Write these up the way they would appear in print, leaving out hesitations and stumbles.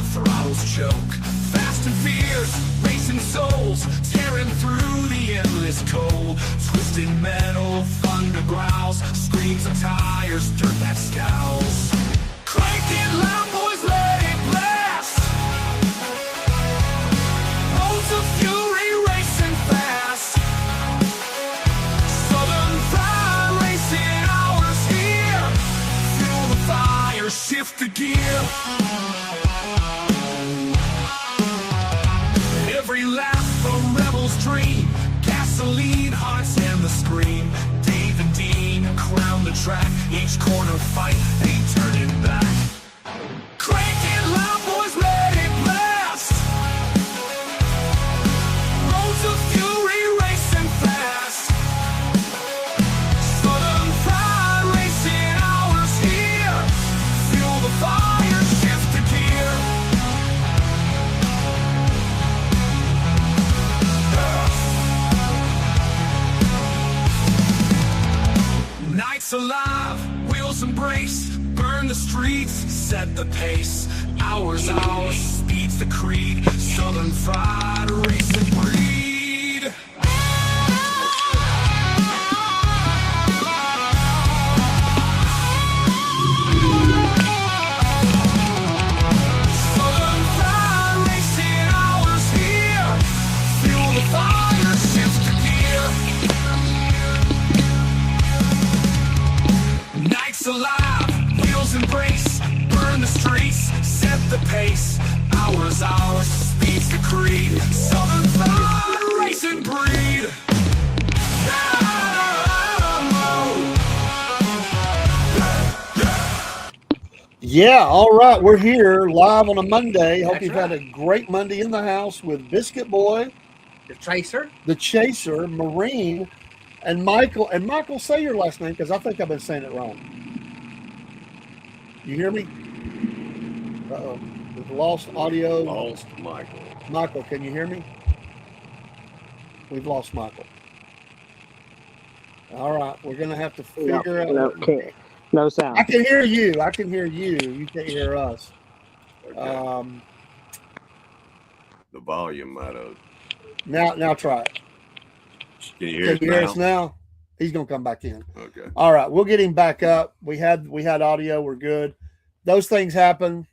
the throttles choke. Fast and fierce, racing souls, tearing through the endless cold. Twisted metal, thunder growls, screams of tires, dirt that scowls. Crank it loud, boys, let it blast. Roads of fury racing fast. Southern Pride racing hours here. Fuel the fire, shift the gear. Every lap a rebel's dream. Gasoline, hearts and the scream. Dave and Dean crown the track. Each corner fight, ain't turning back. Crank it loud, boys, let it blast. Roads of fury racing fast. Southern Pride racing hours here. Fuel the fire, shift the gear. Nights alive, wheels embrace, burn the streets, set the pace. Hours, speed's the creed. Southern Pride, racing breed. Southern Pride, racing hours here. Fuel the fire, shift the gear. Nights alive, wheels embrace, burn the streets, set the pace. Hours, speed's the creed. Southern Pride, racing breed. Yeah, all right. We're here live on a Monday. Hope That's you've had a great Monday in the house with Biscuit Boy, The Chaser. the Chaser, Marine, and Michael. And Michael, say your last name because I think I've been saying it wrong. You hear me? Uh-oh. We've lost audio. Lost Michael. Michael, can you hear me? We've lost Michael. All right. We're going to have to figure out. No sound. I can hear you. I can hear you. You can't hear us. Okay. The volume might have. Now try it. Can you hear Can you hear us us now? now? He's gonna come back in. Okay. All right, we'll get him back up. We had audio. We're good. Those things happen.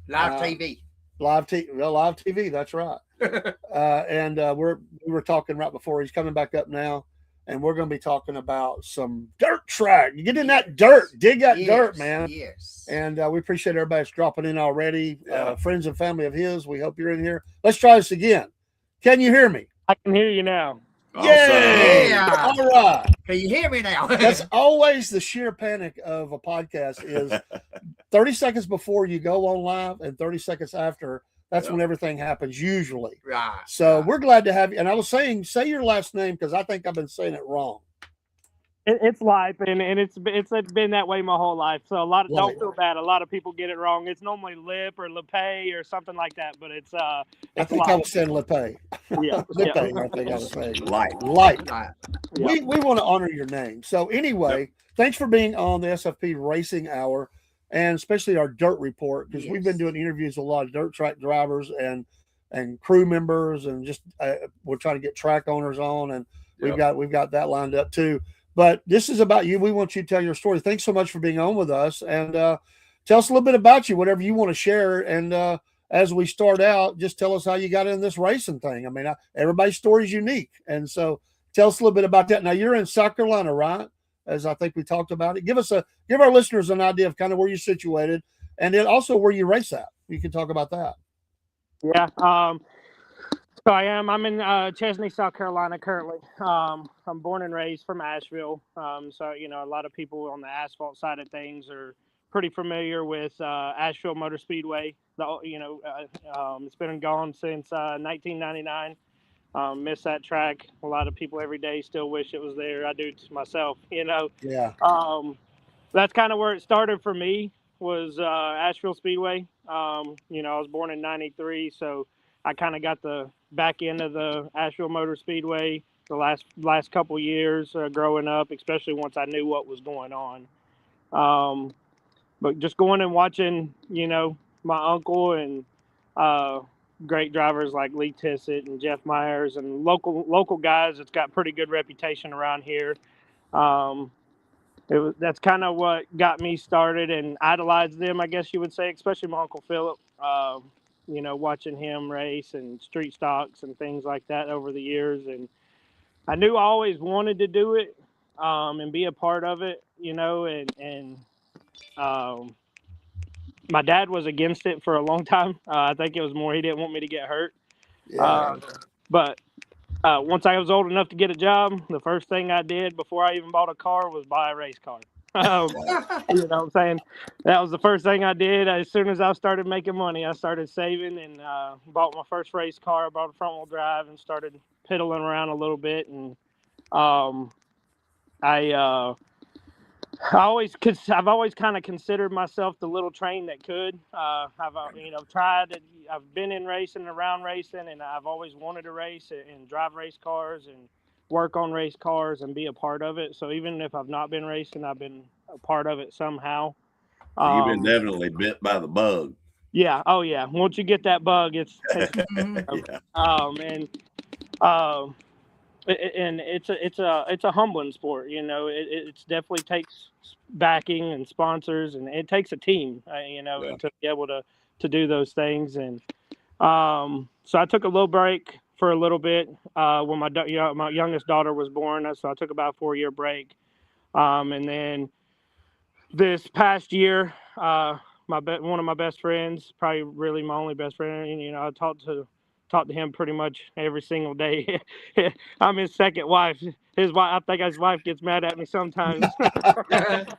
Live TV. Live TV. That's right. We were talking right before. He's coming back up now, and we're going to be talking about some dirt track. You get in that dirt, dig that dirt, man. Yes. And we appreciate everybody that's dropping in already. Yeah. Friends and family of his. We hope you're in here. Let's try this again. Can you hear me? I can hear you now. Yay! Yeah. All right. Can you hear me now? That's always the sheer panic of a podcast is 30 seconds before you go on live and 30 seconds after. That's when everything happens usually. Right. So we're glad to have you. And I was saying, say your last name because I think I've been saying it wrong. It's Lipe, and it's been that way my whole life. So don't feel bad. A lot of people get it wrong. It's normally Lip or Lipe or something like that, but it's I think Lipe. I was saying Lipe. Yeah. Lipe, Yeah. I think I was saying. Light. Lipe. Right. Yeah. We want to honor your name. So anyway, thanks for being on the SFP Racing Hour, and especially our dirt report, because we've been doing interviews with a lot of dirt track drivers and crew members, and just we're trying to get track owners on, and we've got that lined up too. But this is about you. We want you to tell your story. Thanks so much for being on with us, and tell us a little bit about you, whatever you want to share. And as we start out, just tell us how you got in this racing thing. I mean, everybody's story is unique, and so tell us a little bit about that. Now, you're in South Carolina, right? As I think we talked about it. Give our listeners an idea of kind of where you're situated, and then also where you race at. You can talk about that. Yeah. So I'm in Chesney, South Carolina currently. I'm born and raised from Asheville. So, a lot of people on the asphalt side of things are pretty familiar with Asheville Motor Speedway. It's been gone since 1999. Miss that track. A lot of people every day still wish it was there. I do myself, Yeah. That's kind of where it started for me was Asheville Speedway. I was born in 93, so I kind of got the back end of the Asheville Motor Speedway the last couple years growing up, especially once I knew what was going on. But just going and watching, my uncle and great drivers like Lee Tissett and Jeff Myers and local guys that's got pretty good reputation around here. That's kind of what got me started and idolized them, I guess you would say, especially my Uncle Philip. Watching him race and street stocks and things like that over the years. And I knew I always wanted to do it and be a part of it, and my dad was against it for a long time. I think it was more he didn't want me to get hurt. Yeah. But once I was old enough to get a job, the first thing I did before I even bought a car was buy a race car. You know what I'm saying? That was the first thing I did. As soon as I started making money, I started saving and bought my first race car. I bought a front wheel drive and started piddling around a little bit. And I've always kind of considered myself the little train that could. I've I've been in racing, around racing, and I've always wanted to race and drive race cars and work on race cars and be a part of it. So even if I've not been racing, I've been a part of it somehow. So you've been definitely bit by the bug. Yeah. Oh yeah. Once you get that bug, it's and it's a humbling sport. It's definitely takes backing and sponsors, and it takes a team, to be able to do those things. And so I took a little break for a little bit when my youngest daughter was born. So I took about a 4-year break, and then this past year, one of my best friends, probably really my only best friend, I talked to him pretty much every single day. I'm his second wife. I think his wife gets mad at me sometimes.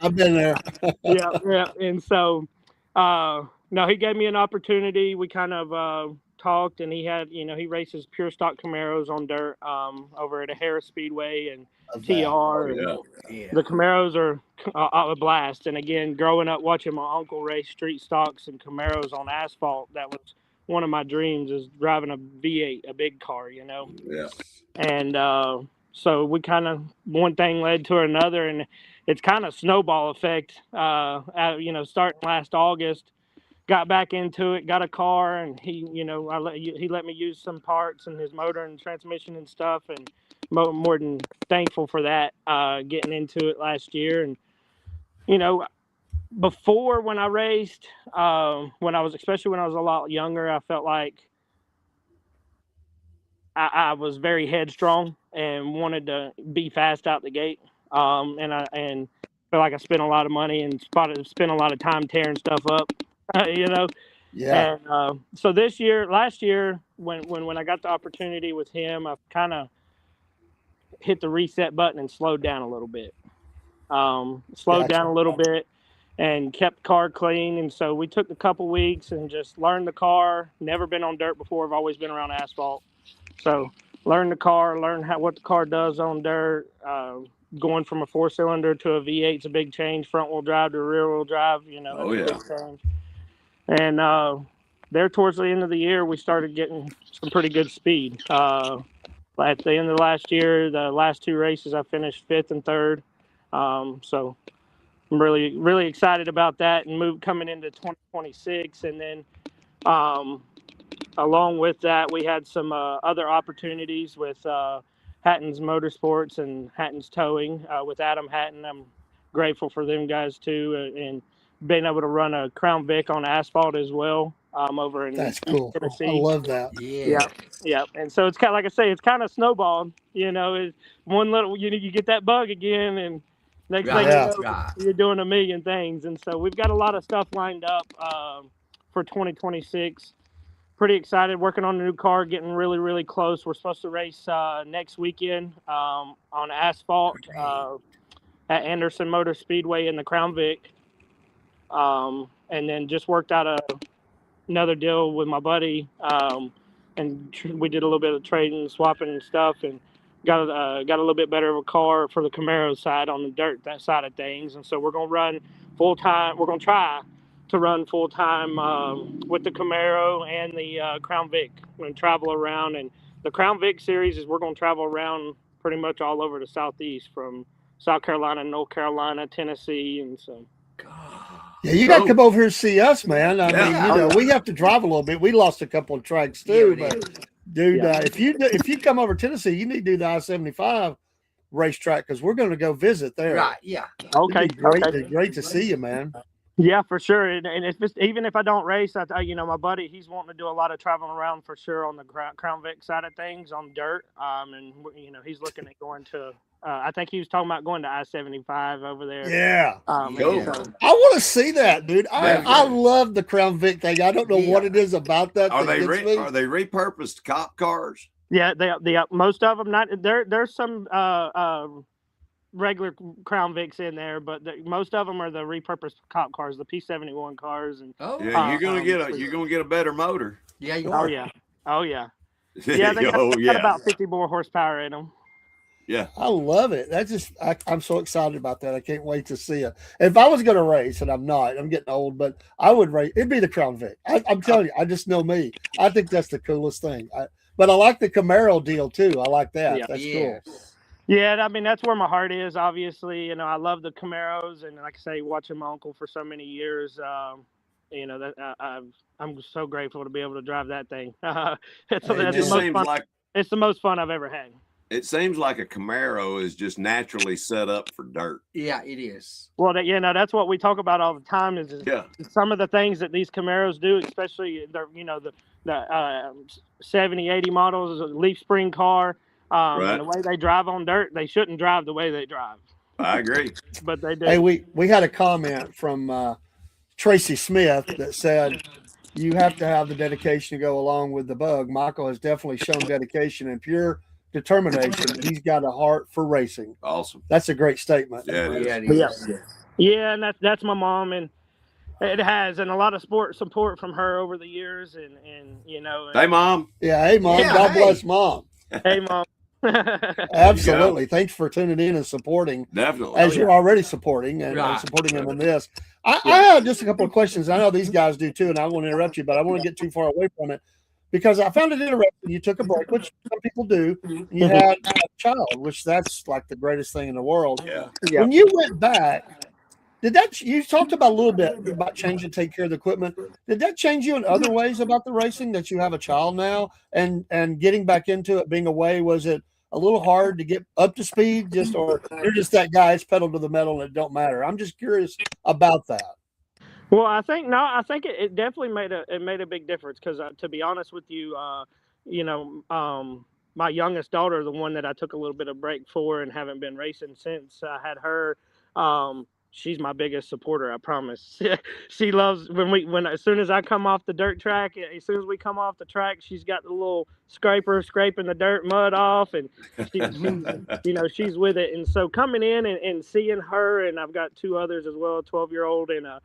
I've been there. Yeah. And so, no, he gave me an opportunity. We kind of talked, and he had, he races pure stock Camaros on dirt over at a Harris Speedway and TR. Yeah. The Camaros are a blast. And again, growing up watching my uncle race street stocks and Camaros on asphalt, that was one of my dreams, is driving a V8, a big car, Yeah. And so we kind of, one thing led to another, and it's kind of snowball effect. Starting last August, got back into it, got a car, and he let me use some parts and his motor and transmission and stuff, and more than thankful for that. Getting into it last year, and before, when I raced, especially when I was a lot younger, I felt like I was very headstrong and wanted to be fast out the gate. And feel like I spent a lot of money and spent a lot of time tearing stuff up, Yeah. And so last year, when I got the opportunity with him, I kind of hit the reset button and slowed down a little bit. Down a little bit and kept the car clean. And so we took a couple weeks and just learned the car. Never been on dirt before. I've always been around asphalt. So learn the car, learn what the car does on dirt. Going from a 4-cylinder to a V8 is a big change. Front wheel drive to rear wheel drive, Oh, yeah. a big change. And there towards the end of the year, we started getting some pretty good speed. At the end of last year, the last 2 races, I finished 5th and 3rd. So I'm really, really excited about that and coming into 2026. And then along with that, we had some other opportunities with Hatton's Motorsports and Hatton's Towing with Adam Hatton. I'm grateful for them guys too, and being able to run a Crown Vic on asphalt as well over in That's cool. Tennessee. I love that. Yeah. And so it's kind of, like I say, it's kind of snowballed. It's one little, you get that bug again, and next thing you know, you're doing a million things. And so we've got a lot of stuff lined up for 2026. Pretty excited, working on a new car, getting really, really close. We're supposed to race next weekend on asphalt at Anderson Motor Speedway in the Crown Vic. And then just worked out another deal with my buddy, and we did a little bit of trading and swapping and stuff, and got a little bit better of a car for the Camaro side on the dirt, that side of things. And so we're going to run full time. We're going to try to run full time with the Camaro and the Crown Vic. We're going to travel around, and the Crown Vic series is we're going to travel around pretty much all over the Southeast, from South Carolina, North Carolina, Tennessee, and so. Yeah, you got to come over here and see us, man. I mean, Yeah. we have to drive a little bit. We lost a couple of tracks too, Yeah, but dude, Yeah. if you come over Tennessee, you need to do the I-75 racetrack because we're going to go visit there. Right. Yeah. Okay. It'd be great, Okay. it'd be great to see you, man. Yeah, for sure. And if it's, even if I don't race, my buddy, he's wanting to do a lot of traveling around for sure on the Crown Vic side of things on dirt. And he's looking at going to. I think he was talking about going to I-75 over there. Yeah. Cool. So, I want to see that, dude. I love the Crown Vic thing. I don't know what it is about that. Are that they gets me. are they repurposed cop cars? yeah, they most of them not there's some regular Crown Vics in there, but most of them are the repurposed cop cars, the P71 cars, and Oh. Yeah, you're gonna get a better motor. Yeah. You oh are. yeah, yeah, they got about 50 more horsepower in them. Yeah. I love it. That's just I'm so excited about that. I can't wait to see it. If I was going to race, and I'm not, I'm getting old, but I would race. It'd be the Crown Vic. I'm telling you, I just know me. I think that's the coolest thing. But I like the Camaro deal too. I like that. Yeah. That's cool. Yeah, I mean that's where my heart is. Obviously, I love the Camaros, and like I say, watching my uncle for so many years, I'm so grateful to be able to drive that thing. It's the most fun I've ever had. It seems like a Camaro is just naturally set up for dirt. Yeah. It is. Well, that's what we talk about all the time. Is some of the things that these Camaros do, especially the 70, 80 models, leaf spring car. And the way they drive on dirt, they shouldn't drive the way they drive. I agree. But they do. Hey, we had a comment from Tracy Smith that said you have to have the dedication to go along with the bug. Michael has definitely shown dedication and pure determination. He's got a heart for racing. Awesome. That's a great statement. Yeah, it is. Yeah. It is. Yeah, and that's my mom, and it has, and a lot of support from her over the years, and Hey, Mom. Yeah. Hey, Mom. Yeah, God hey. bless Mom. Hey, Mom. Absolutely. Thanks for tuning in and supporting, Definitely. as you're already supporting and Right. supporting them in this. I have just a couple of questions. I know these guys do too, and I won't interrupt you, but I want to get too far away from it because I found it interesting. You took a break, which some people do. You had a child, which that's like the greatest thing in the world. Yeah. Yeah. When you went back, you talked about a little bit about changing, take care of the equipment. Did that change you in other ways about the racing that you have a child now and getting back into it, being away? Was it a little hard to get up to speed or you're just that guy, it's pedal to the metal and it don't matter? I'm just curious about that. Well, I think it definitely made a big difference because to be honest with you, my youngest daughter, the one that I took a little bit of break for and haven't been racing since I had her. She's my biggest supporter, I promise. She loves when as soon as I come off the dirt track, as soon as we come off the track, she's got the little scraper scraping the dirt mud off, and she's with it. And so coming in and seeing her, and I've got two others as well, a 12-year-old and a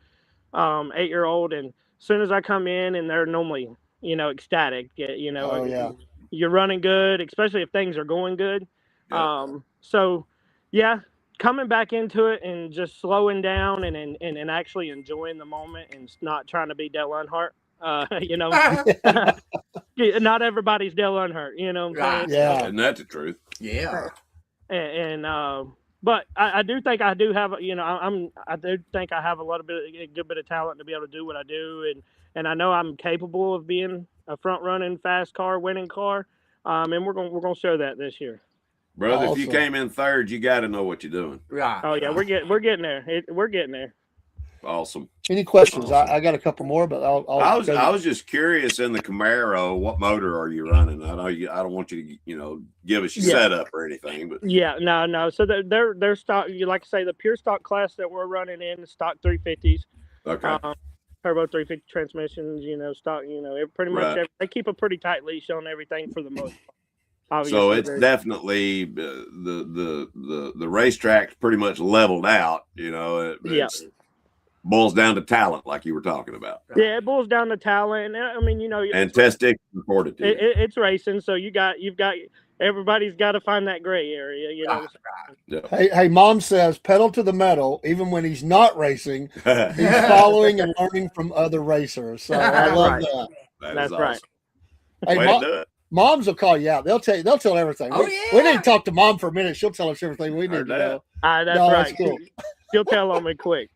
8-year-old, and as soon as I come in, and they're normally ecstatic. You're running good, especially if things are going good. Yeah. So yeah. Coming back into it and just slowing down and actually enjoying the moment and not trying to be Dale Earnhardt. Not everybody's Dale Earnhardt, Right. Yeah. Isn't that the truth? Yeah. But I do think I do have, I do think I have a good bit of talent to be able to do what I do. And I know I'm capable of being a front running fast car, winning car. And we're going to show that this year. Brother, Awesome. if you came in third, you got to know what you're doing. Right. Oh yeah, we're getting there. We're getting there. Awesome. Any questions? I got a couple more, but I was just curious in the Camaro, what motor are you running? I know I don't want you to, give us your setup or anything, but Yeah, no. So they're stock. You like to say the pure stock class that we're running in stock 350s. okay. Turbo 350 transmissions. Stock. Pretty much Right. they keep a pretty tight leash on everything for the most part. So Obviously, it's definitely the racetrack's pretty much leveled out. It boils down to talent, like you were talking about. Yeah, it boils down to talent. I mean, And testing reported to you. it's racing, so you've got everybody's got to find that gray area. Hey, Mom says pedal to the metal, even when he's not racing. He's following and learning from other racers. So I love Right. that. That is That's awesome. right. Hey, Way to do it. Moms will call you out. They'll tell everything. Oh, We need yeah. to talk to Mom for a minute. She'll tell us everything we need Heard to that. know. That's No, right. that's cool. She'll tell on me quick.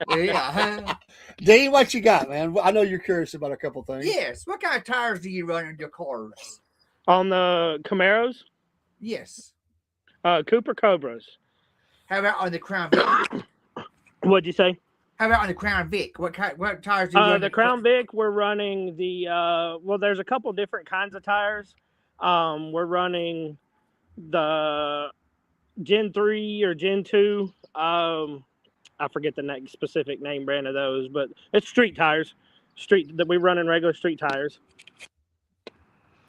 Yeah. Dean, what you got, man? I know you're curious about a couple things. Yes. What kind of tires do you run in your cars? On the Camaros, Yes. Cooper Cobras. How about on the Crown Vic? What'd you say? How about on the Crown Vic? What tires do you run? The Crown Vic, we're running the well, there's a couple different kinds of tires. We're running the Gen 3 or Gen 2. I forget the specific name brand of those, but it's street tires. That we run in regular street tires.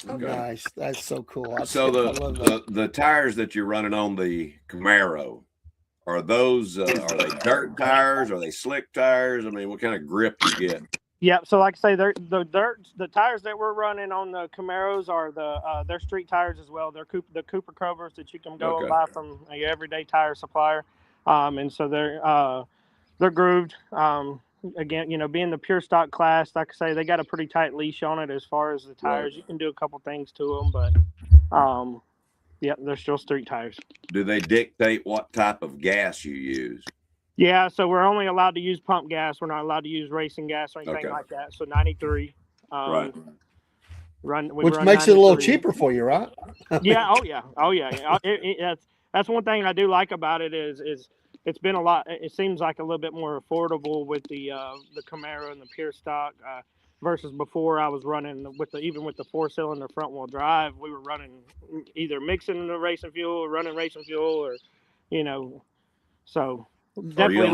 Okay. Nice. That's so cool. So the tires that you're running on the Camaro, are those are they dirt tires? Are they slick tires? I mean, what kind of grip you get? Yeah, so like I say, the tires that we're running on the Camaros are they're street tires as well. They're the Cooper Cobras that you can go and buy from your everyday tire supplier, and so they're grooved. Again, being the pure stock class, like I say, they got a pretty tight leash on it as far as the tires. Right. You can do a couple things to them, but yeah, they're still street tires. Do they dictate what type of gas you use? Yeah, so we're only allowed to use pump gas. We're not allowed to use racing gas or anything like that. So 93. Right. Which makes it a little cheaper for you, right? Yeah. Oh yeah. That's one thing I do like about it is it's been a lot. It seems like a little bit more affordable with the Camaro and the pure stock versus before. I was running even with the 4-cylinder front wheel drive. We were running either mixing the racing fuel or running racing fuel, or so. Are you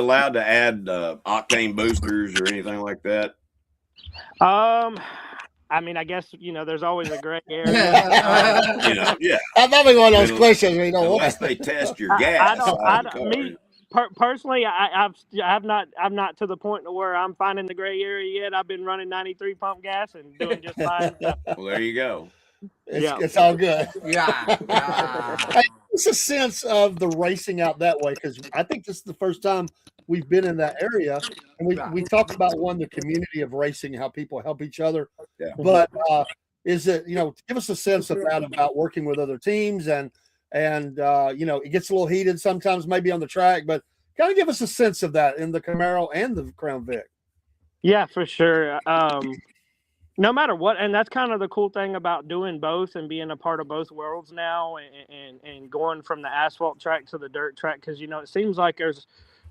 allowed to add octane boosters or anything like that? I mean, I guess there's always a gray area. Yeah. That might be one of those questions we don't Unless want. they test your gas. Personally, I'm not to the point to where I'm finding the gray area yet. I've been running 93 pump gas and doing just fine. Well, there you go. It's all good. Yeah. Hey, it's a sense of the racing out that way, because I think this is the first time we've been in that area, and we talk about the community of racing, how people help each other. Yeah. But is it give us a sense of that about working with other teams, and it gets a little heated sometimes maybe on the track, but kind of give us a sense of that in the Camaro and the Crown Vic. Yeah, for sure. No matter what, and that's kind of the cool thing about doing both and being a part of both worlds now, and going from the asphalt track to the dirt track, because it seems like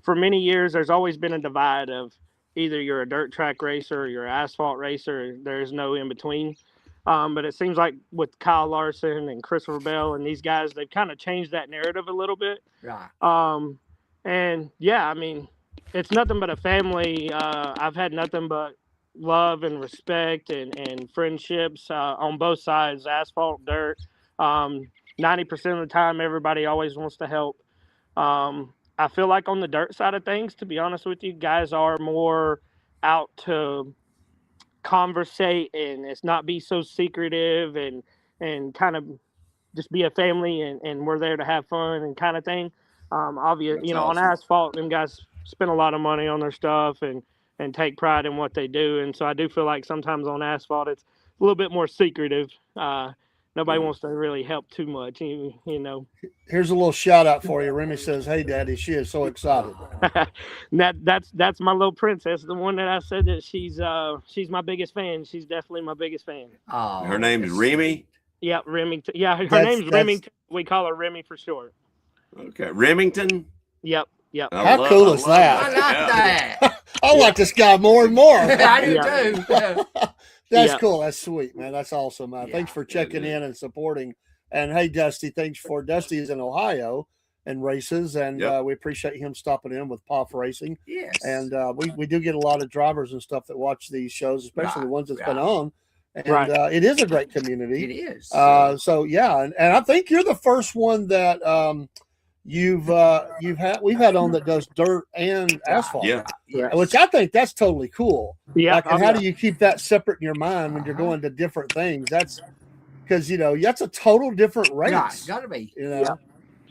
for many years there's always been a divide of either you're a dirt track racer or you're an asphalt racer. There's no in between. But it seems like with Kyle Larson and Christopher Bell and these guys, they've kind of changed that narrative a little bit. Right. And yeah, I mean, it's nothing but a family. I've had nothing but love and respect and friendships on both sides, asphalt, dirt. 90% of the time, everybody always wants to help. I feel like on the dirt side of things, to be honest with you, guys are more out to conversate, and it's not be so secretive, and kind of just be a family, and we're there to have fun and kind of thing. Obviously, awesome. On asphalt, them guys spend a lot of money on their stuff and take pride in what they do. And so I do feel like sometimes on asphalt, it's a little bit more secretive. Nobody wants to really help too much, Here's a little shout out for you. Remy says, "Hey, Daddy, she is so excited." That's my little princess, the one that I said that she's my biggest fan. She's definitely my biggest fan. Oh, Her name is Remy. Yeah, Remington. Yeah, her name's Remington. We call her Remy for short. Okay, Remington. Yep. How cool is that? I like that. I like this guy more and more. I do too. That's cool. That's sweet, man. That's awesome. Thanks for checking Yeah. in and supporting. And hey, Dusty, Dusty is in Ohio and races, and we appreciate him stopping in with POF Racing. Yes. And we do get a lot of drivers and stuff that watch these shows, especially the ones that's been on. And it is a great community. It is. So yeah, and I think you're the first one that we've had on that does dirt and asphalt. Yeah. Which I think that's totally cool. Yeah. Like, and how do you keep that separate in your mind when you're going to different things? That's because that's a total different race. Yeah, it's gotta be. It's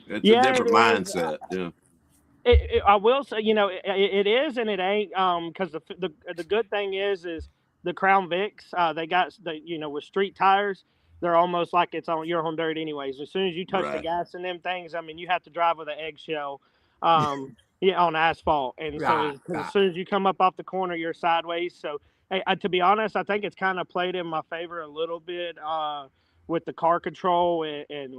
a different mindset. I will say, it is and it ain't. Because the good thing is the Crown Vics, they got with street tires. They're almost like you're on dirt anyways. As soon as you touch the Right. gas in them things, I mean, you have to drive with an eggshell, on asphalt. And Right, so right. as soon as you come up off the corner, you're sideways. So, hey, to be honest, I think it's kind of played in my favor a little bit with the car control and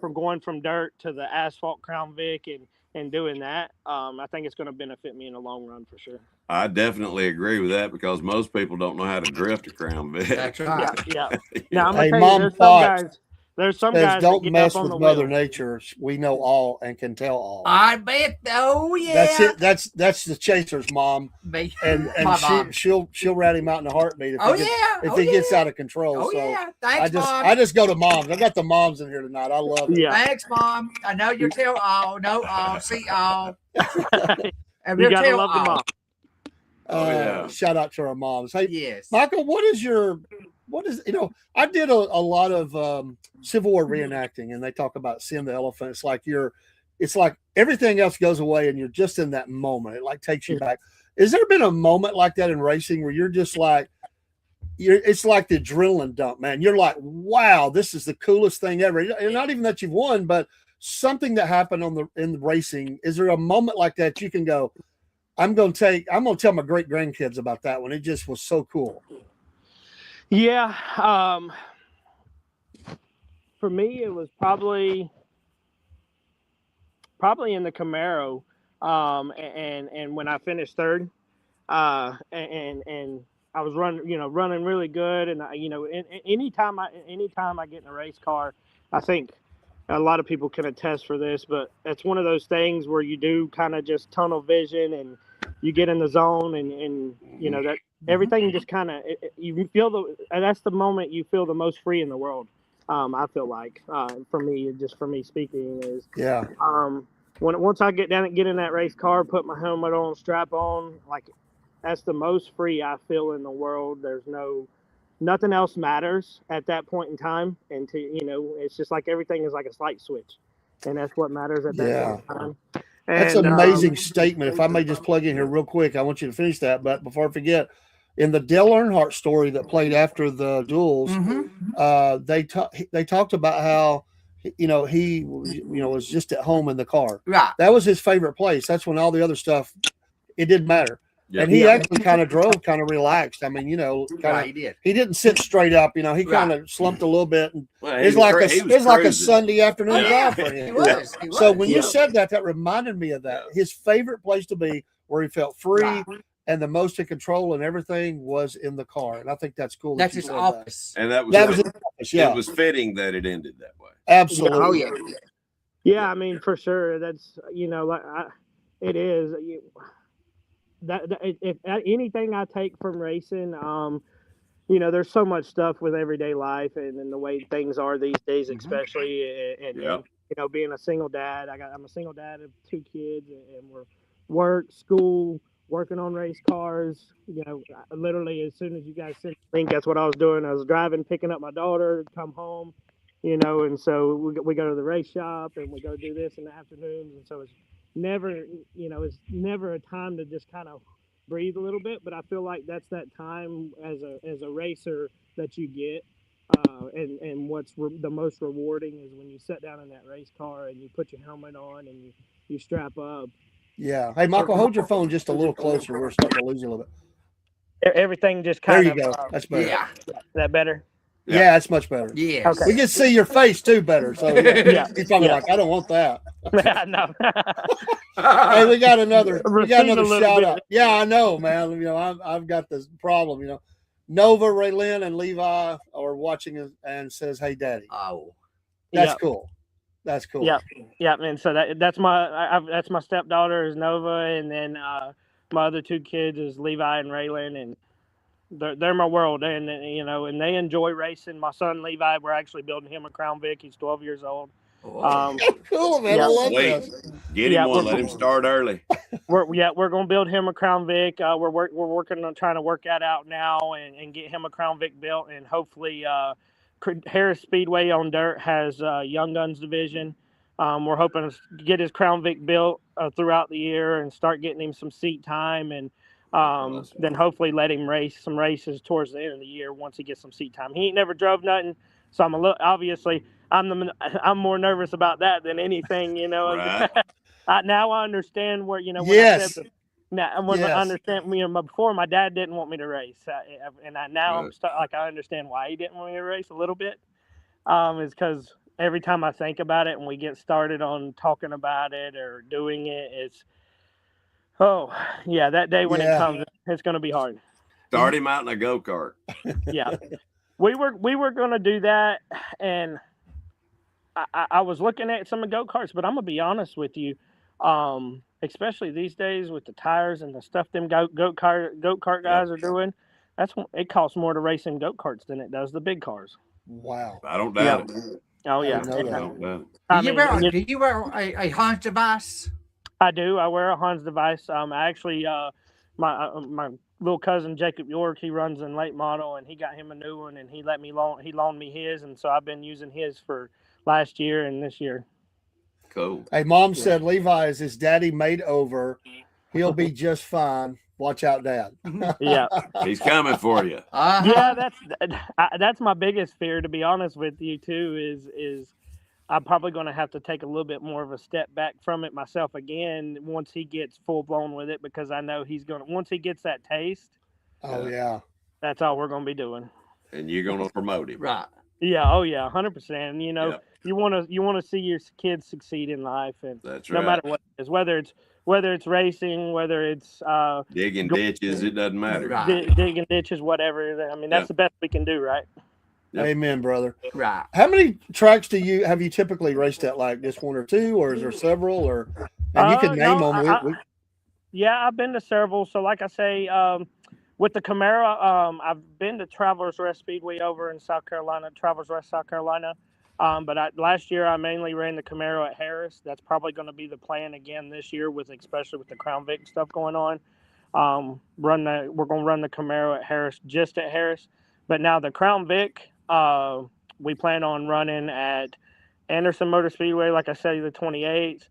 from going from dirt to the asphalt Crown Vic and doing that. I think it's going to benefit me in the long run for sure. I definitely agree with that because most people don't know how to drift a Crown Vic. That's right. Yeah. Yeah. Now I'm Hey, gonna tell Mom you, Fox there's some says, guys that don't get mess up on with the Mother wheel. Nature. We know all and can tell all. I bet. Oh yeah. That's it. That's the Chaser's mom, Me. and My mom. she'll rat him out in a heartbeat if Oh he gets, yeah. if Oh he gets yeah. out of control. Oh so yeah. Thanks, Mom. I just go to moms. I got the moms in here tonight. I love it. Yeah. Thanks, Mom. I know you tell all, know all, see all. And You you gotta tell love the all. mom. Oh, yeah. Shout out to our moms. Hey, Yes. Michael, I did a lot of Civil War reenacting, and they talk about seeing the elephant. It's like everything else goes away, and you're just in that moment. It like takes you back. Has there been a moment like that in racing where you're just like, it's like the adrenaline dump, man? You're like, wow, this is the coolest thing ever. And not even that you've won, but something that happened in the racing. Is there a moment like that you can go, I'm going to tell my great grandkids about that one. It just was so cool. Yeah. For me, it was probably in the Camaro. And when I finished third, and I was running really good. And anytime I get in a race car, I think a lot of people can attest for this, but it's one of those things where you do kind of just tunnel vision and you get in the zone and that everything just kind of, you feel that's the moment you feel the most free in the world. I feel like, for me speaking is, once I get in that race car, put my helmet on, strap on, like that's the most free I feel in the world. There's nothing else matters at that point in time. And it's just like everything is like a light switch, and that's what matters at that point in time. That's an amazing statement. If I may just plug in here real quick, I want you to finish that. But before I forget, in the Dale Earnhardt story that played after the duels, they talked about how he was just at home in the car. Right. That was his favorite place. That's when all the other stuff, it didn't matter. Yeah. And he actually kind of drove kind of relaxed. I mean, Right, he did. he didn't sit straight up. He kind of slumped a little bit. And Well, it's like a Sunday afternoon drive for him. He was. So when you said that reminded me of that. His favorite place to be, where he felt free and the most in control and everything, was in the car. And I think that's cool. That's his office. And that was his office. Yeah, it was fitting that it ended that way. absolutely. Oh yeah. Yeah, I mean, for sure. That's it is. If anything I take from racing, there's so much stuff with everyday life and the way things are these days, especially, and being a single dad. I'm a single dad of 2 kids, and we're work, school, working on race cars. Literally as soon as you guys sent the link, that's what I was doing. I was driving, picking up my daughter, come home, and so we go to the race shop and we go do this in the afternoons, and so it's never a time to just kind of breathe a little bit. But I feel like that's that time as a racer that you get, and what's the most rewarding is when you sit down in that race car and you put your helmet on and you strap up. Yeah. Hey, Michael, hold your phone just a little closer. We're starting to lose you a little bit. Everything just kind There of you go. That's better. Yeah. Is that better? Yeah, it's much better. Yes. Okay. We can see your face too better. So he's probably like, I don't want that. No. Hey, we got another Received a little shout bit. out. Yeah, I know, man. I've got this problem. Nova, Raylyn, and Levi are watching and says, "Hey, Daddy." Oh. That's cool. That's cool. Yeah, and so that's my stepdaughter is Nova, and then my other 2 kids is Levi and Raylyn, and they're my world, and and they enjoy racing. My son Levi, we're actually building him a Crown Vic. He's 12 years old. Cool, man. I love Sweet. this. Get him one. Let him start early. We're gonna build him a Crown Vic. We're working on trying to work that out now and get him a Crown Vic built, and hopefully Harris Speedway on dirt has Young Guns division. We're hoping to get his Crown Vic built throughout the year and start getting him some seat time, and Then hopefully let him race some races towards the end of the year once he gets some seat time. He ain't never drove nothing, so I'm obviously I'm more nervous about that than anything, you know. Right. Now I understand where, you know, when Yes. I said now I understand, you know, before my dad didn't want me to race, now I'm like I understand why he didn't want me to race a little bit. Is because every time I think about it and we get started on talking about it or doing it, it's that day when it comes, it's going to be hard. Start him out in a go-kart. Yeah, we were going to do that, and I was looking at some go-karts, but I'm gonna be honest with you, especially these days with the tires and the stuff them go-kart guys are doing. It costs more to race in go-karts than it does the big cars. Wow. I don't doubt it. Oh yeah. I don't doubt it. Do you wear a Hans device? I do. I wear a Hans device. I actually, my little cousin Jacob York, he runs in late model, and he got him a new one, and he loaned me his, and so I've been using his for last year and this year. Cool. Hey, Mom said Levi is his daddy made over. He'll be just fine. Watch out, Dad. Yeah, he's coming for you. Yeah, that's my biggest fear, to be honest with you too. Is I'm probably going to have to take a little bit more of a step back from it myself again once he gets full blown with it, because I know once he gets that taste. Oh yeah, that's all we're going to be doing. And you're going to promote him, right? Yeah. Oh yeah. 100%. You know, you want to see your kids succeed in life, and that's no matter what it is, whether it's racing, whether it's digging ditches, it doesn't matter. Digging ditches, whatever. I mean, that's the best we can do, right? Yep. Amen, brother. Right. How many tracks have you typically raced at? Like just one or two, or is there several? Or and you can name them. Yeah, I've been to several. So, like I say, with the Camaro, I've been to Travelers Rest Speedway over in South Carolina, Travelers Rest, South Carolina. But last year I mainly ran the Camaro at Harris. That's probably going to be the plan again this year, especially with the Crown Vic stuff going on. We're going to run the Camaro at Harris, just at Harris. But now the Crown Vic, we plan on running at Anderson Motor Speedway, like I said, the 28th.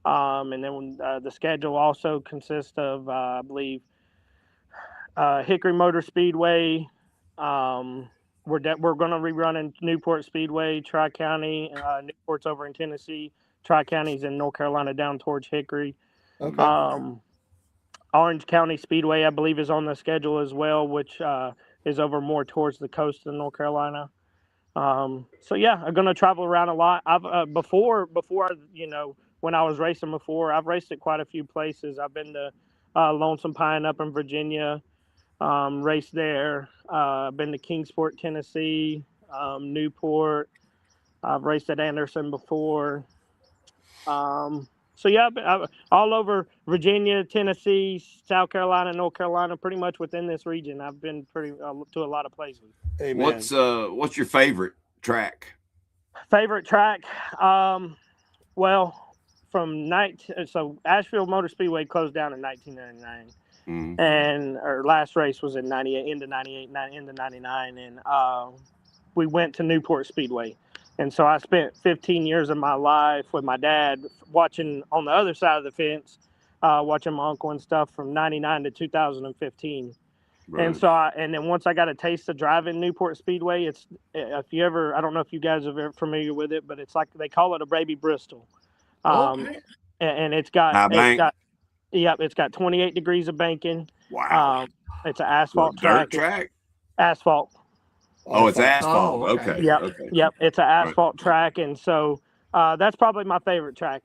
And then the schedule also consists of, I believe, Hickory Motor Speedway. We're going to rerun in Newport Speedway, Tri-County. Newport's over in Tennessee. Tri-County's in North Carolina down towards Hickory. Okay. Orange County Speedway, I believe, is on the schedule as well, which is over more towards the coast of North Carolina. So yeah, I'm going to travel around a lot. I've before, you know, when I was racing before, I've raced at quite a few places. I've been to Lonesome Pine up in Virginia, raced there. I've been to Kingsport, Tennessee, Newport. I've raced at Anderson before. So yeah, I've all over Virginia, Tennessee, South Carolina, North Carolina, pretty much within this region. I've been to a lot of places. Amen. What's your favorite track? Favorite track? Well, so Asheville Motor Speedway closed down in 1999. Mm-hmm. And our last race was in 98, into 98, into 99. And we went to Newport Speedway. And so I spent 15 years of my life with my dad watching on the other side of the fence, watching my uncle and stuff from 99 to 2015. Right. And so and then once I got a taste of driving Newport Speedway, I don't know if you guys are ever familiar with it, but it's like, they call it a baby Bristol. And it's got 28 degrees of banking. Wow. It's an asphalt track. Asphalt. Oh, it's asphalt. Okay. Yep. Okay. Yep. It's an asphalt track. And so that's probably my favorite track.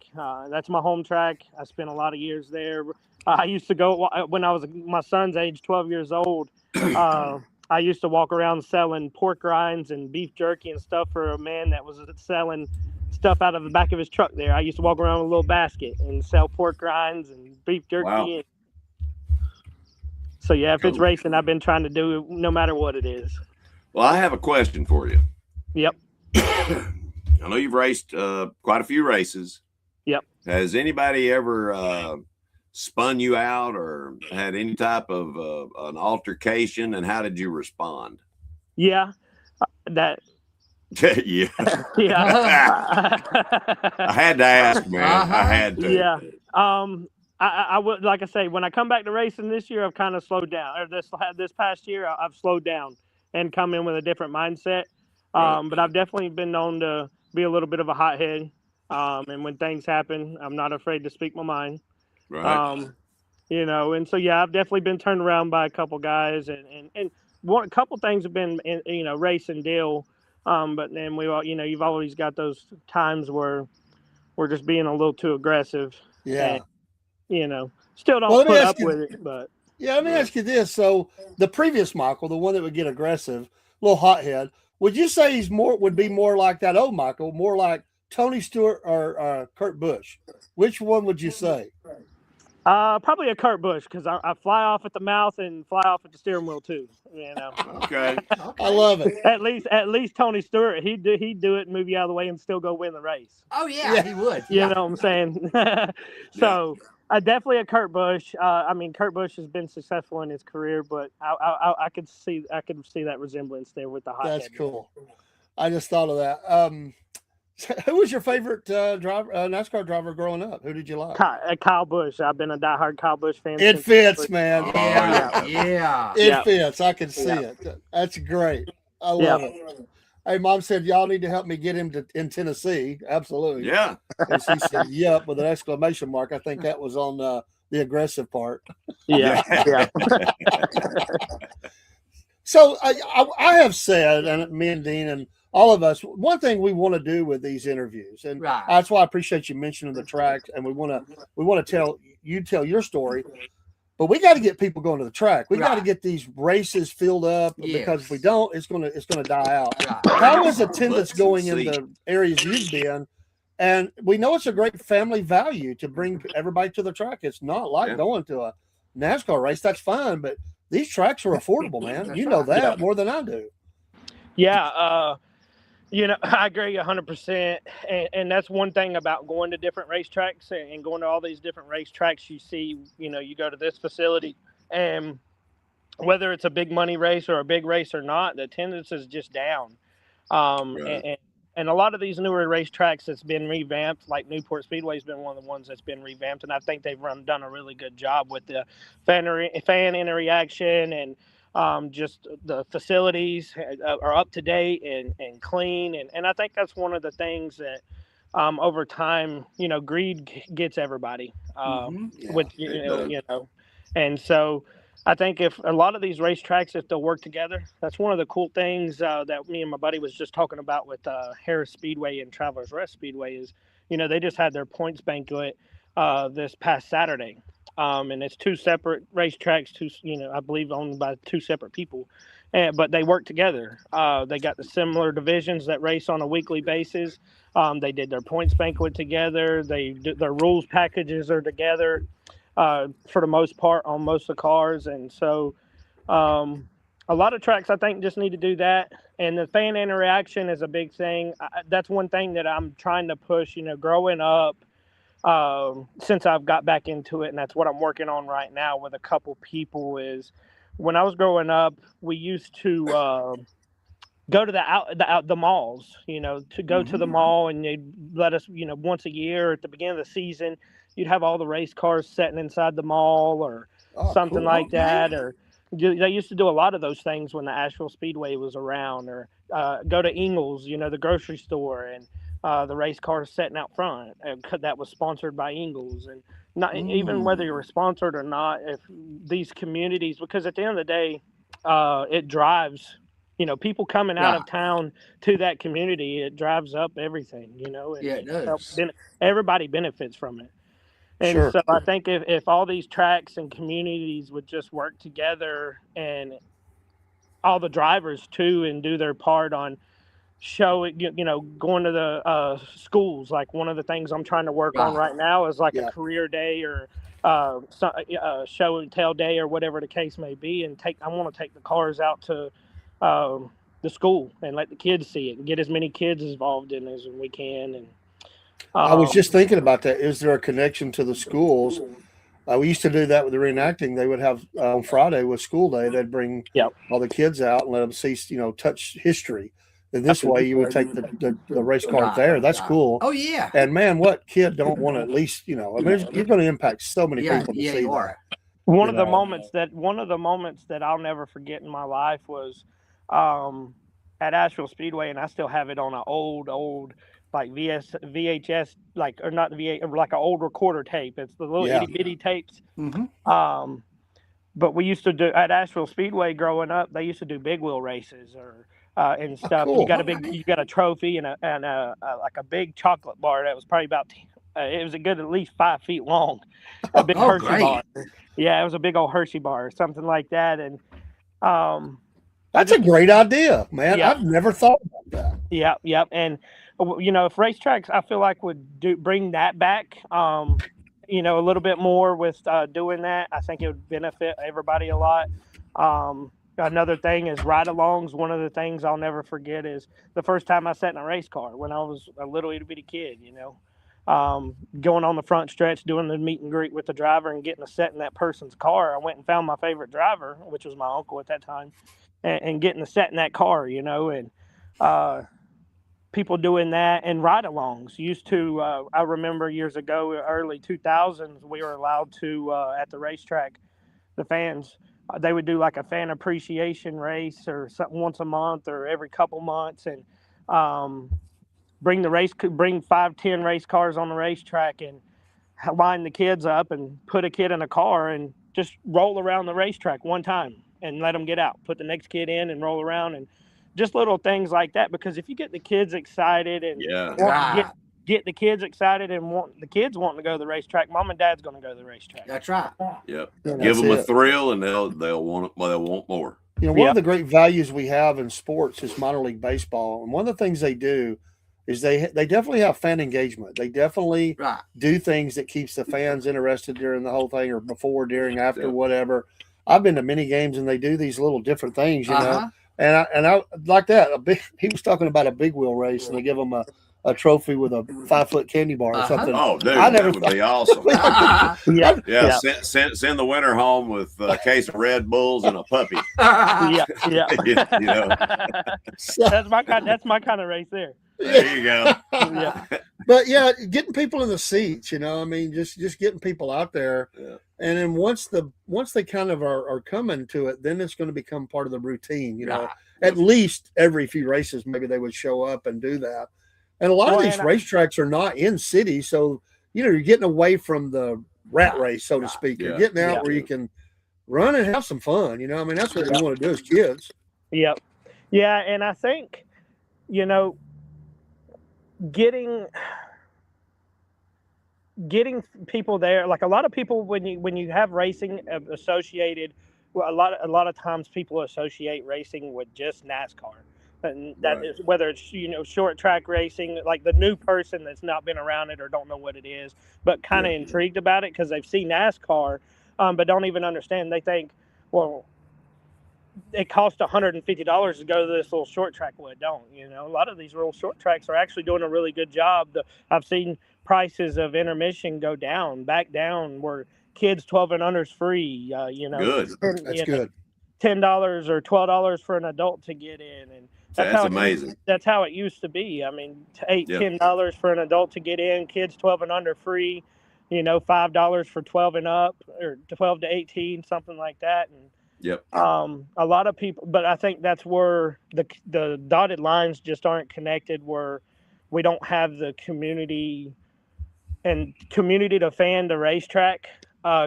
That's my home track. I spent a lot of years there. I used to go when I was my son's age, 12 years old. I used to walk around selling pork rinds and beef jerky and stuff for a man that was selling stuff out of the back of his truck there. I used to walk around with a little basket and sell pork rinds and beef jerky. Wow. So yeah, if it's racing, I've been trying to do it no matter what it is. Well, I have a question for you. Yep. I know you've raced quite a few races. Yep. Has anybody ever spun you out or had any type of an altercation, and how did you respond? Yeah. Yeah. Yeah. I had to ask, man. I had to. Yeah. I would, like I say, when I come back to racing this year, I've kind of slowed down. Or this past year, I've slowed down and come in with a different mindset. Right. But I've definitely been known to be a little bit of a hothead. And when things happen, I'm not afraid to speak my mind. Right. And so yeah, I've definitely been turned around by a couple guys, and a couple things have been, race and deal. But then we all, you've always got those times where we're just being a little too aggressive. Yeah. Still Well, don't let me put ask up you. with it, but Yeah, let me ask you this. So the previous Michael, the one that would get aggressive, little hothead, would you say would be more like that old Michael, more like Tony Stewart or Kurt Busch? Which one would you say? probably a Kurt Busch, because I fly off at the mouth and fly off at the steering wheel too. Okay. I love it. At least Tony Stewart, he'd do it, move you out of the way, and still go win the race. Oh yeah, Yeah. he would. You Yeah. know what I'm saying? So definitely a Kurt Busch. Kurt Busch has been successful in his career, but I could see that resemblance there with the hot That's head. cool. I just thought of that. Who was your favorite NASCAR driver growing up? Who did you like? Kyle Busch. I've been a diehard Kyle Busch fan. It fits, man. Yeah. It fits. I can see it. That's great. I love it. Hey, Mom said y'all need to help me get him in Tennessee. Absolutely. Yeah. And she said, "Yep," with an exclamation mark. I think that was on the aggressive part. Yeah. So I have said, and me and Dean and all of us, one thing we want to do with these interviews, and Right. that's why I appreciate you mentioning the track, and we want to tell your story. But we got to get people going to the track. We got to get these races filled up, because if we don't, it's gonna die out. Right. How is attendance Let's going in see. the areas you've been? And we know it's a great family value to bring everybody to the track. It's not like going to a NASCAR race. That's fine, but these tracks are affordable, man. That's You know right. that more than I do. Yeah. I agree 100%. And that's one thing about going to different racetracks and going to all these different racetracks. You see, you go to this facility, and whether it's a big money race or a big race or not, the attendance is just down. Right. And a lot of these newer racetracks that's been revamped, like Newport Speedway has been one of the ones that's been revamped, and I think they've done a really good job with the fan interaction, and just the facilities are up to date and clean, and I think that's one of the things that over time, greed gets everybody. With and so I think if a lot of these racetracks, if they'll work together, that's one of the cool things that me and my buddy was just talking about with Harris Speedway and Travelers Rest Speedway is, they just had their points banquet this past Saturday. And it's two separate racetracks, I believe owned by two separate people, but they work together. They got the similar divisions that race on a weekly basis. They did their points banquet together. Their rules packages are together for the most part on most of the cars. And so a lot of tracks, I think, just need to do that. And the fan interaction is a big thing. That's one thing that I'm trying to push, growing up. Since I've got back into it, and that's what I'm working on right now with a couple people, is when I was growing up, we used to go to the malls, to go to the mall, and they'd let us, once a year at the beginning of the season, you'd have all the race cars sitting inside the mall or something like that. Or they used to do a lot of those things when the Asheville Speedway was around, or go to Ingles, the grocery store, and the race cars sitting out front. That was sponsored by Ingles. And not even whether you're sponsored or not, if these communities, because at the end of the day, it drives, people coming out of town to that community, it drives up everything, and it does. Everybody benefits from it. And so I think if all these tracks and communities would just work together, and all the drivers too, and do their part on going to the schools. Like one of the things I'm trying to work on right now is like a career day or show and tell day or whatever the case may be. And I want to take the cars out to the school and let the kids see it and get as many kids involved in as we can. And I was just thinking about that. Is there a connection to the schools? We used to do that with the reenacting. They would have on Friday with school day, they'd bring all the kids out and let them see, touch history. then this way you would take the race car there. That's cool. Oh yeah. And man, what kid don't want to at least, I mean, you're going to impact so many people to see you that. are. One of the moments that I'll never forget in my life was at Asheville Speedway, and I still have it on an old like VHS, like, or not the VH, like an old recorder tape. It's the little itty bitty tapes. Mm-hmm. But we used to do at Asheville Speedway growing up. They used to do big wheel races or and stuff. Cool. You got a trophy and like a big chocolate bar that was probably about it was a good at least 5 feet long. A big Hershey bar. Yeah, it was a big old Hershey bar or something like that. And that's a great idea, man. Yeah. I've never thought about that. Yeah. And if racetracks, I feel like would bring that back. A little bit more with doing that. I think it would benefit everybody a lot. Another thing is ride-alongs. One of the things I'll never forget is the first time I sat in a race car when I was a little itty-bitty kid, going on the front stretch, doing the meet and greet with the driver and getting to sit in that person's car. I went and found my favorite driver, which was my uncle at that time, and getting to sit in that car, and people doing that and ride-alongs. Used to, I remember years ago, early 2000s, we were allowed to, at the racetrack, the fans, they would do like a fan appreciation race or something once a month or every couple months, and bring 5-10 race cars on the racetrack and line the kids up and put a kid in a car and just roll around the racetrack one time and let them get out, put the next kid in and roll around, and just little things like that. Because if you get the kids excited and get the kids excited and want the kids wanting to go to the racetrack, mom and dad's going to go to the racetrack. That's right. Yep. Yeah, Give them a thrill, and they'll want it. Well, they'll want more. One of the great values we have in sports is minor league baseball, and one of the things they do is they definitely have fan engagement. They definitely do things that keeps the fans interested during the whole thing, or before, during, after, whatever. I've been to many games, and they do these little different things, know. And I like that. He was talking about a big wheel race, and they give them a trophy with a 5-foot candy bar or something. Oh, dude, that would be awesome. Yeah. Send the winner home with a case of Red Bulls and a puppy. Yeah. So, that's my kind of race there. There you go. Yeah. But yeah, getting people in the seats, I mean, just getting people out there. Yeah. And then once they kind of are coming to it, then it's going to become part of the routine, At least every few races, maybe they would show up and do that. And a lot of these racetracks are not in cities, so you're getting away from the rat race, so to speak. You're getting out where you can run and have some fun. I mean, that's what we want to do as kids. Yep. Yeah, and I think, getting people there, like a lot of people when you have racing associated, well, a lot of times people associate racing with just NASCAR. And that is whether it's short track racing, like the new person that's not been around it or don't know what it is, but kind of intrigued about it because they've seen NASCAR, but don't even understand. They think, well, it costs $150 to go to this little short track. Well, it don't. A lot of these little short tracks are actually doing a really good job. I've seen prices of intermission go back down, where kids 12 and under is free. Good. That's good. $10 or $12 for an adult to get in, and that's amazing. That's how it used to be. I mean, $10 for an adult to get in, kids 12 and under free, $5 for 12 and up, or 12 to 18, something like that. And a lot of people, but I think that's where the dotted lines just aren't connected, where we don't have the community to fan to racetrack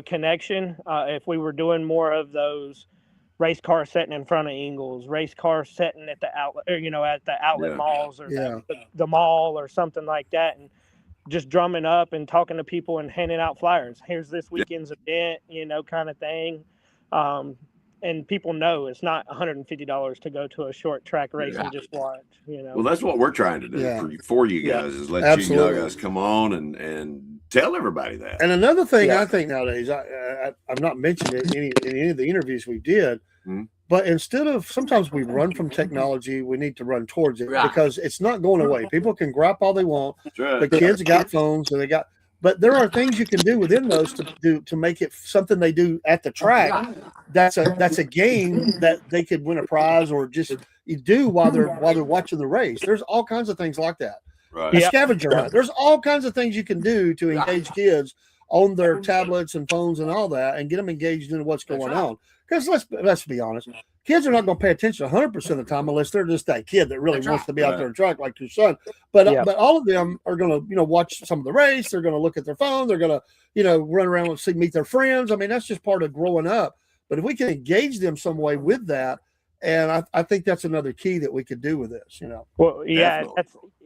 connection. If we were doing more of those race car sitting in front of Ingles, race car sitting at the outlet, or, at the outlet malls, or the mall or something like that, and just drumming up and talking to people and handing out flyers. Here's this weekend's event, kind of thing. And people know it's not $150 to go to a short track race and just watch, Well, that's what we're trying to do for you guys, is let you guys come on and tell everybody that. And another thing I think nowadays, I've not mentioned it in any of the interviews we did, but instead of, sometimes we run from technology, we need to run towards it because it's not going away. People can gripe all they want. Right. The kids got phones, and But there are things you can do within those to make it something they do at the track. That's a game that they could win a prize or just you do while they're watching the race. There's all kinds of things like that. Right. A scavenger hunt. There's all kinds of things you can do to engage kids on their tablets and phones and all that, and get them engaged in what's going on. Because let's be honest, kids are not going to pay attention 100% of the time unless they're just that kid that really wants to be out there and track like your son. But all of them are going to watch some of the race. They're going to look at their phone. They're going to run around and meet their friends. I mean, that's just part of growing up. But if we can engage them some way with that, and I think that's another key that we could do with this. Well, yeah,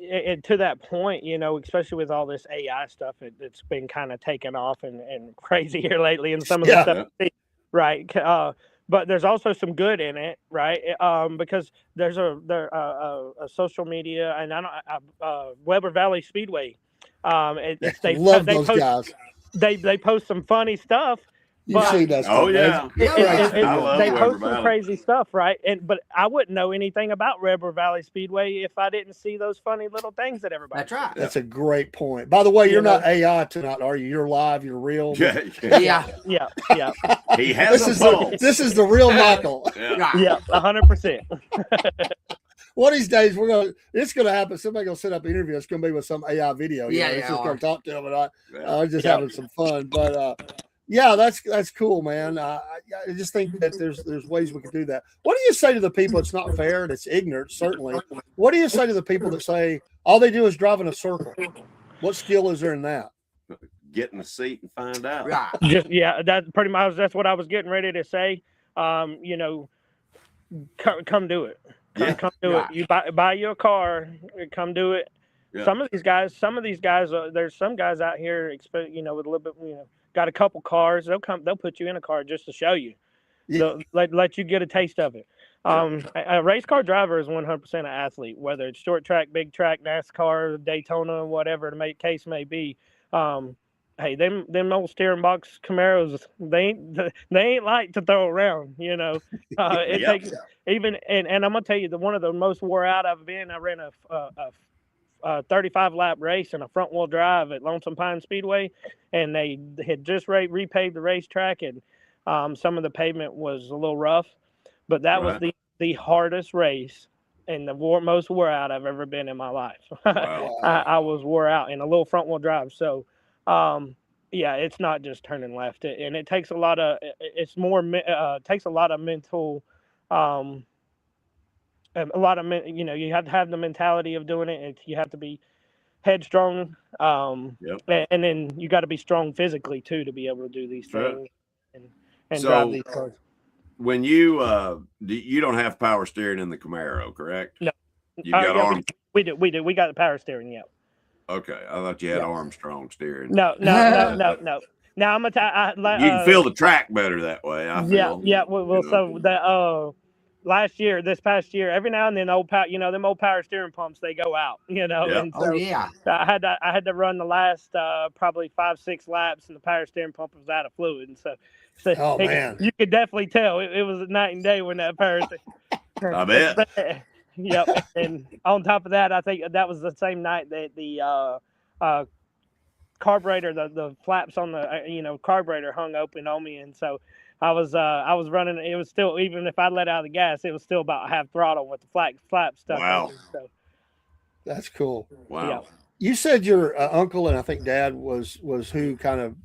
and to that point, especially with all this AI stuff, it's been kind of taken off and crazy here lately, and some of the stuff, right? But there's also some good in it, right? Because there's a social media, and Weber Valley Speedway. They love those guys. They post some funny stuff. You've seen that stuff. Oh yeah, they post some crazy stuff, right? But I wouldn't know anything about Weber Valley Speedway if I didn't see those funny little things that everybody. That's right. That's a great point. By the way, you're not AI tonight, are you? You're live. You're real. Yeah. He has this is the real Michael. Yeah, 100%. One of these days, it's gonna happen. Somebody gonna set up an interview. It's gonna be with some AI video. It's just gonna talk to him, and I'm just having some fun. But yeah, that's cool, man. I just think that there's ways we can do that. What do you say to the people? It's not fair and it's ignorant, certainly. What do you say to the people that say all they do is drive in a circle? What skill is there in that? Get in the seat and find out. Right. That's pretty much that's what I was getting ready to say. Come do it. Come do it. You buy your car, come do it. Yeah. Some of these guys, there's some guys out here, with a little bit, got a couple cars. They'll put you in a car just to show you. They'll let you get a taste of it. A race car driver is 100% an athlete, whether it's short track, big track, NASCAR, Daytona, whatever the case may be. Hey, them old steering box Camaros, they ain't light to throw around, It takes even, and I'm gonna tell you, one of the most wore out I've been. I ran a 35 lap race in a front wheel drive at Lonesome Pine Speedway, and they had just repaved the racetrack, and some of the pavement was a little rough, but that was the hardest race and the most wore out I've ever been in my life. Wow. I was wore out in a little front wheel drive. So, it's not just turning left, and it takes a lot of. It's more. Takes a lot of mental. You have to have the mentality of doing it. You have to be headstrong, and then you got to be strong physically too to be able to do these things and drive these cars. When you don't have power steering in the Camaro, correct? No, you got arm. We do. We got the power steering. Yeah. Okay, I thought you had Armstrong steering. No. Now I'm gonna. You can feel the track better that way. I feel. Yeah. Well, so the this past year, every now and then, them old power steering pumps, they go out. And so I had to run the last probably 5-6 laps, and the power steering pump was out of fluid, and so man, you could definitely tell it was night and day when that power. I bet. Yep, and on top of that, I think that was the same night that the carburetor, the flaps on the carburetor hung open on me, and so I was running. It was still, even if I let out the gas, it was still about half throttle with the flap stuff. Wow, so that's cool. Wow, yeah. You said your uncle and I think dad was who kind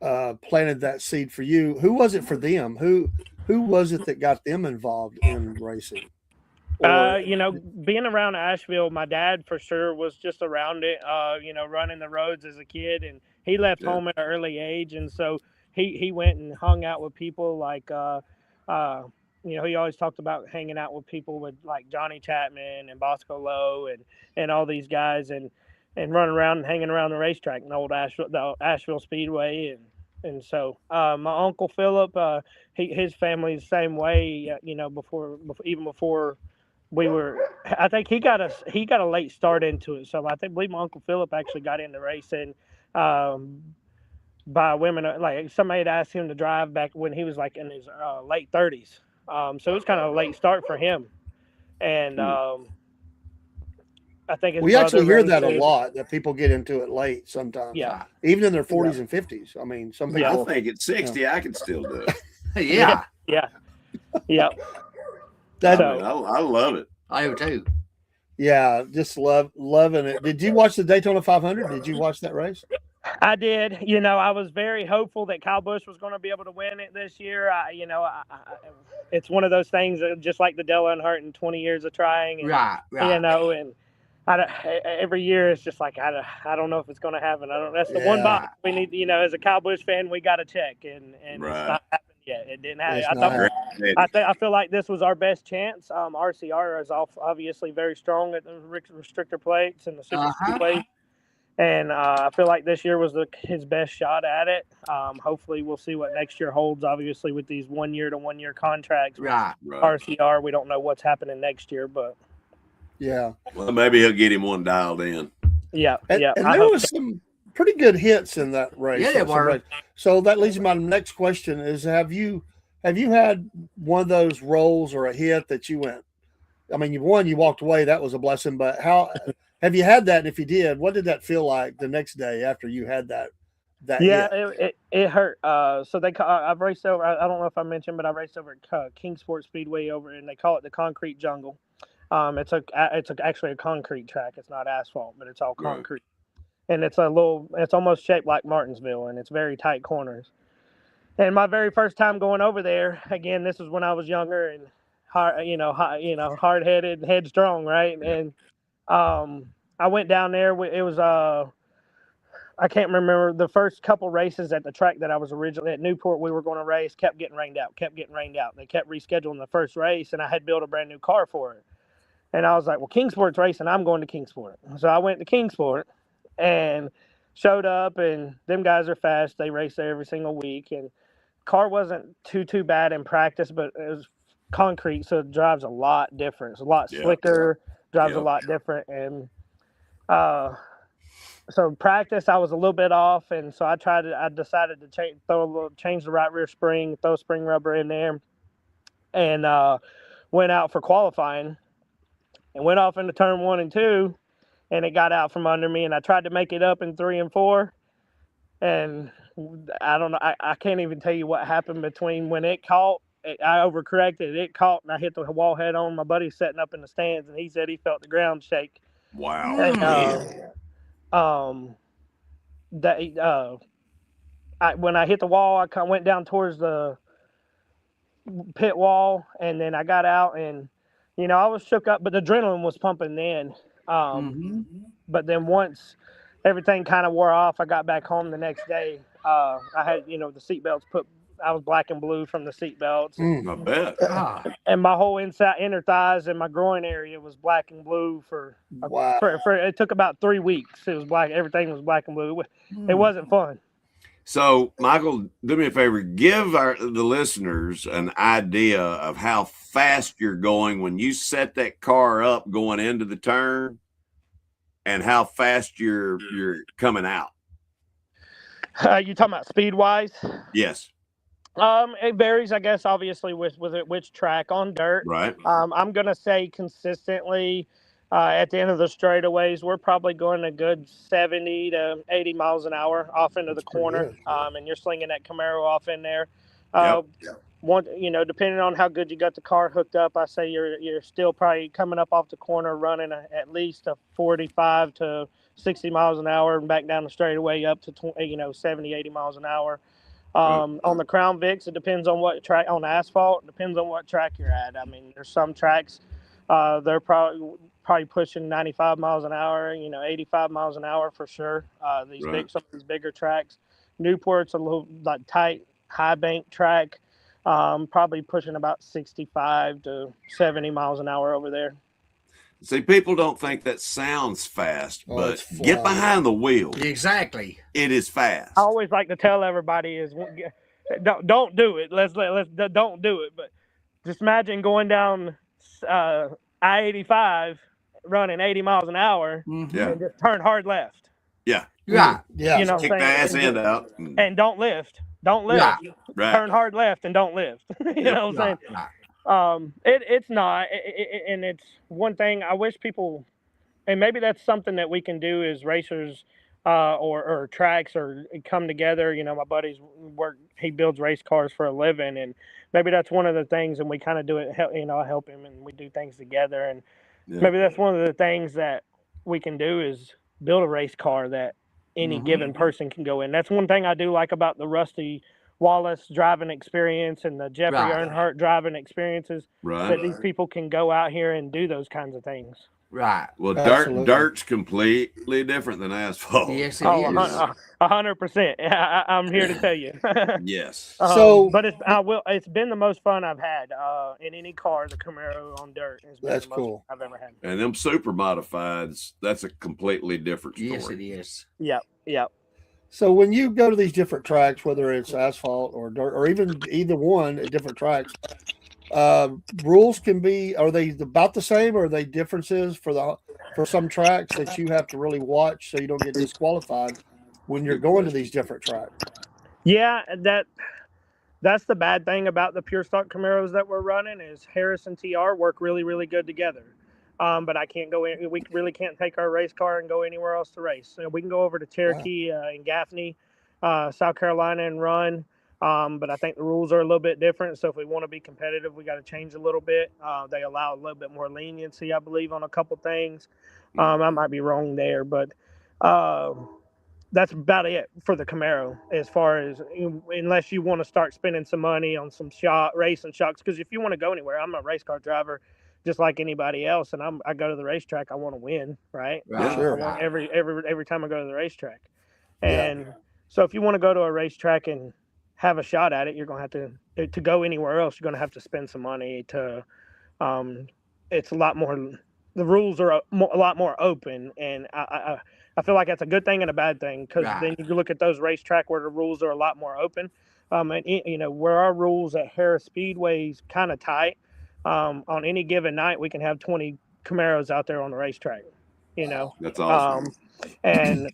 of planted that seed for you. Who was it for them? Who was it that got them involved in racing? Being around Asheville, my dad for sure was just around it, running the roads as a kid, and he left home at an early age. And so he went and hung out with people like, he always talked about hanging out with people with like Johnny Chapman and Bosco Lowe and all these guys and running around and hanging around the racetrack in the Asheville Speedway. And so my Uncle Philip, his family's the same way, before we were, I think he got a late start into it. So I believe my Uncle Philip actually got into racing by women. Like somebody had asked him to drive back when he was like in his late 30s. So it was kind of a late start for him. And I think his We actually brother hear that a raced it. lot, that people get into it late sometimes. Yeah. Even in their 40s and 50s. I mean, some Yeah. I people. think at 60, I can still do it. Yeah, Yeah. Yeah. That, I mean, I love it. I do too. yeah, just loving it. Did you watch the Daytona 500? Did you watch that race? I did. You know, I was very hopeful that Kyle Busch was going to be able to win it this year. It's one of those things that just like the Dale Earnhardt in 20 years of trying. And, Right. You know, and every year it's just like, I don't know if it's going to happen. That's the one box we need, you know, as a Kyle Busch fan, we got to check. And it's not happened yet. It didn't happen. I feel like this was our best chance. RCR is obviously very strong at the restrictor plates and the super plates. And I feel like this year was his best shot at it. Hopefully, we'll see what next year holds. Obviously, with these 1 year to 1 year contracts, Right. RCR, we don't know what's happening next year, but yeah. Well, maybe he'll get him one dialed in. Yeah, And there was some pretty good hits in that race. Yeah, there were. So that leads to my next question: is have you had one of those rolls or a hit that you went? I mean, you walked away. That was a blessing. But how have you had that? And if you did, what did that feel like the next day after you had that? Yeah, hit? it hurt. So I've raced over. I don't know if I mentioned, but I raced over at Kingsport Speedway over, and they call it the Concrete Jungle. It's actually a concrete track. It's not asphalt, but it's all concrete, and it's almost shaped like Martinsville, and it's very tight corners. And my very first time going over there, again, this was when I was younger and hard-headed, headstrong, right? And I went down there. It was I can't remember the first couple races at the track that I was originally at Newport. We were going to race, kept getting rained out. They kept rescheduling the first race, and I had built a brand new car for it. And I was like, well, Kingsport's racing. I'm going to Kingsport. So I went to Kingsport and showed up, and them guys are fast. They race there every single week, and car wasn't too bad in practice, but it was concrete, so it drives a lot different. It's a lot slicker, drives a lot different. And so practice, I was a little bit off, and so I decided to change the right rear spring, throw spring rubber in there, and went out for qualifying, and went off into turn 1 and 2, and it got out from under me, and I tried to make it up in 3 and 4, and I don't know. I can't even tell you what happened between when it caught. I overcorrected. It caught, and I hit the wall head on. My buddy's sitting up in the stands, and he said he felt the ground shake. Wow. And, when I hit the wall, I went down towards the pit wall, and then I got out, and I was shook up, but the adrenaline was pumping then. But then once everything kind of wore off, I got back home the next day. I had, the seatbelts I was black and blue from the seatbelts. I bet. And my whole inner thighs and my groin area was black and blue for it took about 3 weeks. It was black. Everything was black and blue. It wasn't fun. So, Michael, do me a favor. Give the listeners an idea of how fast you're going when you set that car up going into the turn, and how fast you're coming out. You talking about speed wise? Yes. It varies, I guess, obviously with which track. On dirt. Right. I'm gonna say consistently. At the end of the straightaways, we're probably going a good 70 to 80 miles an hour off into the corner, and you're slinging that Camaro off in there. Depending on how good you got the car hooked up, I say you're still probably coming up off the corner running at least a 45 to 60 miles an hour, and back down the straightaway up to 70, 80 miles an hour. On the Crown Vics, it depends on what track. On asphalt, it depends on what track you're at. I mean, there's some tracks they're probably pushing 95 miles an hour, 85 miles an hour for sure. Some of these bigger tracks. Newport's a little like tight, high bank track, probably pushing about 65 to 70 miles an hour over there. See, people don't think that sounds fast, but get behind the wheel. Exactly. It is fast. I always like to tell everybody is don't do it. Let's don't do it. But just imagine going down I-85 running 80 miles an hour and just turn hard left. Yeah. Yeah. Kick the ass end out. And don't lift. Don't lift. Yeah. Right. Turn hard left and don't lift. You know what I'm saying? It's not. And it's one thing I wish people and maybe that's something that we can do as racers or tracks or come together. You know, my buddy's work, he builds race cars for a living, and maybe that's one of the things, and we kind of do it, you know, I help him and we do things together. And maybe that's one of the things that we can do is build a race car that any given person can go in. That's one thing I do like about the Rusty Wallace driving experience and the Jeffrey Earnhardt driving experiences, that these people can go out here and do those kinds of things. Right. Well, Absolutely. dirt's completely different than asphalt. Yes, it Oh, is. 100%. I'm here to tell you. Yes. But it's been the most fun I've had in any car. The Camaro on dirt has been the most fun I've ever had. And them super modifieds, that's a completely different story. Yes, it is. Yep. So when you go to these different tracks, whether it's asphalt or dirt, or even either one at different tracks, rules are they about the same, or are they differences for some tracks that you have to really watch so you don't get disqualified when you're going to these different tracks? Yeah, that's the bad thing about the pure stock Camaros that we're running is Harris and TR work really, really good together. But I can't go in. We really can't take our race car and go anywhere else to race. So we can go over to Cherokee and Gaffney, South Carolina, and run. But I think the rules are a little bit different. So if we want to be competitive, we got to change a little bit. They allow a little bit more leniency, I believe, on a couple things. I might be wrong there, but that's about it for the Camaro. As far as unless you want to start spending some money on some racing shocks, because if you want to go anywhere, I'm a race car driver, just like anybody else, and I go to the racetrack, I want to win, right? Sure. I want every time I go to the racetrack, and so if you want to go to a racetrack and have a shot at it, you're going to have to go anywhere else. You're going to have to spend some money to. It's a lot more. The rules are a lot more open, and I feel like that's a good thing and a bad thing, because then you look at those racetrack where the rules are a lot more open, and where our rules at Harris Speedway is kind of tight. On any given night, we can have 20 Camaros out there on the racetrack. That's awesome. And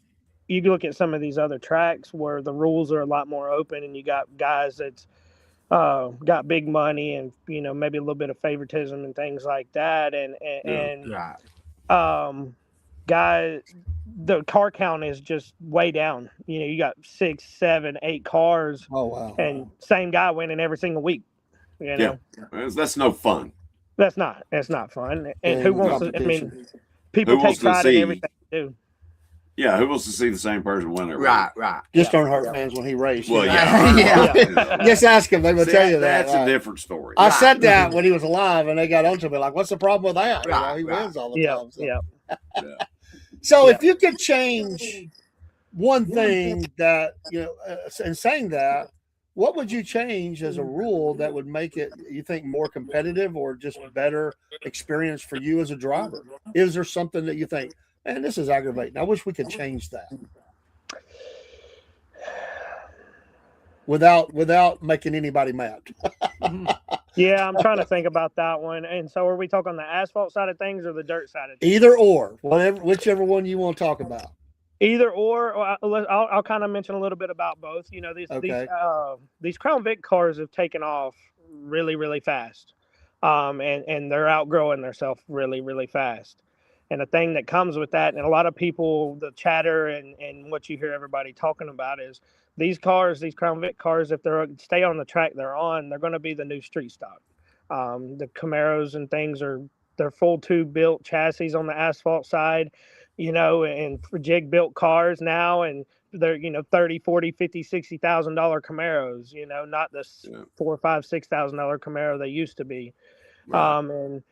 you look at some of these other tracks where the rules are a lot more open, and you got guys that's got big money and maybe a little bit of favoritism and things like that, guys, the car count is just way down. You got 6, 7, 8 cars. Oh wow! And same guy winning every single week. That's no fun. That's not. It's not fun. And who wants to? I mean, people take pride in everything they do. Yeah, who wants to see the same person win every Right. Just Earnhardt fans when he raced. Well, Just ask him; they will tell you that. That's a different story. I said that when he was alive, and they got onto me like, "What's the problem with that?" He wins all the time. So. So if you could change one thing that in saying that, what would you change as a rule that would make it, you think, more competitive or just better experience for you as a driver? Is there something that you think, man, this is aggravating, I wish we could change that without making anybody mad? Yeah, I'm trying to think about that one. And so are we talking on the asphalt side of things or the dirt side of things? Either or, whichever one you want to talk about. Either or, I'll kind of mention a little bit about both. These Crown Vic cars have taken off really, really fast, and they're outgrowing themselves really, really fast. And the thing that comes with that, and a lot of people, the chatter and what you hear everybody talking about is these cars, these Crown Vic cars, if they stay on the track they're on, they're going to be the new street stock. The Camaros and things they're full tube built chassis on the asphalt side. And for jig built cars now, and they're, $30,000, $40,000, $50,000, $60,000 Camaros, not the $4,000, $5,000, $6,000 Camaro they used to be. Right. And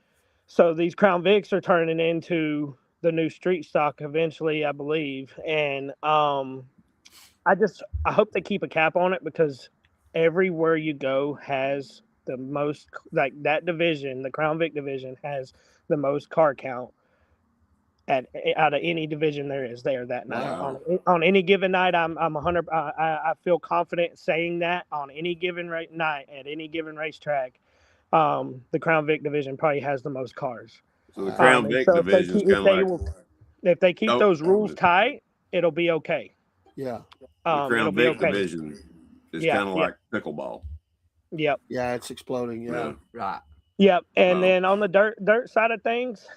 so these Crown Vics are turning into the new street stock eventually, I believe. And I hope they keep a cap on it, because everywhere you go has the most, like that division, the Crown Vic division has the most car count out of any division there is there that night. Wow. On any given night, I'm 100. I feel confident saying that on any given night at any given racetrack, the Crown Vic division probably has the most cars. So the Crown Vic division is kind of like, if they keep those rules tight, it'll be okay. Yeah. The Crown Vic division is kind of like pickleball. Yep. Yeah, it's exploding. Yeah. Right. Yep. And then on the dirt side of things,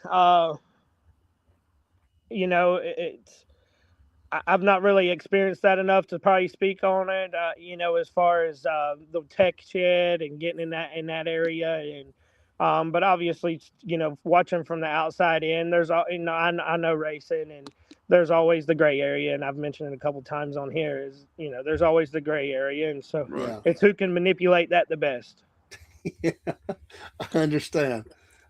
I've not really experienced that enough to probably speak on it. As far as the tech shed and getting in that area, and but obviously, watching from the outside in, I know racing, and there's always the gray area, and I've mentioned it a couple times on here. Is there's always the gray area, and so it's who can manipulate that the best. Yeah, I understand.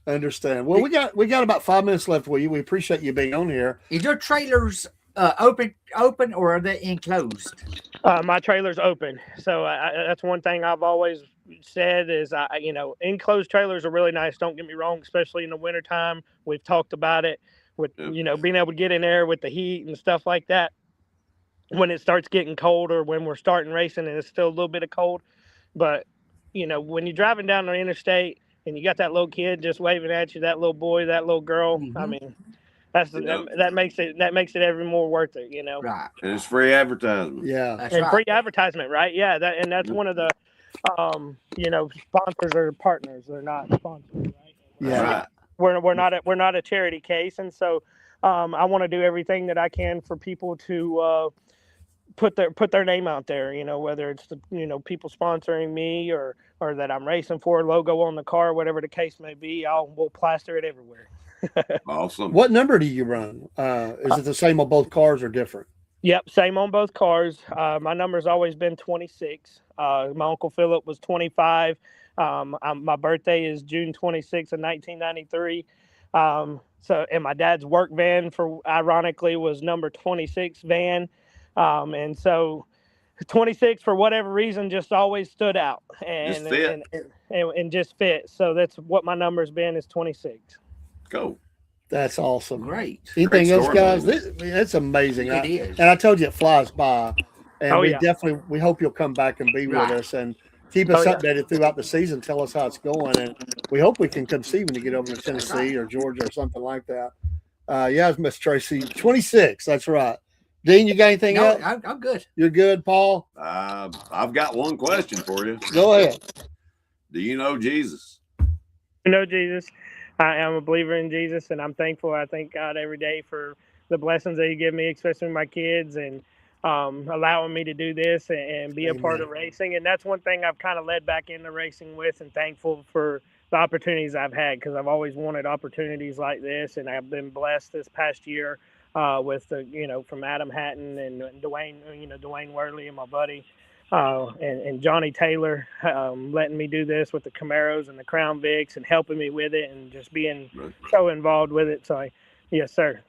Well, we got about 5 minutes left with you. We appreciate you being on here. Is your trailers open, or are they enclosed? My trailer's open, so that's one thing I've always said is, enclosed trailers are really nice. Don't get me wrong, especially in the wintertime. We've talked about it with, being able to get in there with the heat and stuff like that. When it starts getting cold, or when we're starting racing and it's still a little bit of cold, but when you're driving down the interstate and you got that little kid just waving at you, that little boy, that little girl, I mean, that makes it every more worth it, Right. And it's free advertisement. Yeah. That's and right. free advertisement, right? Yeah, that's one of the sponsors or partners. They're not sponsors, right? Yeah. Right. We're not a charity case, and so I want to do everything that I can for people to put their name out there, whether it's the people sponsoring me or that I'm racing for, logo on the car, whatever the case may be. We'll plaster it everywhere. Awesome. What number do you run? Is it the same on both cars or different? Yep, same on both cars. My number's always been 26. My Uncle Philip was 25. My birthday is June 26th of 1993. And my dad's work van ironically was number 26 van. And so 26 for whatever reason just always stood out and just fit. So that's what my number's been, is 26. Go. That's awesome. Great. Anything else, story, guys? man. It's amazing. It is. And I told you it flies by. And yeah. we hope you'll come back and be with Right. us and keep us updated throughout the season. Tell us how it's going. And we hope we can come see when you get over to Tennessee or Georgia or something like that. Yeah, Miss Tracy, 26. That's right. Dean, you got anything else? I'm good. You're good, Paul? I've got one question for you. Go ahead. Do you know Jesus? Jesus. I am a believer in Jesus, and I'm thankful. I thank God every day for the blessings that He give me, especially my kids, and allowing me to do this and be a part of racing. And that's one thing I've kind of led back into racing with, and thankful for the opportunities I've had, because I've always wanted opportunities like this, and I've been blessed this past year with from Adam Hatton and Dwayne Worley and my buddy. And Johnny Taylor letting me do this with the Camaros and the Crown Vics and helping me with it and just being so involved with it. So, yes, sir.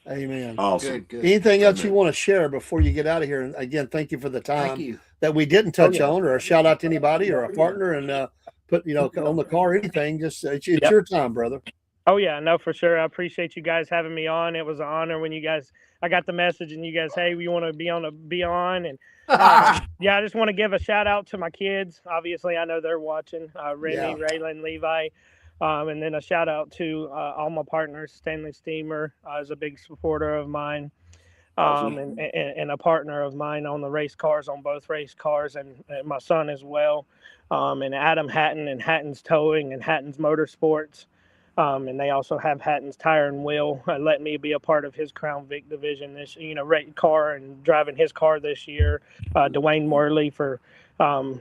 Amen. Awesome. Good. Anything else you want to share before you get out of here? And again, thank you for the time Thank you. that we didn't touch on, or a shout out to anybody or a partner, and put on the car, anything. Just it's your time, brother. Oh yeah, no, for sure. I appreciate you guys having me on. It was an honor when I got the message and you guys, hey, you want to be on, and I just want to give a shout out to my kids. Obviously, I know they're watching. Remy, Raylan, Levi, and then a shout out to all my partners. Stanley Steamer is a big supporter of mine, and a partner of mine on the race cars, on both race cars, and my son as well. And Adam Hatton and Hatton's Towing and Hatton's Motorsports. And they also have Hatton's Tire and Wheel, letting me be a part of his Crown Vic division this, car and driving his car this year. Dwayne Morley for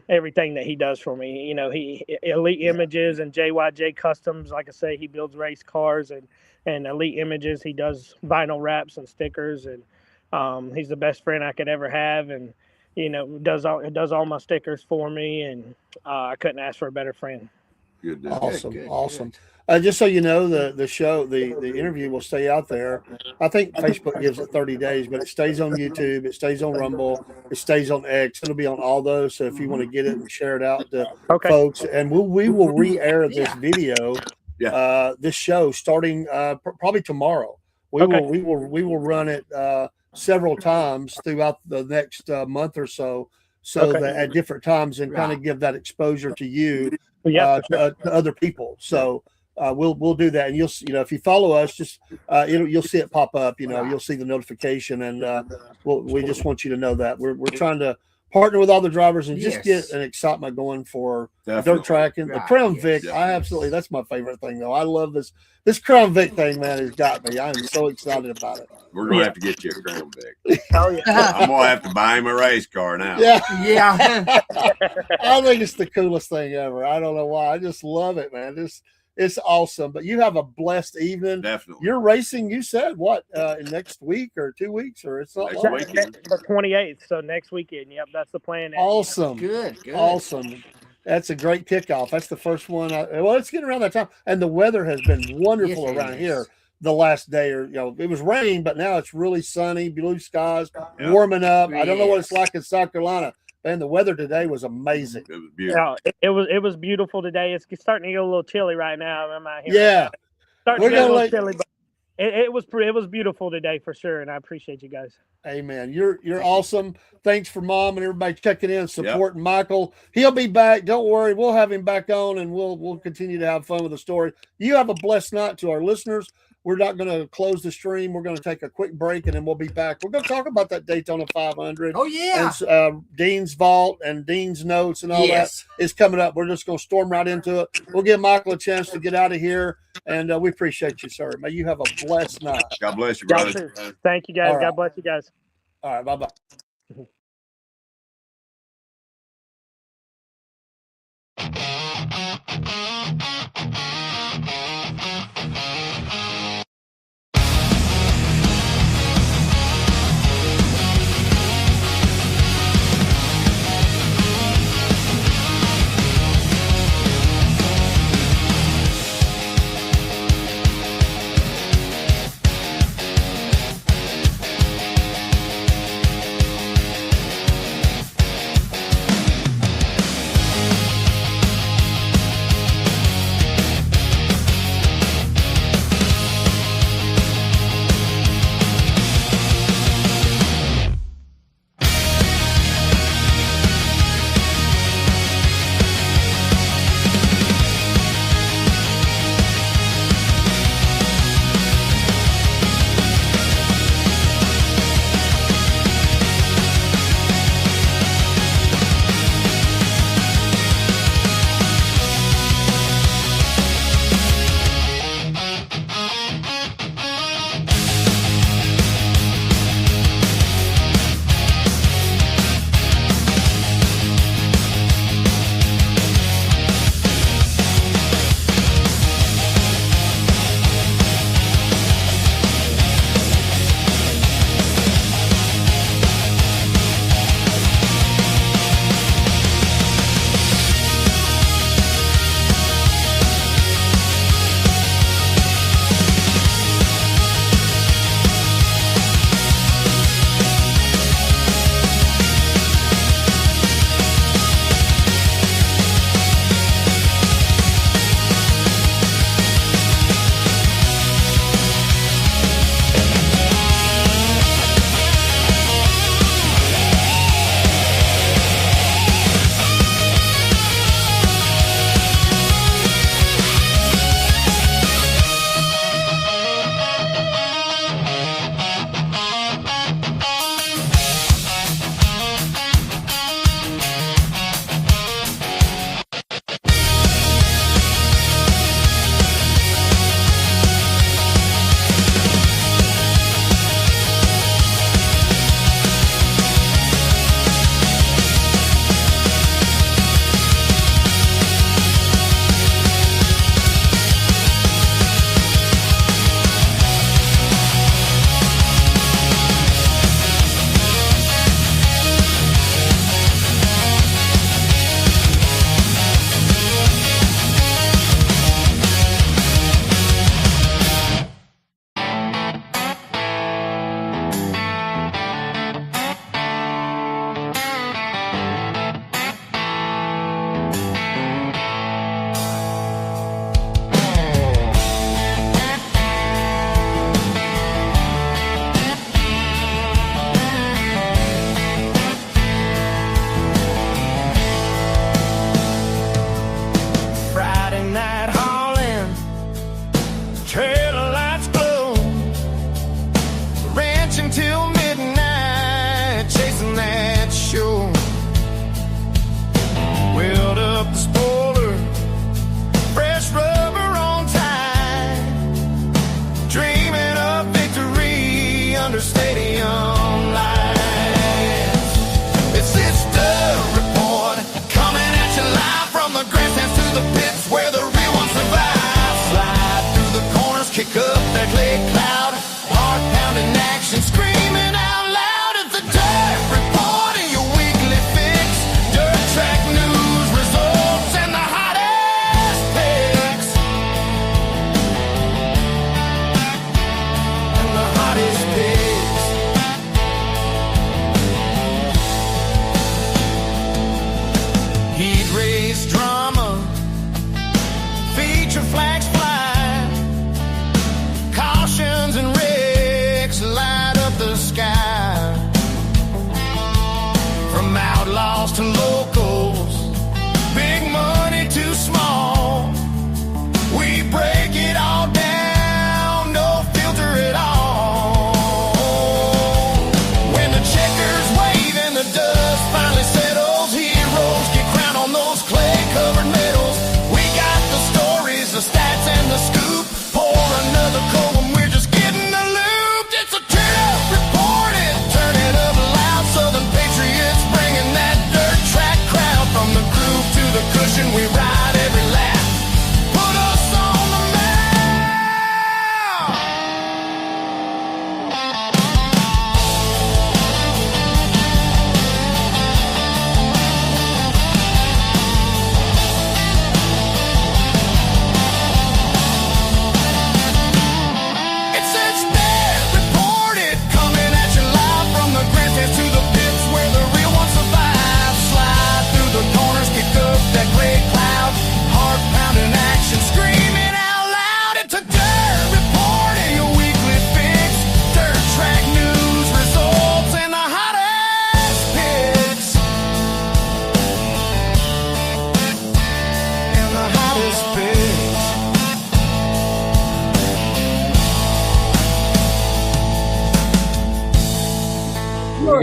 everything that he does for me. He Elite Images and JYJ Customs. Like I say, he builds race cars and Elite Images. He does vinyl wraps and stickers, and he's the best friend I could ever have. And does all my stickers for me, and I couldn't ask for a better friend. Good. Awesome. Just so you know, the show, the interview will stay out there. I think Facebook gives it 30 days, but it stays on YouTube, it stays on Rumble, it stays on X. It'll be on all those. So if you want to get it and share it out to folks, and we will re-air this video, this show starting probably tomorrow. We will run it several times throughout the next month or so, that at different times, and kind of give that exposure to you, to other people. So. We'll do that, and you'll if you follow us, just you'll see it pop up. You'll see the notification, and we just want you to know that we're trying to partner with all the drivers and just Yes. get an excitement going for Definitely. dirt tracking. The Right, Crown yes. Vic, I absolutely, that's my favorite thing though. I love this Crown Vic thing, man, has got me. I'm so excited about it. We're gonna have to get you a Crown Vic. Oh yeah. I'm gonna have to buy him a race car now. Yeah. Yeah. I think it's the coolest thing ever. I don't know why. I just love it, man. It's awesome. But you have a blessed evening. Definitely. You're racing, you said what, next week or 2 weeks, or it's not Next long? weekend. The 28th, so next weekend. Yep, that's the plan. Awesome. Good. Awesome. That's a great kickoff. That's the first one. Well, it's getting around that time. And the weather has been wonderful Yes, it around is. here the last day, or it was rain, but now it's really sunny, blue skies, Yeah. warming up. I don't know what it's Yes. like in South Carolina. Man, the weather today was amazing. It was beautiful. Yeah, it was beautiful today. It's starting to get a little chilly right now. I'm out here. Yeah. Starting We're to get a gonna little let- chilly, but it was beautiful today for sure, and I appreciate you guys. Amen. You're awesome. Thanks for Mom and everybody checking in, supporting Michael. He'll be back. Don't worry. We'll have him back on, and we'll continue to have fun with the story. You have a blessed night. To our listeners, we're not going to close the stream. We're going to take a quick break, and then we'll be back. We're going to talk about that Daytona 500. Oh yeah. And Dean's vault and Dean's notes and all Yes. that is coming up. We're just going to storm right into it. We'll give Michael a chance to get out of here, and we appreciate you, sir. May you have a blessed night. God bless you, Y'all brother. too. Thank you guys. All right. God bless you guys. All right, bye-bye.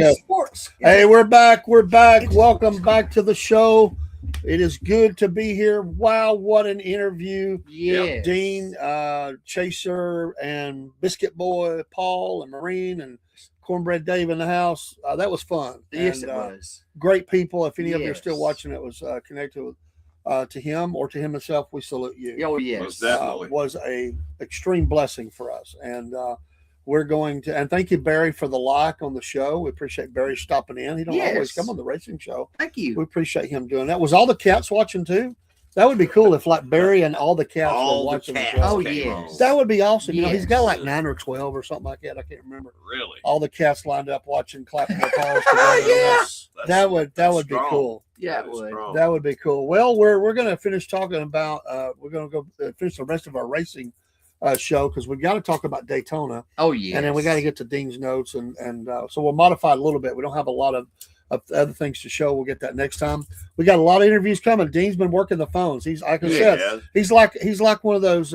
go. Sports. Hey, we're back. We're back. Welcome back to the show. It is good to be here. Wow, what an interview. Yes. Dean, Chaser, and Biscuit Boy, Paul, and Marine, and Cornbread Dave in the house. That was fun. Yes, And, it was. Great people. If any of you are still Yes. watching it was connected with, to him or to him himself, we salute you. Oh, Most yes. definitely. Was a extreme blessing for us. And we're going to, and thank you, Barry, for the like on the show. We appreciate Barry stopping in. He don't always Yes. come on the racing show. Thank We you. appreciate him doing that. Was all the cats watching too? That would be cool if like Barry and all the cats were All the watching the cats show. Oh, came yes. on. That would be awesome. You know, he's got Yes. like 9 or 12 or something like that. I can't remember. Really? All the cats lined up watching, clapping their paws Oh, together. yeah. That would that's be strong. cool. Yeah, That it is would. strong. That would be cool. Well, we're going to finish talking about. We're going to go finish the rest of our racing show because we got to talk about Daytona, Oh, yes. and then we got to get to Dean's notes, and so we'll modify it a little bit. We don't have a lot of other things to show. We'll get that next time. We got a lot of interviews coming. Dean's been working the phones. He's like I said, Yeah. he's like one of those.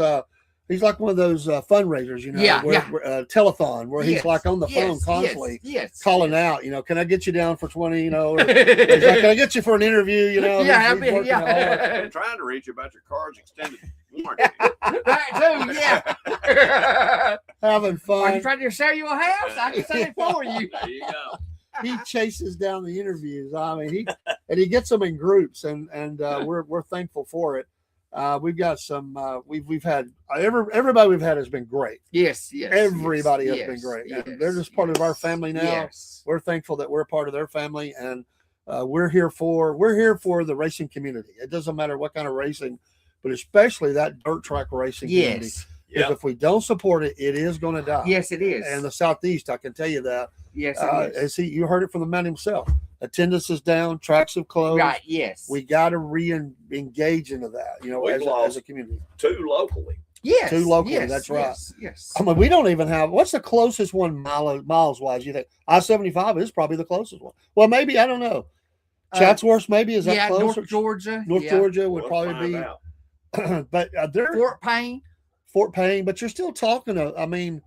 He's like one of those fundraisers, you know, Yeah, telethon, where he's Yes, like on the phone yes, constantly yes, calling yes. out, you know, can I get you down for 20, you know, or he's like, can I get you for an interview, you know? Yeah, he's working hard. I'm trying to reach you about your car's extended warranty. That too, yeah. Having Are you fun. trying to sell you a house? I can sell it for you. There you go. He chases down the interviews. I mean, he gets them in groups, and we're thankful for it. We've got some. We've had everybody we've had has been great. Yes, yes. Everybody has yes, been great. yes, And they're just part of our family now. Yes. We're thankful that we're part of their family, and we're here for the racing community. It doesn't matter what kind of racing, but especially that dirt track racing community. Yes. Because Yeah. if we don't support it, it is going to die. Yes, it is. And the Southeast, I can tell you that. yes, it is. You heard it from the man himself. Attendance is down. Tracks have closed. Right, yes. We got to re-engage into that, you know, We've as lost a community. 2 locally. yes. too locally, yes, that's right. Yes. yes. I mean, we don't even have. What's the closest one miles wise? You think I-75 is probably the closest one? Well, maybe I don't know. Chatsworth maybe is that yeah, closer? North Georgia. North yeah. Georgia would We'll probably find be, out. but they're Fort Payne. Fort Payne. But you're still talking. I mean,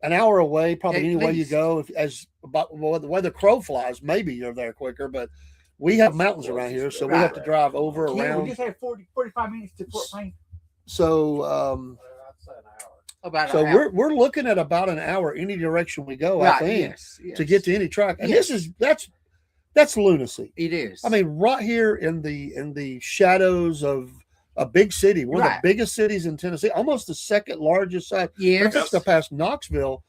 an hour away, probably At any way you least. go. The way the crow flies, maybe you're there quicker. But we have mountains around here, so we have to drive over around. just have 45 minutes to Fort Payne. So About so an hour. we're looking at about an hour any direction we go. I right, think yes, yes. to get to any track, and Yes. that's lunacy. It is. I mean, right here in the shadows of a big city, one of Right. the biggest cities in Tennessee, almost the second largest size. yes. Just to pass Knoxville,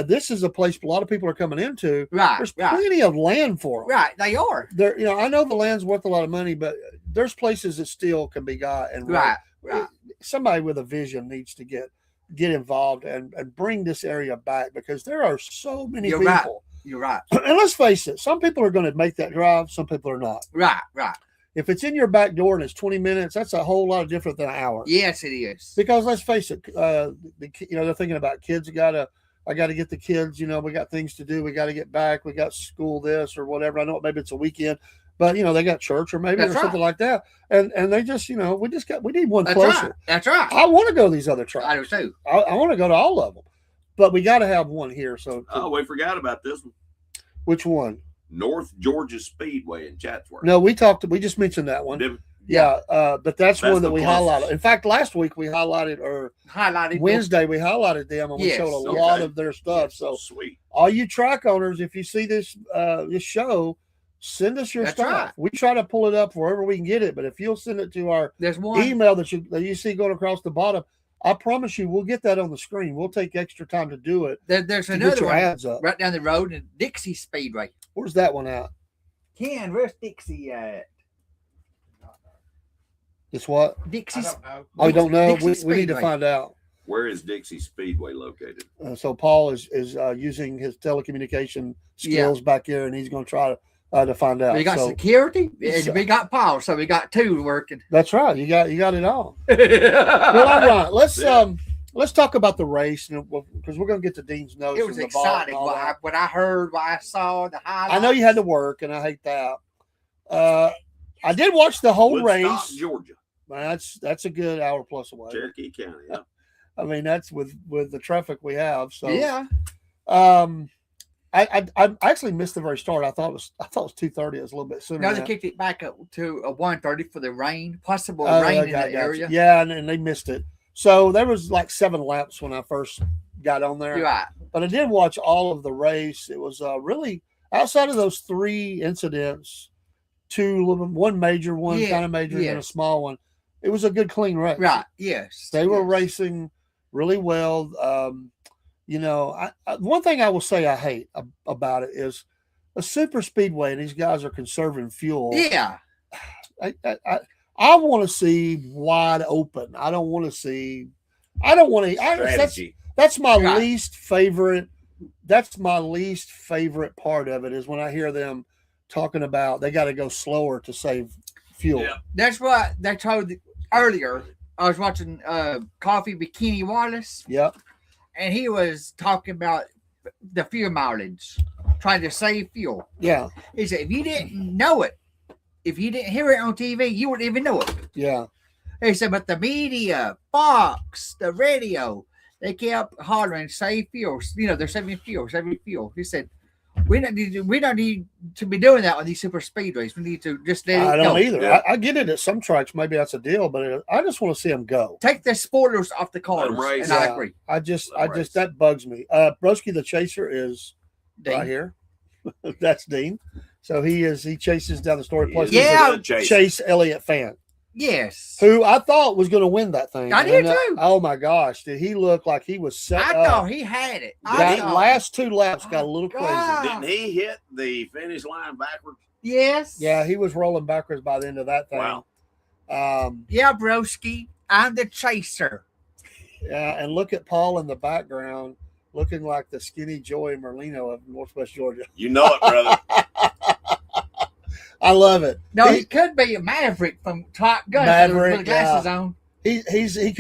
this is a place a lot of people are coming into. Right, There's right, plenty of land for them. right. They are. There, you know, I know the land's worth a lot of money, but there's places that still can be got. And Right, right. somebody with a vision needs to get involved and bring this area back because there are so many You're right. people. You're right. And let's face it, some people are going to make that drive, some people are not. Right, right. If it's in your back door and it's 20 minutes, that's a whole lot different than an hour. Yes, it is. Because let's face it, they're thinking about kids. I got to get the kids. You know, we got things to do. We got to get back. We got school this or whatever. I know maybe it's a weekend, but you know they got church or maybe That's or right. something like that. And they just we need one That's closer. right. That's right. I want to go to these other I tracks. do too. I want to go to all of them, but we got to have one here. So Oh, we forgot about this one. which one? North Georgia Speedway in Chatsworth. No, we just mentioned that one. Did- Yeah, but that's one that the we closest. highlighted. In fact, last week we highlighted, or Highlighted. Wednesday we highlighted them, and we Yes. showed a Okay. lot of their stuff. So Sweet. all you track owners, if you see this show, send us your That's stuff. right. We try to pull it up wherever we can get it, but if you'll send it to our There's one. email that you see going across the bottom, I promise you we'll get that on the screen. We'll take extra time to do it There's to get another your one ads up. right down the road in Dixie Speedway. Where's that one at? Ken, where's Dixie at? It's what? Dixie. know. Oh, you don't know? Dixie We need to Speedway. find out. Where is Dixie Speedway located? So Paul is using his telecommunication skills back here, and he's going to try to find out. We got So, security and so- we got Paul, so we got two working. that's right. You got it all. Well, It all right. Let's Yeah. let's talk about the race, because we're going to get to Dean's notes. was and the vault and exciting all that. what I heard, what I saw, the highlights. I know you had to work, and I hate that. I did watch the whole Woodstock, race. Georgia, That's a good hour plus away. Cherokee County. Yeah. I mean, that's with the traffic we have. So Yeah. I I actually missed the very start. I thought it was 2:30. It was a little bit sooner. No, than they that. kicked it back up to 1:30 for the rain, possible Oh, rain I in got the you. area. Yeah, and they missed it. So there was like 7 laps when I first got on there. You're right. But I did watch all of the race. It was really outside of those 3 incidents, 2 little, one major, one Yeah, kind of major, and a yes. small one. It was a good, clean race. Right. Yes. They were yes. racing really well. You know, one thing I will say I hate about it is a super speedway, and these guys are conserving fuel. Yeah. I want to see wide open. I don't want to see. I don't want to. Strategy. That's my Right. least favorite. That's my least favorite part of it is when I hear them talking about they got to go slower to save fuel. Yeah. That's what they told earlier. I was watching Coffee Bikini Wallace, Yep. and he was talking about the fuel mileage, trying to save fuel. Yeah. He said, if you didn't know it, if you didn't hear it on TV, you wouldn't even know it. Yeah. He said, but the media, Fox, the radio, they kept hollering, save fuel. You know, they're saving fuel, saving fuel. He said, we don't need to be doing that on these super speedways. We need to just let I it don't go. either. Yeah. I get it at some tracks. Maybe that's a deal, but I just want to see them go. Take the spoilers off the cars. Let 'em race. And I Yeah. agree. I just race. that bugs me. Broski the Chaser is Dean. right here. That's Dean. So he chases down the story. Plus, He is he's Yeah. a good a chaser. Chase Elliott fan, Yes. who I thought was going to win that thing. I did And, too. oh my gosh, did he look like he was set I up? thought he had it. That thought- last 2 laps got a little God. crazy. Didn't he hit the finish line backwards? Yes. Yeah, he was rolling backwards by the end of that thing. Wow. Yeah, broski. I'm the chaser. Yeah, and look at Paul in the background, looking like the skinny Joey Merlino of Northwest Georgia. You know it, brother. I love it. No, He- he could be a Maverick from Top Gun. Maverick, with the glasses on. he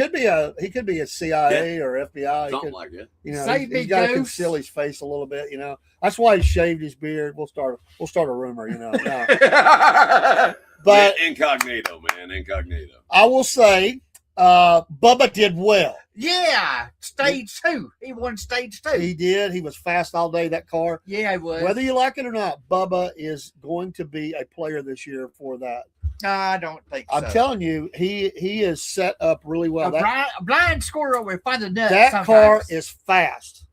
could be a CIA or FBI. He Something could, like that. you know, Say he's big got to goose. conceal his face a little bit. You know, that's why he shaved his beard. We'll start a rumor. You know, no. But Incognito, man. Incognito. I will say, Bubba did well. Yeah, stage 2. He won stage 2. He did. He was fast all day. That car. Yeah, he was. Whether you like it or not, Bubba is going to be a player this year for that. I don't think so. I'm telling you, he is set up really well. A blind squirrel will find the nut. That sometimes. car is fast.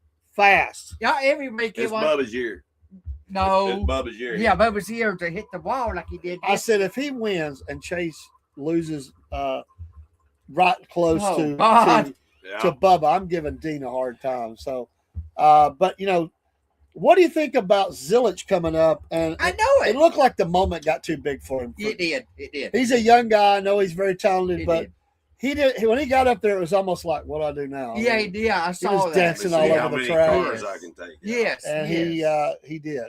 Yeah, every week it It's was. Bubba's year. It's No. Bubba's year. Yeah, Bubba's here to hit the wall like he did. I said if he wins and Chase loses right close Oh, to God. to Bubba, I'm giving Dean a hard time. So, but you know, what do you think about Zilich coming up? And I know it it. looked like the moment got too big for him. It did. It did. He's a young guy. I know he's very talented, It but did. he did when he got up there. It was almost like, what do I do now? Yeah, he did. I he saw was that. dancing See all how over the many track. cars Yes. I can take. Yes. And yes. he did.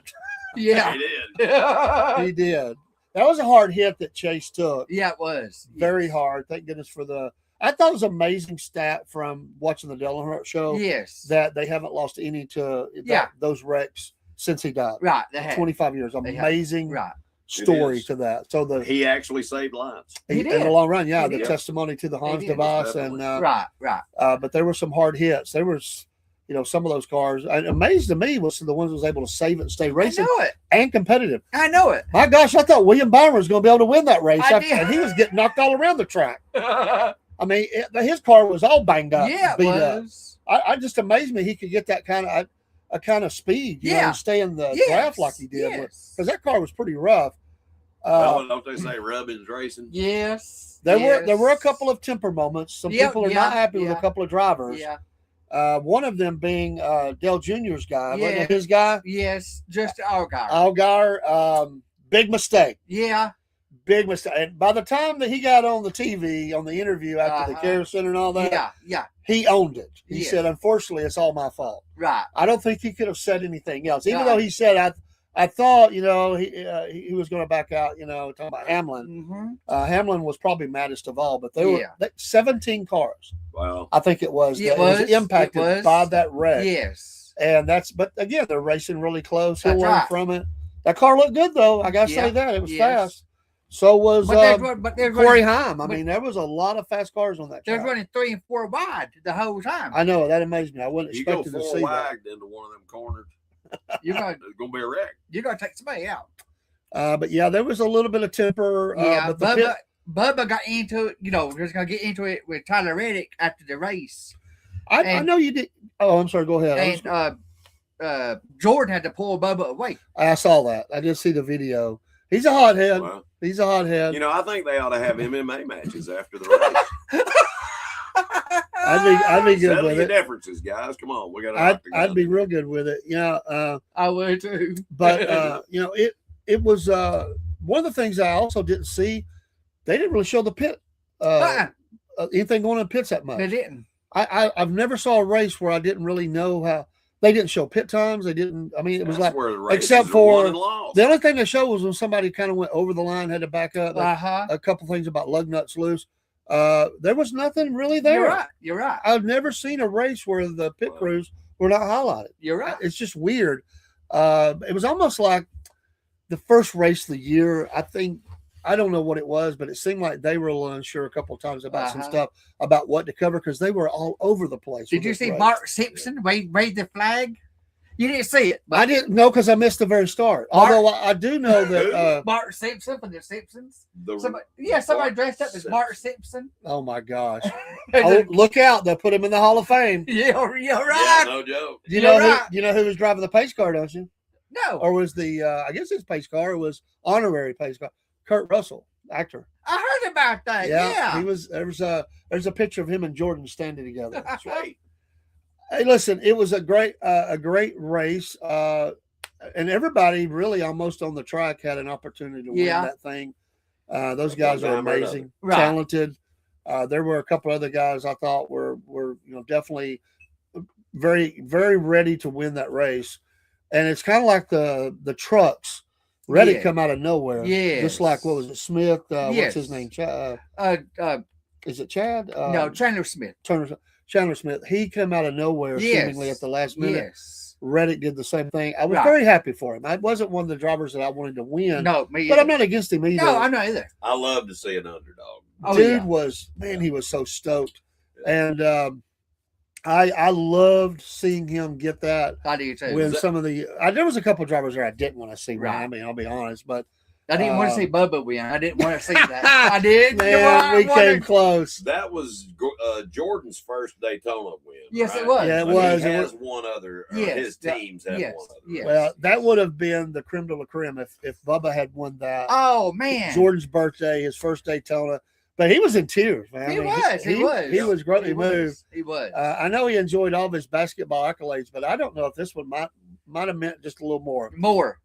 Yeah. He did. He did. That was a hard hit that Chase took. Yeah, it was. Very Yes. hard. Thank goodness for the. I thought it was an amazing stat from watching the Dylan Hurt show Yes. that they haven't lost any to Yeah. those wrecks since he died. Right. They had. 25 years. They have. Amazing Right. story is. to that. So the He actually saved lives. He in did. the long run, yeah, He the did. testimony to the Hans did, device and definitely. Right. but there were some hard hits. There was, you know, some of those cars. And amazed to me was the ones that was able to save it and stay I racing know it. and competitive. I know it. My gosh, I thought William Byron was going to be able to win that race, I did. and he was getting knocked all around the track. I mean, his car was all banged up, Yeah, it beat up. was. I just amazed me he could get that kind of speed, you know, Yeah. and stay in the Yes. draft like he did, Yes. because that car was pretty rough. Well, don't they say Rubbins racing? Yes. There yes. were a couple of temper moments. Some Yeah, people are yeah, not happy with yeah. a couple of drivers. Yeah. One of them being Dale Jr.'s guy, wasn't Yeah. it his guy? Yes. Just Algar. Algar, big mistake. Yeah. Big mistake. And by the time that he got on the TV, on the interview after the Uh-huh. care center and all that, Yeah. Yeah. he owned it. He Yeah. said, unfortunately, it's all my fault. Right. I don't think he could have said anything else. Even Right. though he said, I thought, you know, he was going to back out, you know, talking about Hamlin. Mm-hmm. Hamlin was probably maddest of all, but there Yeah. were 17 cars, Well, I think it was, It that was was. impacted It was. by that wreck. Yes. And but again, they're racing really close. He'll That's learn right. from it. That car looked good, though. I got to Yeah. say that. It was Yes. fast. So was But they're Corey running, Haim. I but- mean, there was a lot of fast cars on that they're track. running 3 and 4 wide the whole time. I know. That amazed me. I wasn't you go expecting to four see that. wide into one of them corners. You're gonna It's gonna be a wreck. take somebody out. But yeah, there was a little bit of temper. Yeah, But the pit, Bubba got into it. Just gonna get into it with Tyler Reddick after the race, I know you did. Oh, I'm sorry. Go ahead. and Jordan had to pull Bubba away. I saw that. I did see the video. He's a hothead. Well, He's a hothead. I think they ought to have MMA matches after the race. I'd be good Settle with your it. differences, guys. Come on, we got. I'd be real good with it. Yeah. I would too. But it was one of the things I also didn't see. They didn't really show the pit. Anything going on in pits that much. They didn't. I've never saw a race where I didn't really know how. They didn't show pit times. They didn't. I mean, it was That's like where the races except are for won and lost. the only thing they showed was when somebody kind of went over the line, had to back up. Uh-huh. A couple things about lug nuts loose. There was nothing really there. You're right. I've never seen a race where the pit crews were not highlighted. You're right. It's just weird. It was almost like the first race of the year. I don't know what it was, but it seemed like they were a little unsure a couple of times about some stuff about what to cover because they were all over the place. Did you see Mark Simpson wave the flag? You didn't see it. But I didn't know because I missed the very start. Although I do know that. Mark Simpson from The Simpsons. The- Somebody dressed up as Mark Simpson. Oh my gosh! Oh, look out! They'll put him in the Hall of Fame. You're Yeah, right. no joke. You know who was driving the pace car, don't you? No, Or was the I guess his pace car was honorary pace car. Kurt Russell, actor. I heard about that. Yeah. He was. There's a picture of him and Jordan standing together. That's right. Hey, listen, it was a great race, and everybody really almost on the track had an opportunity to win that thing. Those guys are amazing, talented. There were a couple other guys I thought were definitely very, very ready to win that race, and it's kind of like the trucks. Ready come out of nowhere. Yeah. Just like, what was it, Smith? What's his name? Is it Chad? No, Chandler Smith. Chandler Smith. He came out of nowhere seemingly at the last minute. Yes. Reddick did the same thing. I was very happy for him. I wasn't one of the drivers that I wanted to win. No, me but either. I'm not against him either. No, I'm not either. I love to see an underdog. Oh, Dude yeah. he was so stoked. And I loved seeing him get that. I do too. When some of there was a couple of drivers there I didn't want to see. Right. I mean, I'll be honest, but I didn't want to see Bubba win. I didn't want to see that. I did. Man, we came close. That was Jordan's first Daytona win. Yes, right? it was. Yeah, it But was. He It has was. one other. Yes, His teams have yes, one other. yes. Well, that would have been the creme de la creme if Bubba had won that. Oh man, Jordan's birthday, his first Daytona. But he was in tears, man. He was. He was greatly moved. He was. I know he enjoyed all of his basketball accolades, but I don't know if this one might have meant just a little more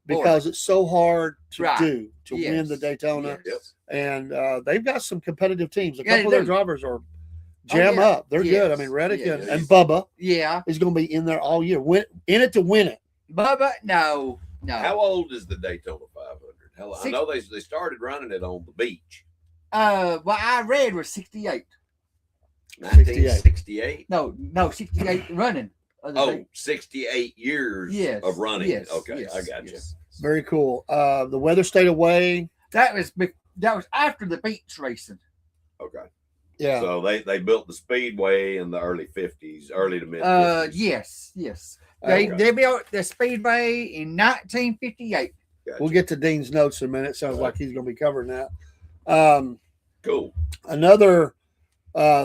because it's so hard to do to win the Daytona. Yes. And they've got some competitive teams. A Yeah, couple of their drivers are jam yeah. up. They're good. I Yes. mean, Reddick Yes. and Bubba Yeah, is going to be in there all year. In it to win it. Bubba. No. How old is the Daytona 500? Hell, I Six- know they started running it on the beach. What I read was 68. 1968. No, 68 running. Oh, 68 years Yes. of running. Yes. Okay, yes, I got you. yes. Very cool. The weather stayed away. That was after the beach racing. Okay. Yeah. So they built the speedway in the early 50s, early to mid 50s. Yes. Okay. They built the speedway in 1958. Gotcha. We'll get to Dean's notes in a minute. Sounds like he's going to be covering that. Cool. Another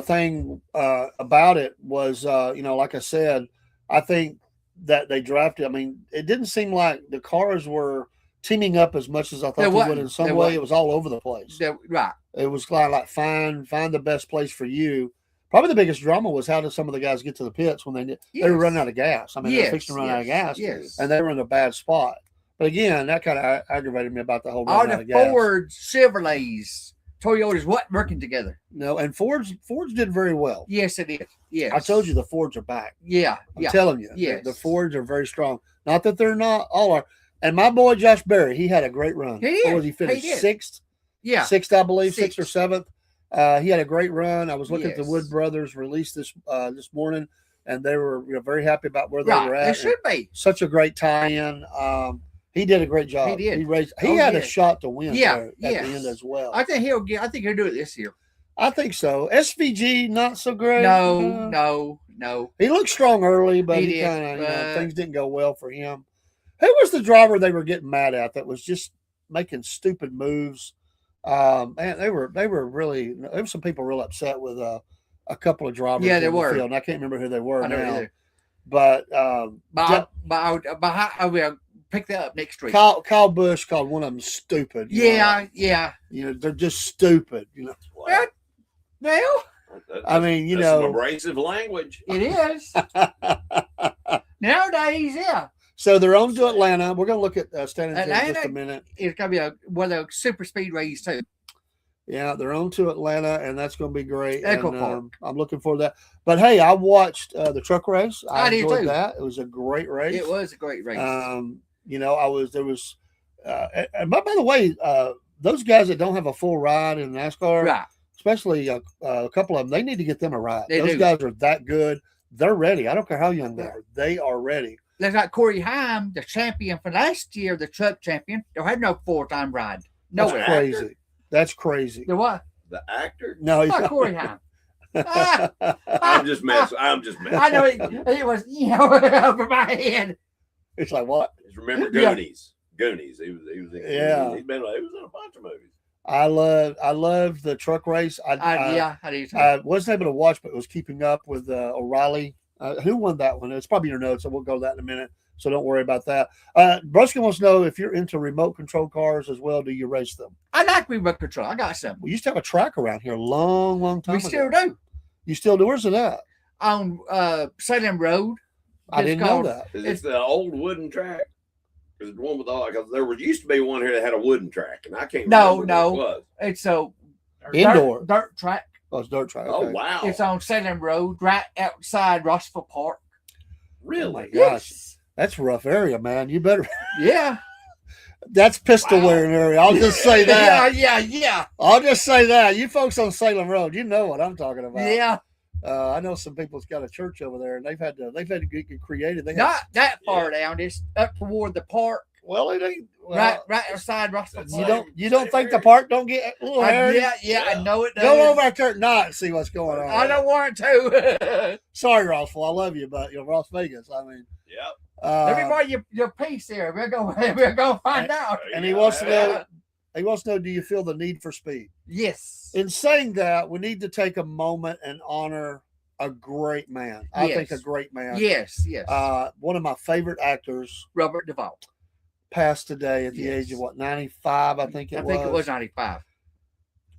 thing about it was, like I said, I think that they drafted. I mean, it didn't seem like the cars were teaming up as much as I thought they would in some way. It was all over the place. Right. It was like find the best place for you. Probably the biggest drama was how did some of the guys get to the pits when they were running out of gas. I mean, they were fixing to run out of gas, and they were in a bad spot. But again, that kind of aggravated me about the whole All running out the of gas. Fords, Chevrolets, Toyotas, working together. No, and Fords did very well. Yes, it is. Yes. I told you the Fords are back. Yeah. I'm telling you. Yes. The Fords are very strong. Not that they're not, all are. And my boy Josh Berry, he had a great run. He did. What was he finished? He did. Sixth? Yeah. Sixth, I believe, Sixth. sixth or seventh. He had a great run. I was looking at the Yes. Wood Brothers release this morning, and they were very happy about where they were Right. at. They should be. Such a great tie-in. He did a great job. He did. He had a shot to win there at Yes. the end as well. I think he'll do it this year. I think so. SVG, not so great. No. He looked strong early, but He he did, kind of, things didn't go well for him. Who was the driver they were getting mad at that was just making stupid moves? And they were really. There were some people real upset with a couple of drivers. Yeah, in they the were. field, and I can't remember who they were I don't now. either. But I will pick that up next week. Kyle Busch called one of them stupid. Yeah. You know, they're just stupid. You know. Well, well, I mean, you That's know, some abrasive language. it is. Nowadays, yeah. So they're on to Atlanta. We're going to look at standings in just a Atlanta- minute. It's going to be one of those super speed races, too. Yeah, they're on to Atlanta, and that's going to be great. Echo and, Park. I'm looking forward to that. But hey, I watched the truck race. I did enjoyed too. that. It was a great race. It was a great race. You know, and by the way, those guys that don't have a full ride in NASCAR, right. especially a couple of them, they need to get them a ride. They Those do. guys are that good. They're ready. I don't care how young they are. They are ready. Looks like Corey Haim, the champion for last year, the truck champion, there had no full-time ride. No That's way. crazy. That's crazy. There was. The actor? No, he's Not not. Corey Haim. I'm just messing. I'm just messing. I know it was, over my head. It's like what? Just remember Yeah. Goonies. Goonies. He was in Yeah. Goonies. He was in a bunch of movies. I love the truck race. I do too. I wasn't able to watch, but was keeping up with O'Reilly. Who won that one? It's probably your notes, so we'll go to that in a minute. So don't worry about that. Bruskin wants to know if you're into remote control cars as well. Do you race them? I like remote control. I got some. We used to have a track around here a long time We ago. still do. You still do? Where's it at? On Salem Road. I It's didn't called- know that. Is it the old wooden track? Is it the one with all? Because there used to be one here that had a wooden track, and I can't No, remember no. what it was. It's a Indoor. dirt track. Oh, it's dirt track. Oh Okay. wow! It's on Salem Road, right outside Rossville Park. Oh my really? gosh. That's a rough area, man. You better. Yeah. That's pistol Wow. wearing area. I'll just say that. Yeah. I'll just say that. You folks on Salem Road, you know what I'm talking about. Yeah. I know some people's got a church over there, and they've had to get created. They Not that far down. It's up toward the park, well, it ain't. Well, right outside Rossville It's Park. you don't think the park don't get a little hairy? Yeah, I know it does. Go over there at night and see what's going on. I don't want to. Sorry, Rossville. I love you, but Las Vegas. I mean, Yep. Everybody, your piece there. We're gonna find out. and he wants to know. He wants to know: do you feel the need for speed? Yes. In saying that, we need to take a moment and honor a great man. I think a Yes. great man. Yes. One of my favorite actors Robert Duvall. passed today at the Yes. age of 95, I think I think it was 95.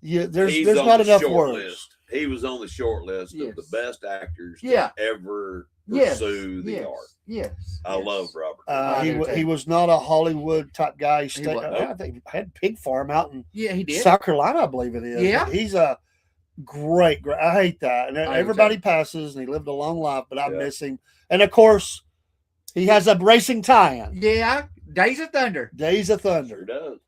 Yeah, there's He's not on the enough short words. list. He was on the short list Yes. of the best actors Yeah. to ever Yes. pursue the Yes. art. Yes. I love Robert. I do He too. was not a Hollywood type guy. He wasn't. I think he had Pig Farm out in Yeah, he did. South Carolina, I believe it is. Yeah. He's a great. I hate that. And I do everybody passes, and he lived a long life, but I Yeah. miss him. And of course, he has a racing tie-in, Yeah. Days of Thunder. Days of Sure Thunder. does.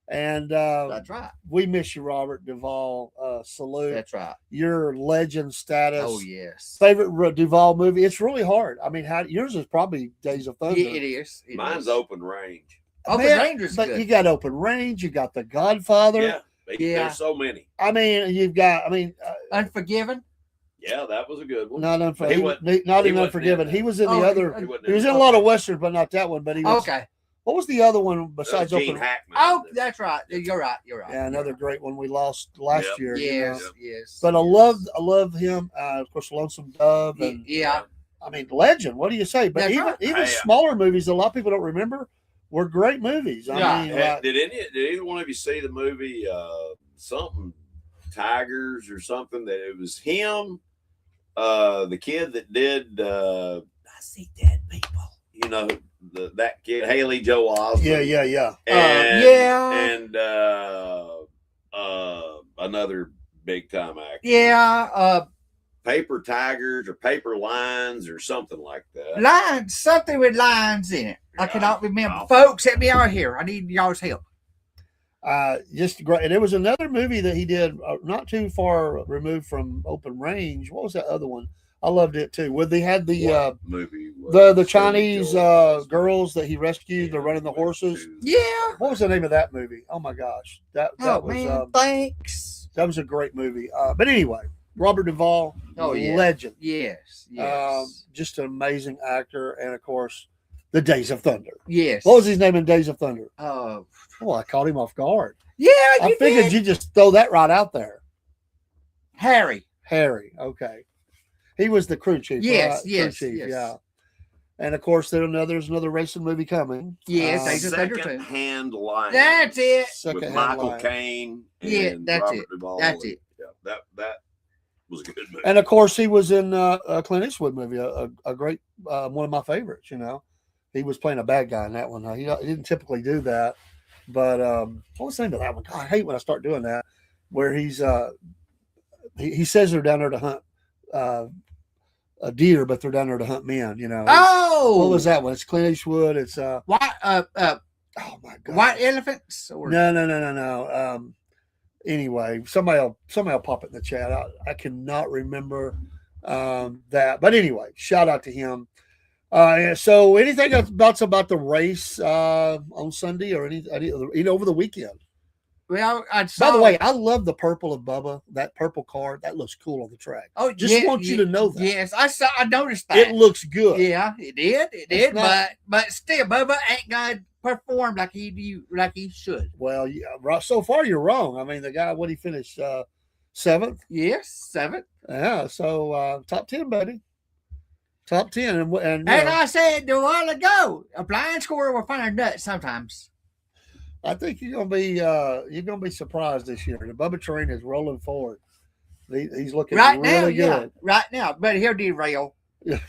And That's right. we miss you, Robert Duvall. Salute. That's right. Your legend status. Oh yes. Favorite Duvall movie? It's really hard. I mean, yours is probably Days of Thunder. Yeah, it is. It Mine's is. Open Range. Open Man, Range is but good. you got Open Range. You got The Godfather. Yeah. Yeah. There's so many. I mean, you've got. I mean, Unforgiven. Yeah, that was a good one. not He Unforgiven. wasn't- Not he in wasn't Unforgiven. in He was in Oh, the other. wasn't He was in a lot of westerns, but not that one. But he was. Okay. What was the other one That besides was Gene Open? Hackman. Oh, that's right. You're right. Yeah, another great one we lost last Yep. year. Yes. You know? Yes. But yes. I love him. Of course, Lonesome Dove, and Yeah. I mean, legend. What do you say? But That's even right. even Yeah. smaller movies, a lot of people don't remember, were great movies. I Yeah. mean, Hey, did either one of you see the movie something Tigers or something that it was him, the kid that did I See Dead People. You know, that kid, Haley Joel Osment. yeah. And, Yeah. And another big time actor. Yeah. Paper Tigers or Paper Lines or something like that. Lines. Something with lines in it. I Yeah. cannot remember. Oh. Folks, help me out here. I need y'all's help. Just great. And there was another movie that he did not too far removed from Open Range. What was that other one? I loved it too. Where they had the What movie was the it? Chinese Joel Osment. girls that he rescued. They're running the horses. Yeah. What was the name of that movie? Oh my gosh, that Oh was man. Thanks. that was a great movie. But anyway, Robert Duvall, Oh, yeah. legend. Yes. Yes. Just an amazing actor, and of course, The Days of Thunder. Yes. What was his name in Days of Thunder? Oh, I caught him off guard. yeah, I you figured did. you just throw that right out there. Harry. Harry. Okay. He was the crew chief. Yes, right? yes, Crew chief, yes. yeah. And of course, there's another racing movie coming. Yes, Days of Thunder too. Second-hand line. That's it. With Second Michael Caine. Yeah, and that's Robert it. Duvall. That's it. Yeah, that was a good movie. And of course, he was in a Clint Eastwood movie, a great one of my favorites. He was playing a bad guy in that one. He didn't typically do that, but what was the name of that one? God, I hate when I start doing that, where he's he says they're down there to hunt a deer, but they're down there to hunt men. Oh, What was that one? It's Clint Eastwood. It's White, oh my god, white elephants. Or... No. Anyway, somebody will pop it in the chat. I cannot remember that, but anyway, shout out to him. So anything about the race on Sunday or any over the weekend? Well, I saw. By the way, I love the purple of Bubba. That purple car that looks cool on the track. Oh, Just want you to know that. Yes, I noticed that. It looks good. Yeah, it did. It's not- but still, Bubba ain't gonna perform like he should. Well, yeah, so far you're wrong. I mean, the guy, what he finished 7th. Yes, 7th. Yeah, so top 10, buddy. Top 10, and And I said a while ago, a blind squirrel will find a nut sometimes. I think you're gonna be surprised this year. The Bubba train is rolling forward. He's looking Right now, really yeah, good. right now. But he'll derail. Yeah.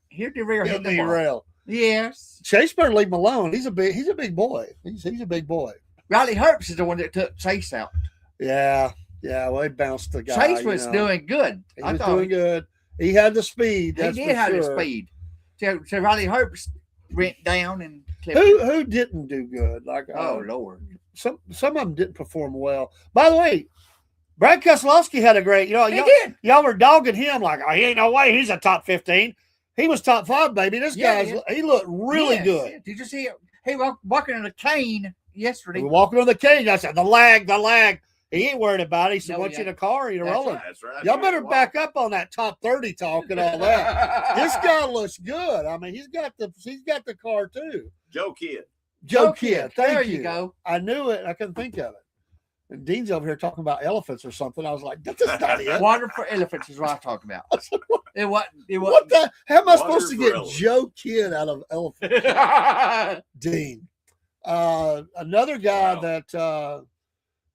He'll derail. He'll hit the wall. derail. Yes. Chase better leave him alone. He's a big boy. He's a big boy. Riley Herbst is the one that took Chase out. Yeah. Well, he bounced the guy. Chase was doing good. He I was thought doing good. He had the speed. he That's did for have the sure. speed. So Riley Herbst went down and clipped. Who didn't do good? Like Oh Lord. some of them didn't perform well. By the way, Brad Keselowski had a great. He did. Y'all were dogging him like, oh, he ain't no way he's a top 15. He was top 5, baby. This he looked really Yes, good. yes. Did you see it? He was walking on a cane yesterday. We were walking on the cage. I said, the lag. He ain't worried about it. He said, No, once he you in a car, you're That's rolling. right. That's right. Y'all better back up on that top 30 talk and all that. This guy looks good. I mean, he's got the car too. Joe Kidd. Joe Kidd. Thank There you. you go. I knew it. I couldn't think of it. And Dean's over here talking about elephants or something. I was like, that's not it. Water for elephants is what I'm talking about. It wasn't. What the? How am I Water supposed to for get elephants. Joe Kidd out of elephant? Dean. Another guy Wow.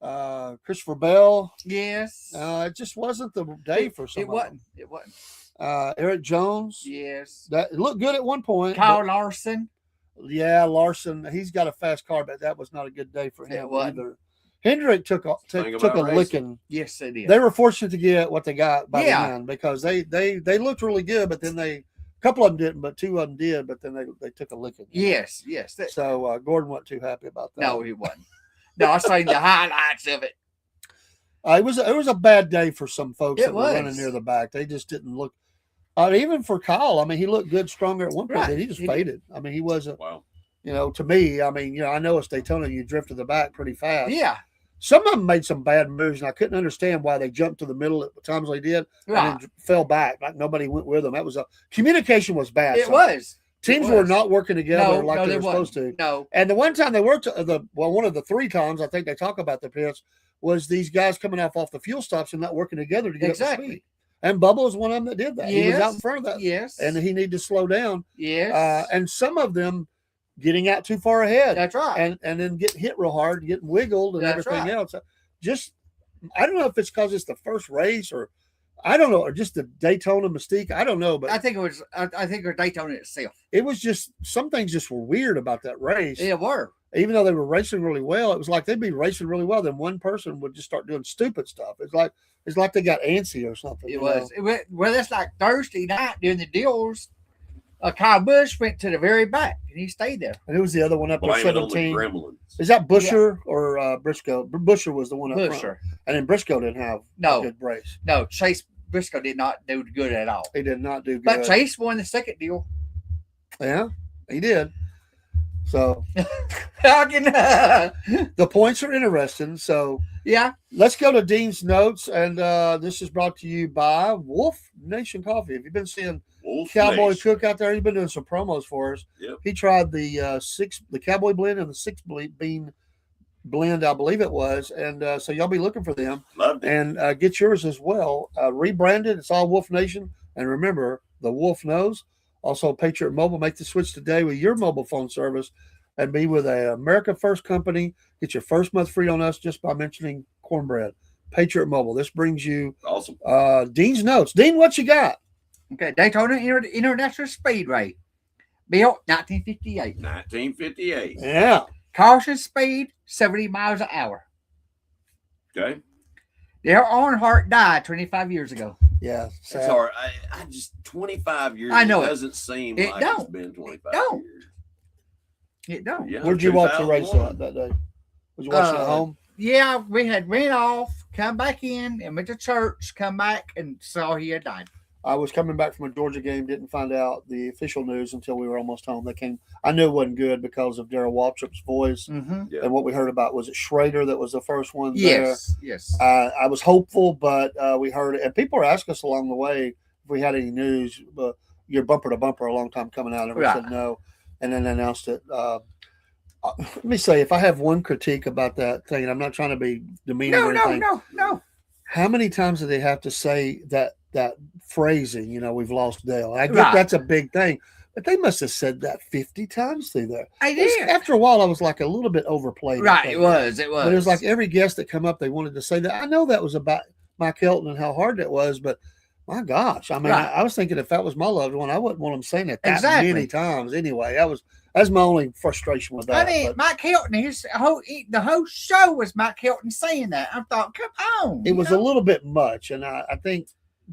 that Christopher Bell. Yes. It just wasn't the day for some. It wasn't. It wasn't. Eric Jones. Yes. That it looked good at one point. Kyle Larson. Yeah, Larson. He's got a fast car, but that was not a good day for him It wasn't. either. Hendrick took a Thing about racing. licking. Yes, they did. They were fortunate to get what they got by Yeah. the end because they looked really good, but then a couple of them didn't, but 2 of them did. But then they took a licking. Yes. So Gordon wasn't too happy about that. No, he wasn't. No, I seen the highlights of it. It was a bad day for some folks It that were running was. near the back. They just didn't look. Even for Kyle, I mean, he looked good, stronger at one point. Right. Then he just He did. faded. I mean, he wasn't. Wow. To me, I mean, I know it's Daytona. You drift to the back pretty fast. Yeah. Some of them made some bad moves, and I couldn't understand why they jumped to the middle at the times they did Right. and then fell back. Like nobody went with them. That was communication was bad. It So was. Teams It were was. not working together like they were wasn't. supposed to. No. And the one time they worked, one of the 3 times I think they talk about the pits was these guys coming off the fuel stops and not working together to get up to Exactly. speed. And Bubba was one of them that did that. He was out in front of that, Yes. and he needed to slow down. yes. And some of them getting out too far ahead, That's right. and then getting hit real hard, getting wiggled, and That's everything right. else. Just I don't know if it's because it's the first race or I don't know, or just the Daytona mystique. I don't know, but I think it was. I think it was Daytona itself. it was just some things just were weird about that race. It were. Even though they were racing really well, it was like they'd be racing really well, then one person would just start doing stupid stuff. It's like they got antsy or something. It you was. know? Well, that's like Thursday night during the deals. Kyle Busch went to the very back and he stayed there. And it was the other one up there, Blame it on the 17. gremlins. Is that Busher or Briscoe? Busher was the one up front. Busher. And then Briscoe didn't have No. a good race. No, Chase Briscoe did not do good at all. He did not do good. But Chase won the second deal. Yeah, he did. So How can, the points are interesting. So yeah. let's go to Dean's notes. And this is brought to you by Wolf Nation Coffee. Have you been seeing Wolf Cowboy Nation. Cook out there. He's been doing some promos for us. Yep. He tried the Cowboy blend and the 6-bean blend, I believe it was, and so y'all be looking for them Loved it. and get yours as well. Rebranded. It's all Wolf Nation, and remember, the Wolf knows. Also, Patriot Mobile. Make the switch today with your mobile phone service and be with a America First company. Get your first month free on us just by mentioning Cornbread. Patriot Mobile. This brings you Awesome. Dean's notes. Dean, what you got? Okay, Daytona International Speedway, built 1958. 1958. Yeah. Caution speed 70 miles an hour. Okay. Dale Earnhardt died 25 years ago. Yeah. It's hard. I just 25 years. I know it it. doesn't seem It like don't. it's been 25 don't. years. It don't. Yeah, Where'd you watch the race 2001. that day? Was you watching at home? Yeah, we had went off, come back in, and went to church, come back, and saw he had died. I was coming back from a Georgia game, didn't find out the official news until we were almost home. They came. I knew it wasn't good because of Darrell Waltrip's voice Mm-hmm. Yeah. and what we heard about. Was it Schrader that was the first one Yes, yes. there? I was hopeful, but we heard it. And people were asking us along the way if we had any news. Your bumper to bumper a long time coming out. And we Right. said no. And then they announced it. Let me say, if I have one critique about that thing, and I'm not trying to be demeaning or anything. No. How many times do they have to say that phrasing? We've lost Dale. I get Right. that's a big thing, but they must have said that 50 times through there. I did. After a while, I was like a little bit overplayed. I Right, think. it was. But it was like every guest that come up, they wanted to say that. I know that was about Mike Hilton and how hard it was, but my gosh, I mean, Right. I was thinking if that was my loved one, I wouldn't want them saying it that Exactly. many times. Anyway, that's my only frustration with that. I mean, but Mike Hilton, the whole show was Mike Hilton saying that. I thought, come on. it was a little bit much, and I think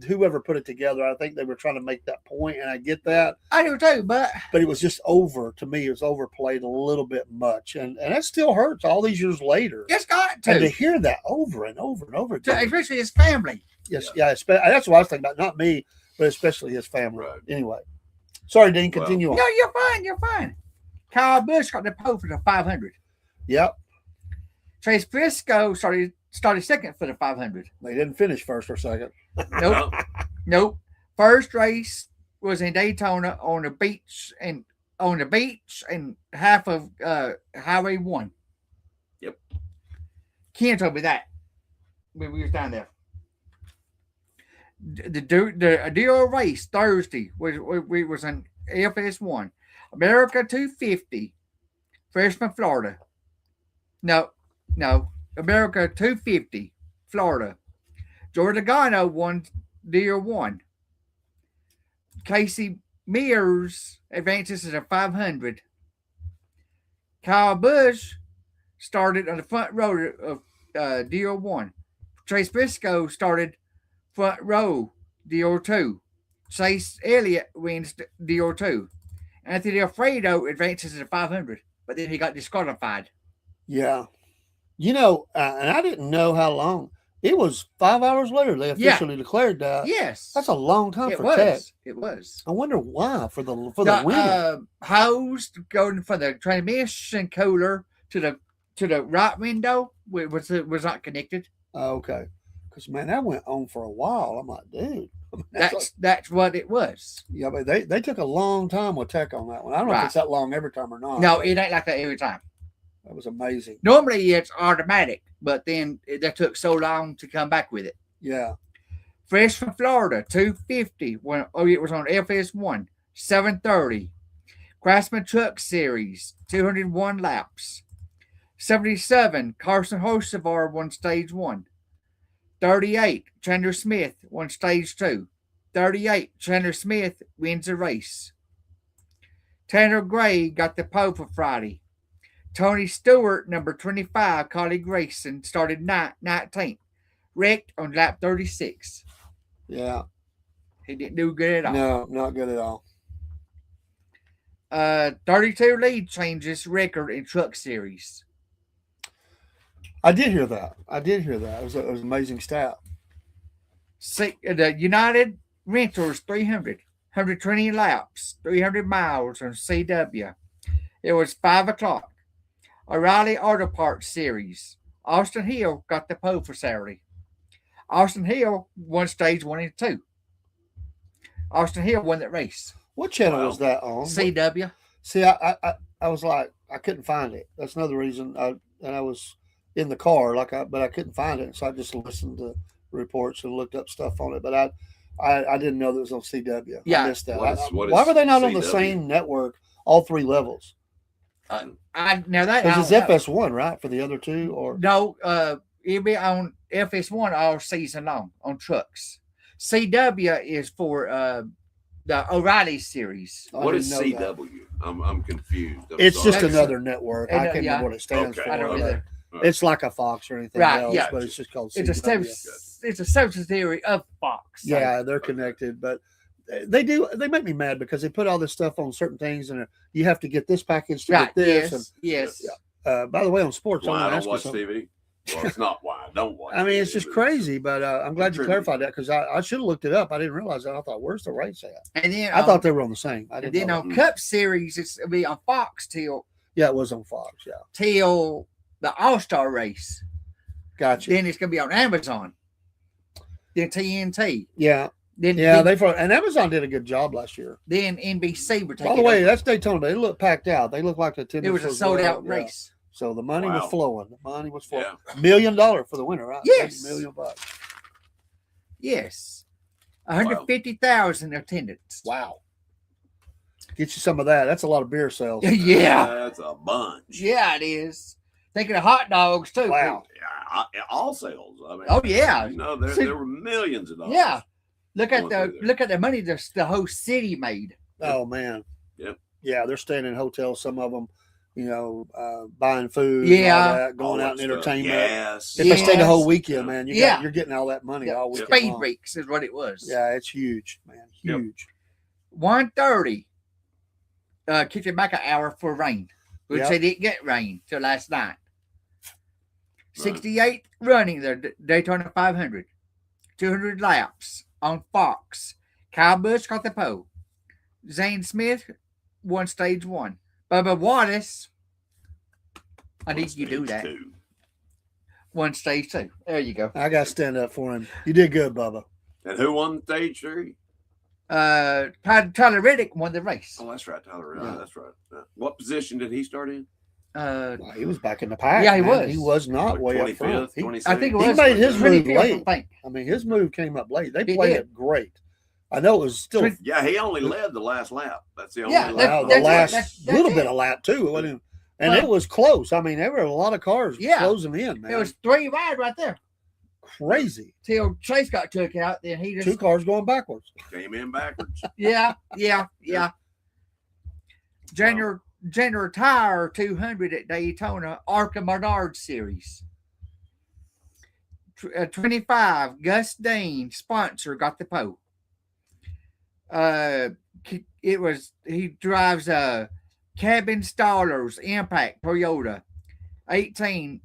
whoever put it together, I think they were trying to make that point, and I get that. I do too, but But it was just to me, it was overplayed a little bit much. And that still hurts all these years later. it's got And to to. hear that over and over and over again. Especially his family. Yes, yeah, that's what I was thinking about. Not me, but especially his family. Right. Anyway. Sorry, Dean, continue on. No, you're fine. You're fine. Kyle Busch got the pole for the 500. Yep. Chase Briscoe started second for the 500. They didn't finish first or second. Nope. Nope. First race was in Daytona on the beach and half of Highway 1. Yep. Ken told me that when we was down there. The deal race Thursday was on FS1. America 250, Freshman, Florida. No. America 250, Florida. Jordan Logano won Deer 1. Casey Mears advances to the 500. Kyle Busch started on the front row of Deer 1. Chase Briscoe started front row Deer 2. Chase Elliott wins Deer 2. Anthony Alfredo advances to the 500, but then he got disqualified. Yeah. And I didn't know how long. It was 5 hours later they officially declared that. Yes. That's a long time it for was. Tech. It was. I wonder why for the win. Hose going from the transmission cooler to the right window was not connected. Okay. Because man, that went on for a while. I'm like, dude. That's what it was. Yeah, but they took a long time with Tech on that one. I don't know if Right. it's that long every time or not. No, it ain't like that every time. That was amazing. Normally it's automatic, but then that took so long to come back with it. Yeah. Fresh from Florida, 250. It was on FS1, 730. Craftsman Truck Series, 201 laps. 77, Carson Hocevar won stage 1. 38, Chandler Smith won stage 2. 38, Chandler Smith wins the race. Tanner Gray got the pole for Friday. Tony Stewart, number 25, Collie Grayson, started 19th. Wrecked on lap 36. Yeah. He didn't do good at all. No, not good at all. 32 lead changes record in Truck Series. I did hear that. It was an amazing stat. The United Rentals 300, 120 laps, 300 miles on CW. It was 5 o'clock. O'Reilly Auto Parts Series. Austin Hill got the pole for Saturday. Austin Hill won stage 1 and 2. Austin Hill won that race. What channel Wow. was that on? CW. See, I was like, I couldn't find it. That's another reason. I was in the car, but I couldn't find it, so I just listened to reports and looked up stuff on it. But I didn't know that it was on CW. Yeah. I missed that. What Why is were they not on the CW? same network, all three levels? Now that Because I it's don't know. FS1, right, for the other two, or No, it'll be on FS1 all season long on trucks. CW is for the O'Reilly series. I What didn't is know that. CW? I'm confused. I'm It's sorry. just another network. I can't Yeah. remember what it stands Okay. for. I don't but either. It's like a Fox or anything Right, else, yeah. but it's just called It's a CW. it's a subsidiary of Fox. So- Yeah, they're connected, but they make me mad because they put all this stuff on certain things, and you have to get this package to Right. get this. Yes. Yes. And by the way, on sports, I Why I want to don't ask you watch something. TV? Well, it's not why I don't watch. I mean, it's TV, just but crazy, but I'm glad you Tribute. clarified that because I should have looked it up. I didn't realize that. I thought, where's the race at? And then I thought they were on the same. I and didn't then know on that. Cup Series, it'll be on Fox till Yeah, it was on Fox. Yeah, the All Star race. gotcha. Then it's gonna be on Amazon. Then TNT. Yeah, Then yeah. then, And Amazon did a good job last year. then NBC were taking. By the way, over. that's Daytona. They look packed out. They look like the attendance It was a was sold well, out yeah. race. So the money Wow. was flowing. The money was flowing. Yeah. $1 million for the winner, right? Yes. $1 million. Yes. 150,000 attendance. Wow. Get you some of that. That's a lot of beer sales. Yeah. That's a bunch. Yeah, it is. Thinking of hot dogs too. Wow. Yeah, all sales. I mean, Oh, yeah. You know, See- there were millions of dollars. Yeah. Look at Going through there. look at the money the whole city made. Oh man. Yep. Yeah, they're staying in hotels. Some of them, buying food. and all Yeah. that, going All out that and stuff. entertainment. Yes. If they stay the whole Yes. weekend, man, Yeah. you're getting all that money all weekend Speed long. weeks is what it was. Yeah, it's huge, man. Yep. Huge. 1:30. Kicked it back an hour for rain, which Yep. they didn't get rain till last night. 68th running the Daytona 500, 200 laps on Fox. Kyle Busch got the pole. Zane Smith won stage 1. Bubba Wattis, I need you to do that. Two. Won stage 2. There you go. I got to stand up for him. You did good, Bubba. And who won stage 3? Tyler Reddick won the race. Oh, that's right, Tyler. Yeah. That's right. What position did he start in? Well, he was back in the pack. Yeah, he man. was. He was not Like way up front. 25th, He- 26th? I think it He was. made his move 25th, I late. think. I mean, his move came up late. They He played did. it great. I know it was still Twen- Yeah, he only led the last lap. That's the only Yeah, lap. wow, the that's it. last That's little it. bit of lap too. It wasn't- And Well- it was close. I mean, there were a lot of cars Yeah. closing in, man. It was 3 wide right there. crazy. Till Chase got took out. Then he just Two cars going backwards. Came in backwards. yeah. General Tire 200 at Daytona, Arca Menard Series. 25, Gus Dean, sponsor, got the pole. He drives a Cabin Stallers Impact Toyota. 18,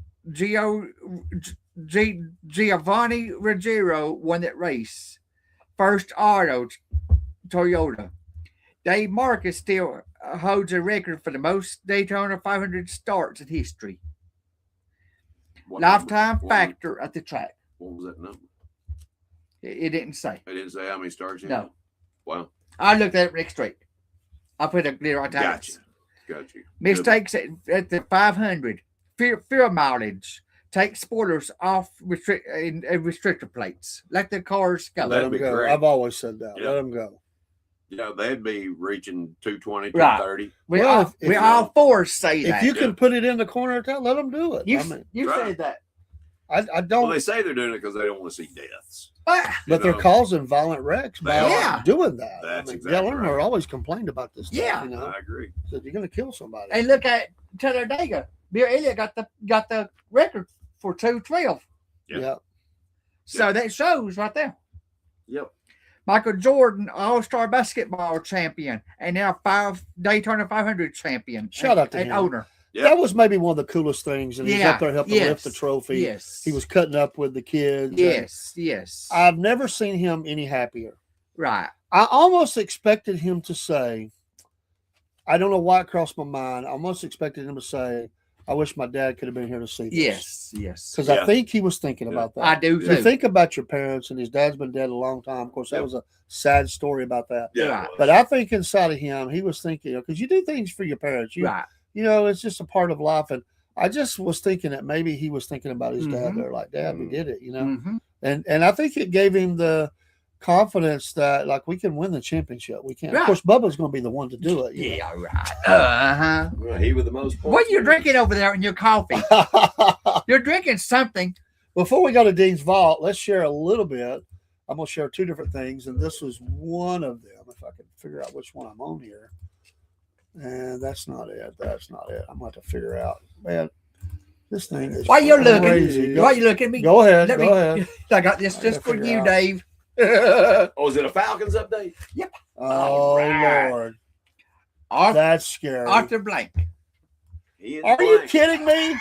Giovanni Ruggiero won that race. First Auto Toyota. Dave Marcus still holds a record for the most Daytona 500 starts in history. What Lifetime number? factor at the track. What was that number? It didn't say. They didn't say how many stars you No. had? Wow. I looked at it next week. I put a clear italics. Gotcha. Mistakes at the 500. Fuel mileage. Take spoilers off restrictor plates. Let the cars go. Let That'd them be go. great. I've always said that. Yeah. Let them go. Yeah, they'd be reaching 220, Right. 230. We Well, all, if we you- all four say that. If you can put it in the corner of town, let them do it. you I mean, you Right. said that. I don't. Well, they say they're doing it because they don't want to see deaths. But but you they're know. causing violent wrecks by They are. doing that. That's I mean, exactly Dylan right. are always complained about this. Stuff, Yeah. you know, I agree. said you're going to kill somebody. and look at Talladega. Bill Elliott got the record for 212. yeah. So that shows right there. Yep. Michael Jordan, All-Star basketball champion, and now Daytona 500 champion. Shout out to and him. owner. Yep. That was maybe one of the coolest things, and he's Yeah, up there helping yes, lift the trophy. Yes. He was cutting up with the kids. and Yes. I've never seen him any happier. Right. I almost expected him to say, I don't know why it crossed my mind. I almost expected him to say, I wish my dad could have been here to see this. Yes. Because Yeah. I think he was thinking about that. I do You too. think about your parents, and his dad's been dead a long time. Of course, that Yep. was a sad story about that. Yeah. Right. it was. But I think inside of him, he was thinking, because you do things for your parents. Right. It's just a part of life. And I just was thinking that maybe he was thinking about his dad Mhm. there, like, Dad, we did it, Mhm. And I think it gave him the confidence that, like, we can win the championship. We can. Right. Of course, Bubba's going to be the one to do it. Yeah, right. Well, he with the most points. What are you drinking over there in your coffee? You're drinking something. Before we go to Dean's Vault, let's share a little bit. I'm going to share two different things, and this was one of them, if I can figure out which one I'm on here. And that's not it. That's not it. I'm going to have to figure out. Man, this thing is Why you crazy. looking? Why you looking at me? Go ahead. Let Go me- ahead. I got this I just gotta for figure you, out. Dave. Oh, is it a Falcons update? Oh, right. Lord. Arthur, That's scary. Arthur Blank. He is Are you blank. kidding me?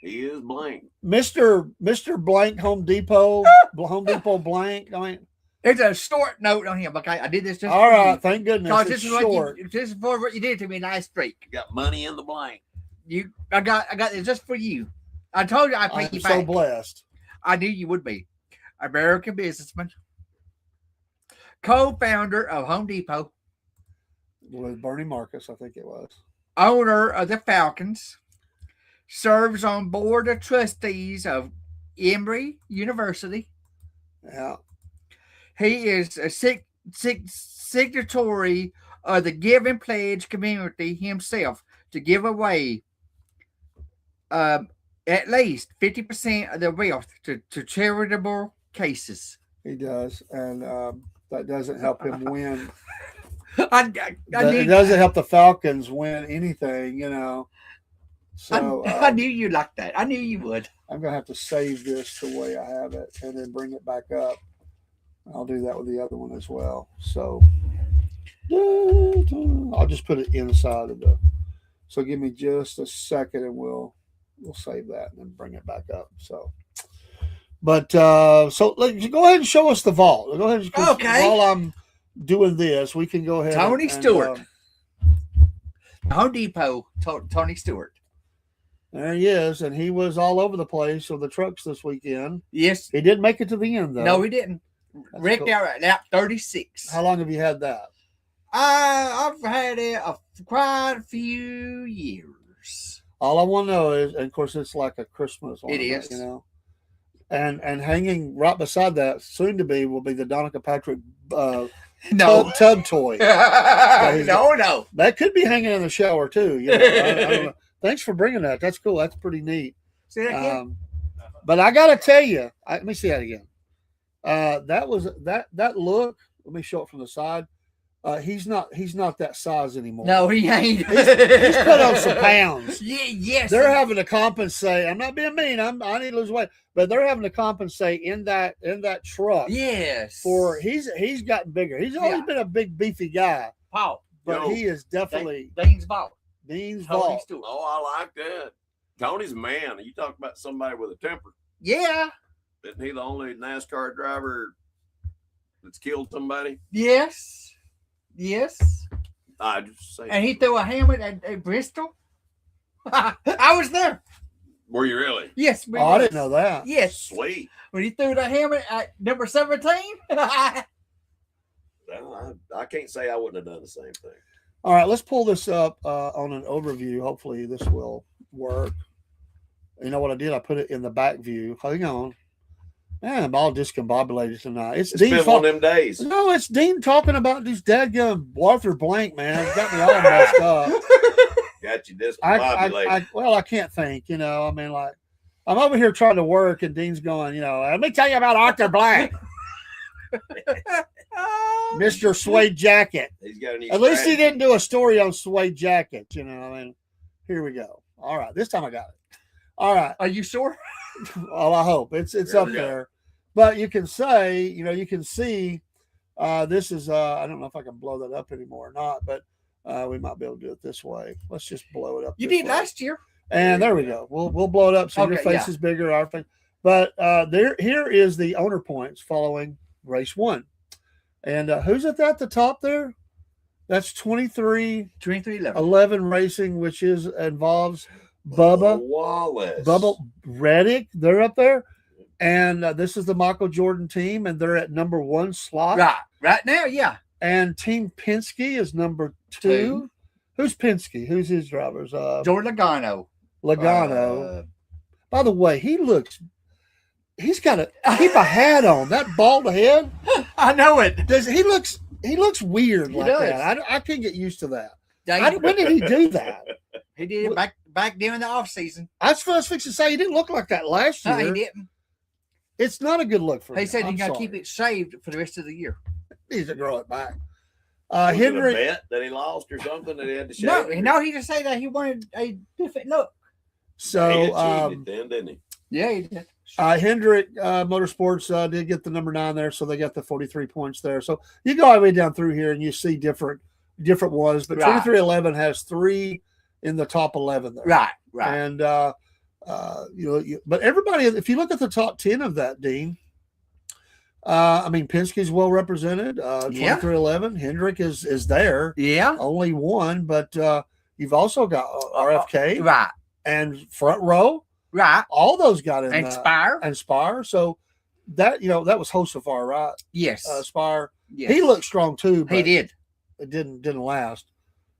He is blank. Mr. Blank Home Depot blank. I mean, There's a short note on him. Okay, I did this just all for right, you. thank goodness. Because It's this is short. this is for what you did to me last week. Got money in the blank. I got this just for you. I told you I'd pay I'm you so back. blessed. I knew you would be. American businessman, co-founder of Home Depot, With Bernie Marcus, I think it was. owner of the Falcons, serves on board of trustees of Emory University. Yeah. He is a signatory of the Giving Pledge community himself to give away at least 50% of their wealth to charitable cases. He does. And that doesn't help him win. I It knew, doesn't help the Falcons win anything, So I knew you liked that. I knew you would. I'm going to have to save this the way I have it and then bring it back up. I'll do that with the other one as well. So I'll just put it inside of the. So give me just a second and we'll save that and then bring it back up. So, but so go ahead and show us the vault. Go ahead. Okay. While I'm doing this, we can go ahead. Tony and, Stewart. Home Depot, Tony Stewart. There he is, and he was all over the place on the trucks this weekend. Yes. He didn't make it to the end though. No, he didn't. That's Rick cool. out at lap 36. How long have you had that? I've had it quite a few years. All I want to know is, and of course, it's like a Christmas ornament, is. And hanging right beside that, soon to be, will be the Donica Patrick No. tub toy. no. That could be hanging in the shower too. I don't know. Thanks for bringing that. That's cool. That's pretty neat. See that again? But I got to tell you, let me see that again. That was that look. Let me show it from the side. He's not that size anymore. No, he ain't. He's put on some pounds. Yeah, yes. They're having to compensate. I'm not being mean. I need to lose weight, but they're having to compensate in that truck. Yes. For he's gotten bigger. He's always Yeah. been a big beefy guy, Paul. but Yo, he is definitely Dean's Vault. Dean's Tony vault. Stewart. Oh, I like that. Tony's a man. You talk about somebody with a temper. Yeah. Isn't he the only NASCAR driver that's killed somebody? Yes. Yes. I just say. And he threw a helmet at Bristol. I was there. Were you really? Yes. Oh, I didn't know that. Yes. Sweet. When he threw the helmet at number 17. Well, I can't say I wouldn't have done the same thing. All right, let's pull this up on an overview. Hopefully, this will work. You know what I did? I put it in the back view. Hang on. Man, I'm all discombobulated tonight. It's It's Dean. been one of them days. No, it's Dean talking about these dadgum Arthur Blank, man. It's got me all messed up. Got you discombobulated. I can't think. I mean, like, I'm over here trying to work, and Dean's going, let me tell you about Arthur Blank, Mr. Suede Jacket. He's got a new At least he strategy. didn't do a story on Suede Jacket. I mean, here we go. All right, this time I got it. All right. Are you sure? Well, I hope it's There up we go. there. But you can say, you can see this is I don't know if I can blow that up anymore or not, but we might be able to do it this way. Let's just blow it up. You this did way. last year. And there we go. We'll blow it up so your Okay, face yeah. is bigger, our face. But here is the owner points following race one. And who's at the top there? That's 23 23-11. 11 Racing, which involves Bubba Wallace. Bubba Reddick. They're up there. And this is the Michael Jordan team, and they're at number 1 slot. Right now, yeah. And Team Penske is number 2. Two. Who's Penske? Who's his drivers? Jordan Logano. Logano. By the way, he's got to keep a hat on. That bald head. I know it. He looks weird He like does. that. I can't get used to that. Dang, When did he do that? he did it back during the off season. I was fixing to say he didn't look like that last year. No, he didn't. It's not a good look for him. He said I'm he's gonna sorry. keep it shaved for the rest of the year. He needs to grow it back. Was it a Henry. bet that he lost or something that he had to shave? No, he just said that he wanted a different look. He had So cheated then, didn't he? Yeah, he did. Hendrick Motorsports did get the number 9 there, so they got the 43 points there. So you go all the way down through here and you see different ones, but Right. 2311 has 3 in the top 11 there. Right. And but everybody, if you look at the top 10 of that, Dean, Penske's well represented. 2311, Hendrick is there, Yeah. only 1, but you've also got RFK Right. and Front Row. Right. All those got in And Spire. and Spire. So that that was Hosafar, right? Yes. Spire. Yes. He looked strong too, but He did. it didn't last.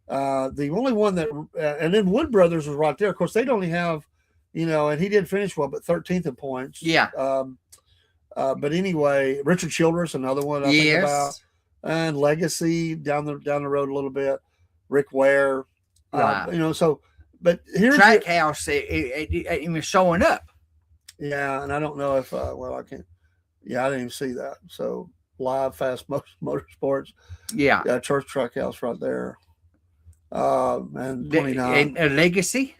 The only one that and then Wood Brothers was right there. Of course, they'd only have, and he did finish well, but 13th in points. Yeah. But anyway, Richard Childress, another one I think about, Yes. and Legacy down the road a little bit. Rick Ware, Right. So, but here's Trackhouse, it was showing up. yeah, and I don't know if I can't. Yeah, I didn't even see that. So live fast motorsports, Yeah. Church Truck House right there, and 29 And Legacy.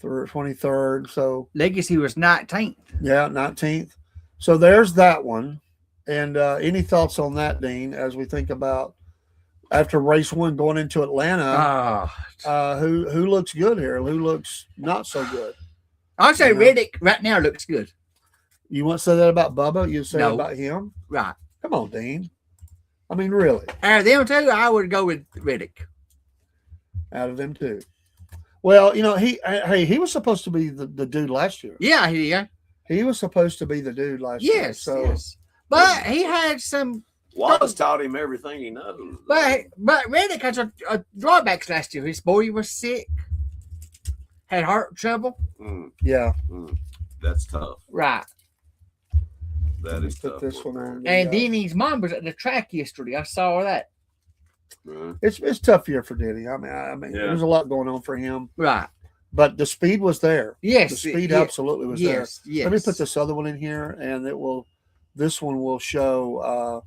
23rd. So Legacy was 19th. yeah, 19th. So there's that one. And any thoughts on that, Dean? As we think about after race 1 going into Atlanta, who looks good here? Who looks not so good? I'll say You know? Reddick right now looks good. You want to say that about Bubba? You say No. about him? Right. Come on, Dean. I mean, really, Out of them two, I would go with Reddick. out of them too. Well, he was supposed to be the dude last year. Yeah, yeah. He was supposed to be the dude last year. Yes. So Yes. But he had some. Wallace taught him everything he knows. But Reddick has a drawbacks last year. His boy was sick, had heart trouble. yeah, That's tough. Right. That is put tough. this one on. And Denny's mom was at the track yesterday. I saw that. Right. It's tough year for Denny. I mean, Yeah. there's a lot going on for him, Right. but the speed was there. Yes. The speed yes, absolutely was there. yes, Yes. Let me put this other one in here, and this one will show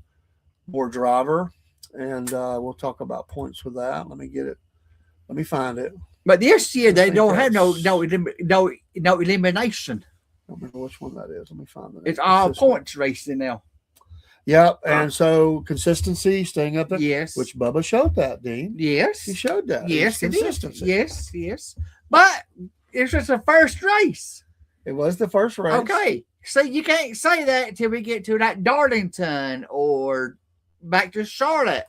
more driver, and we'll talk about points with that. Let me get it. Let me find it. But this year they think don't have no that's- elimination. I don't remember which one that is. Let me find it. It's all this one. points racing now. Yep, and so consistency, staying up there, Yes. which Bubba showed that, Dean. Yes. He showed that. Yes, it is. consistency. Yes, yes. But it's just the first race. It was the first race. Okay. So you can't say that until we get to that Darlington or back to Charlotte.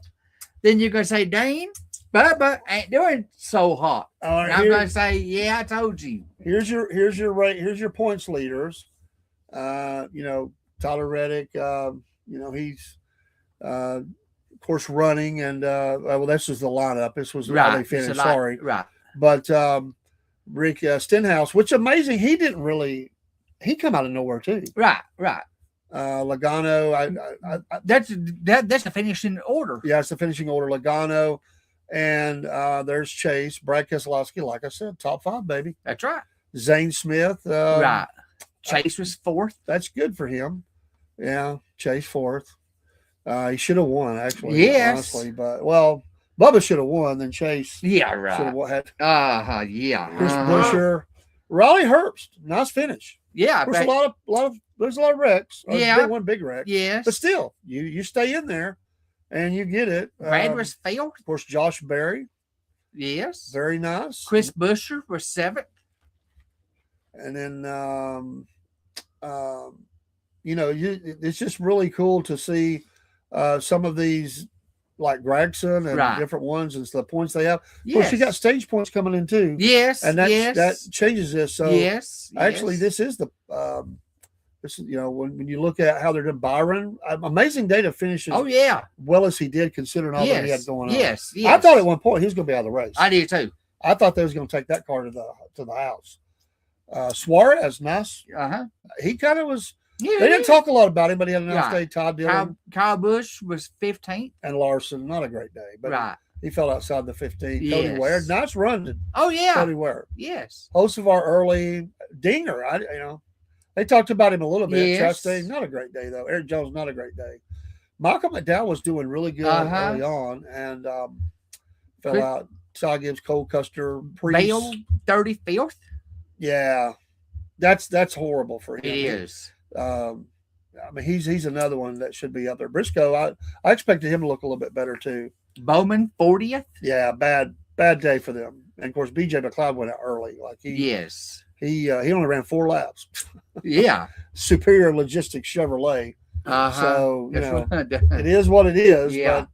Then you're gonna say, Dane, Bubba ain't doing so hot. All And right, I'm gonna say, yeah, I told you. here's your points leaders. Tyler Reddick. He's of course running, and this is the lineup. This was how they It's a finished. lot- Sorry, Right. but Rick Stenhouse, which amazing, he didn't really. He come out of nowhere too. Right. Logano, That's the finishing order. yeah, it's the finishing order. Logano, and there's Chase, Brad Keselowski. Like I said, top 5, baby. That's right. Zane Smith, Right. Chase was 4th. That's good for him. Yeah, Chase 4th. He should have won actually. Yes. honestly, but Bubba should have won. Then Chase Yeah, should have right. had Yeah. Chris Uh-huh. Buescher, Raleigh Herbst. Nice finish. Yeah. There's but- there's a lot of wrecks. Yeah. One big wreck. yes. But still, you stay in there and you get it. Brad was 4th. Of course, Josh Berry, Yes. very nice. Chris Buescher was 7th. And then it's just really cool to see some of these like Gregson and Right. different ones and the points they have. Of course, you got Yes. stage points coming in too, Yes. and that yes. that changes this. So yes. actually, yes. this is the this is when you look at how they're doing. Byron, amazing day to finish as Oh yeah. well as he did, considering all that he had Yes. going on. Yes. I Yes. thought at one point he was going to be out of the race. I did too. I thought they was going to take that car to the house. Suarez, nice. He kind of was. Yeah. They didn't talk a lot about him, but he had a nice Right. day. Todd Dillon Kyle Busch was 15th. and Larson, not a great day, but Right. he fell outside the 15. Yes. Cody Ware, nice run. Oh yeah. Cody Ware. Yes. Hocevar early. Dinger, they talked about him a little bit. Yes. Chastain, not a great day though. Eric Jones, not a great day. Michael McDowell was doing really good early on and fell Chris- out. Ty Gibbs, Cole Custer, Priest. Bale 34th. Yeah, that's horrible for him. It is. I mean, he's another one that should be up there. Briscoe, I expected him to look a little bit better too. Bowman 40th. Yeah, bad day for them. And of course, BJ McLeod went out early. Like Yes. he only ran 4 laps. Yeah. Superior Logistics Chevrolet. So That's it is what it is. Yeah.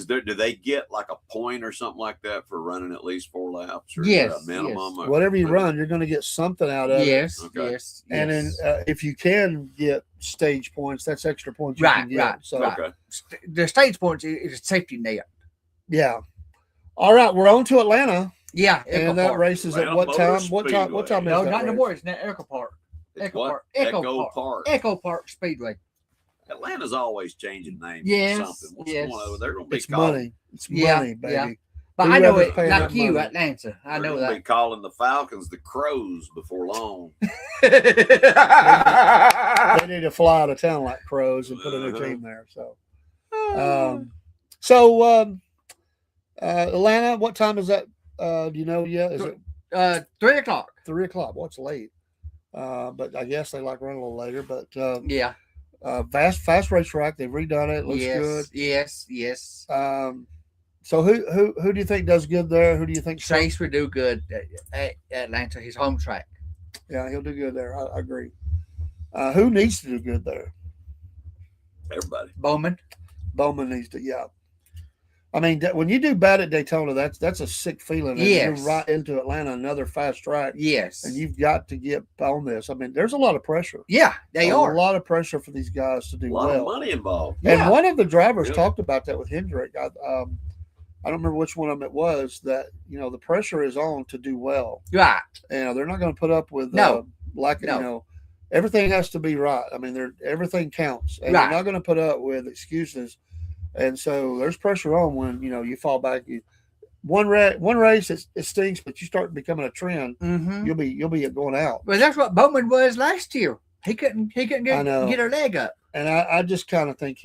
Do they get like a point or something like that for running at least 4 laps or Yes, a minimum? But or- whatever you run, you're going to get something out of it. Yes. Okay. Yes. And then yes. if you can get stage points, that's extra points you Right, can get. right, So right. Okay. The stage points is a safety net. yeah. All right, we're on to Atlanta. Yeah. Echo And that Park. race is at Atlanta what Motor time? What time is No, that not no race? more. It's not Echo Park. It's Echo what? Park. Echo Echo Park. Park. Echo Park Speedway. Atlanta's always changing names Yes, or something. What's yes. going on? They're going to be It's calling. money. It's Yeah, money, baby. yeah. But I know Whoever's it paying like that you, money. Atlanta. I They're know gonna that. be calling the Falcons the Crows before long. They need to fly out of town like crows and put a new Uh-huh. team there. So, Atlanta, what time is that? Do you know yet? Is it 3 o'clock. 3:00? Well, it's late. But I guess they like running a little later. But Yeah. fast racetrack. They've redone it. Looks yes. good. Yes. Yes. So who do you think does good there? Who do you think? Chase would do good at Atlanta, his home track. Yeah, he'll do good there. I agree. Who needs to do good there? Everybody. Bowman. Bowman needs to. Yeah. I mean, when you do bad at Daytona, that's a sick feeling. And Yes. You're right into Atlanta, another fast track, Yes. and you've got to get on this. I mean, there's a lot of pressure. Yeah, they a are. lot of pressure for these guys to A do lot well. of money involved. And Yeah. one of the drivers Yeah. talked about that with Hendrick. I don't remember which one of them it was. That the pressure is on to do well. Right. They're not going to put up with No. No. Everything has to be right. I mean, everything counts, and Right. they're not going to put up with excuses. And so there's pressure on when you fall back. One race it stinks, but you start becoming a trend. Mm-hmm. You'll be going out. Well, that's what Bowman was last year. He couldn't I know. get her leg up. And I just kind of think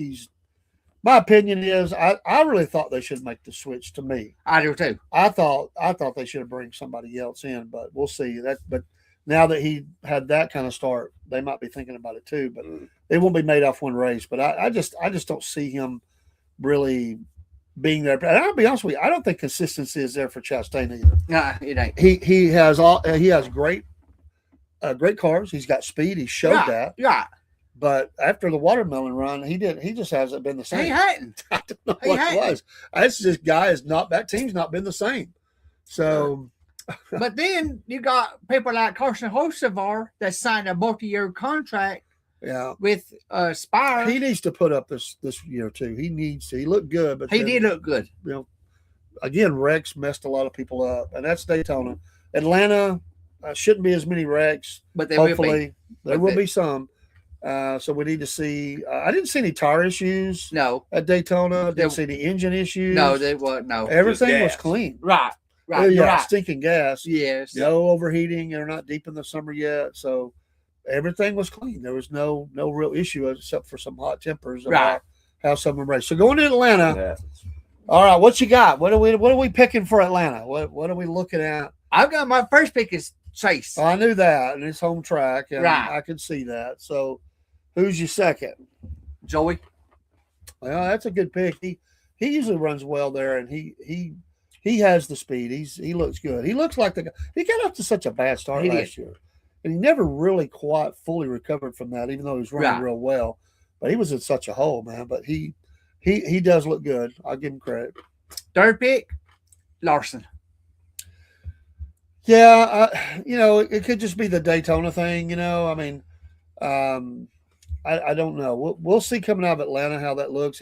my opinion is I really thought they should make the switch. To me, I do too. I thought they should have bring somebody else in, but we'll see. But now that he had that kind of start, they might be thinking about it too. But it won't be made off one race. But I just don't see him really being there. And I'll be honest with you, I don't think consistency is there for Chastain either. Nah, it ain't. He has great cars. He's got speed. He showed Right. that. Yeah. But after the watermelon run, he just hasn't been the same. He hadn't. I don't know He what it hadn't. was. That team's not been the same. So But then you got people like Carson Hocevar that signed a multi-year contract yeah, with Spire. he needs to put up this year too. He needs to. He looked good, but He then, did look good. Again, wrecks messed a lot of people up, and that's Daytona. Atlanta shouldn't be as many wrecks. But they will be. Hopefully, there But will they- be some. So we need to see. I didn't see any tire issues No. at Daytona. There- Didn't see any engine issues. No, they weren't. No. Everything was gas. clean. Right. Oh, Right. You're yeah, right. stinking gas. Yes. No overheating. They're not deep in the summer yet, so everything was clean. There was no real issue except for some hot tempers about Right. how some of them race. So going to Atlanta. It happens. All right, what you got? What are we picking for Atlanta? What are we looking at? I've got my first pick is Chase. Oh, I knew that, and it's home track, and Right. I could see that. So, who's your second? Joey. Well, that's a good pick. He usually runs well there, and he has the speed. He looks good. He looks like the guy. He got off to such a bad start He did. last year, and he never really quite fully recovered from that, even though he was running Right. real well. But he was in such a hole, man. But he He does look good. I'll give him credit. Third pick, Larson. Yeah, it could just be the Daytona thing. I mean, I don't know. We'll see coming out of Atlanta how that looks.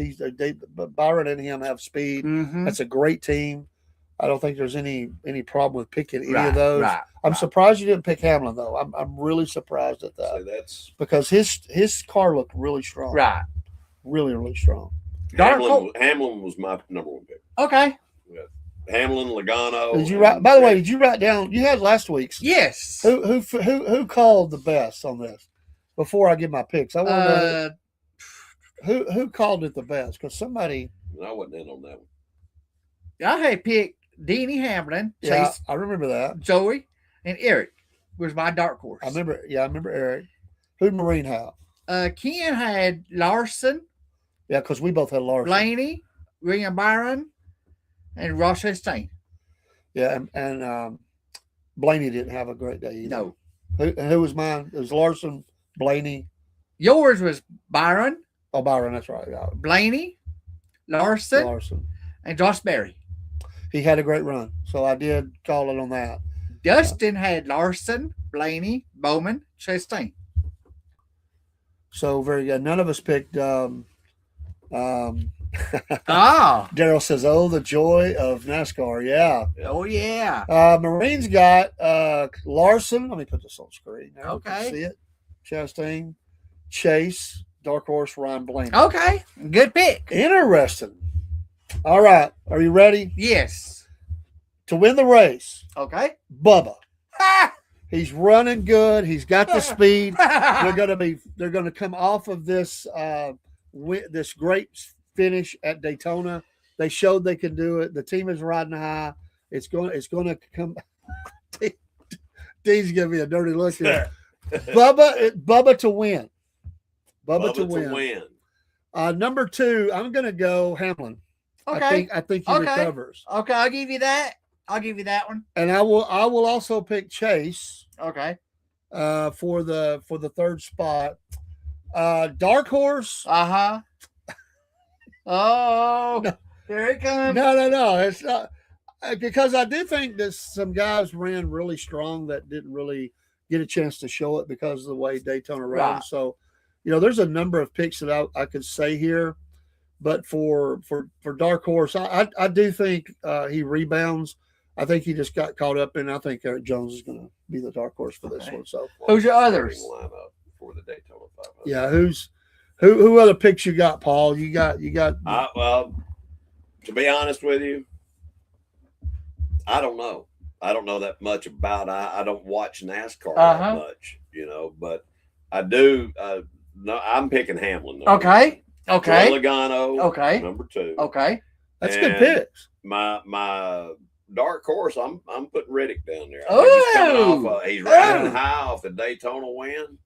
Byron and him have speed. Mm-hmm. That's a great team. I don't think there's any problem with picking any Right, of those. right, I'm right. surprised you didn't pick Hamlin though. I'm really surprised at that So that's because his car looked really strong. Right. Really, really strong. Hamlin was my number one pick. Okay. Hamlin, Logano. Did you write? By the way, did you write down? You had last week's. Yes. Who called the best on this? Before I give my picks, I want to know who called it the best because somebody. I wasn't in on that one. I had picked Denny Hamlin, Yeah, Chase, I remember that. Joey, and Eric was my dark horse. I remember Eric. Who'd Marine have? Ken had Larson, Yeah, because we both had Larson. Blaney, William Byron, and Ross Chastain. Yeah, and Blaney didn't have a great day either. No. Who was mine? It was Larson, Blaney. Yours was Byron, Oh, Byron, that's right. Yeah, Blaney, Larson, Larson. and Josh Berry. He had a great run, so I did call it on that. Dustin had Larson, Blaney, Bowman, Chastain. So very good. None of us picked. Ah, Daryl says, "Oh, the joy of NASCAR." Yeah. oh yeah. Marines got Larson. Let me put this on screen. Now. Okay. See it? Chastain, Chase, Dark Horse, Ryan Blaney. Okay, good pick. Interesting. All right. Are you ready Yes. to win the race? Okay. Bubba. Ha! He's running good. He's got the speed. They're Ha! going to come off of this this great finish at Daytona. They showed they can do it. The team is riding high. It's going to come. Dean's giving me a dirty look here. Bubba to win. Bubba to win. Number 2, I'm going to go Hamlin. Okay. I think he recovers. Okay, I'll give you that. I'll give you that one. And I will also pick Chase Okay. for the third spot. Dark Horse. Uh-huh. Oh, No. here it comes. No. It's not because I do think that some guys ran really strong that didn't really get a chance to show it because of the way Daytona ran. Right. So, there's a number of picks that I could say here, but for Dark Horse, I do think he rebounds. I think he just got caught up, and I think Eric Jones is going to be the dark horse for this Okay. one. So, Who's your others? Lineup for the Daytona 500. yeah, who other picks you got, Paul? You got. Well, to be honest with you, I don't know. I don't know that much about. I don't watch NASCAR that much, but I do. No, I'm picking Hamlin. Okay. Joey Okay. Logano. Okay. Number 2. Okay. That's And good picks. My dark horse, I'm putting Riddick down there. Oh! He's coming off. He's riding high off the Daytona win,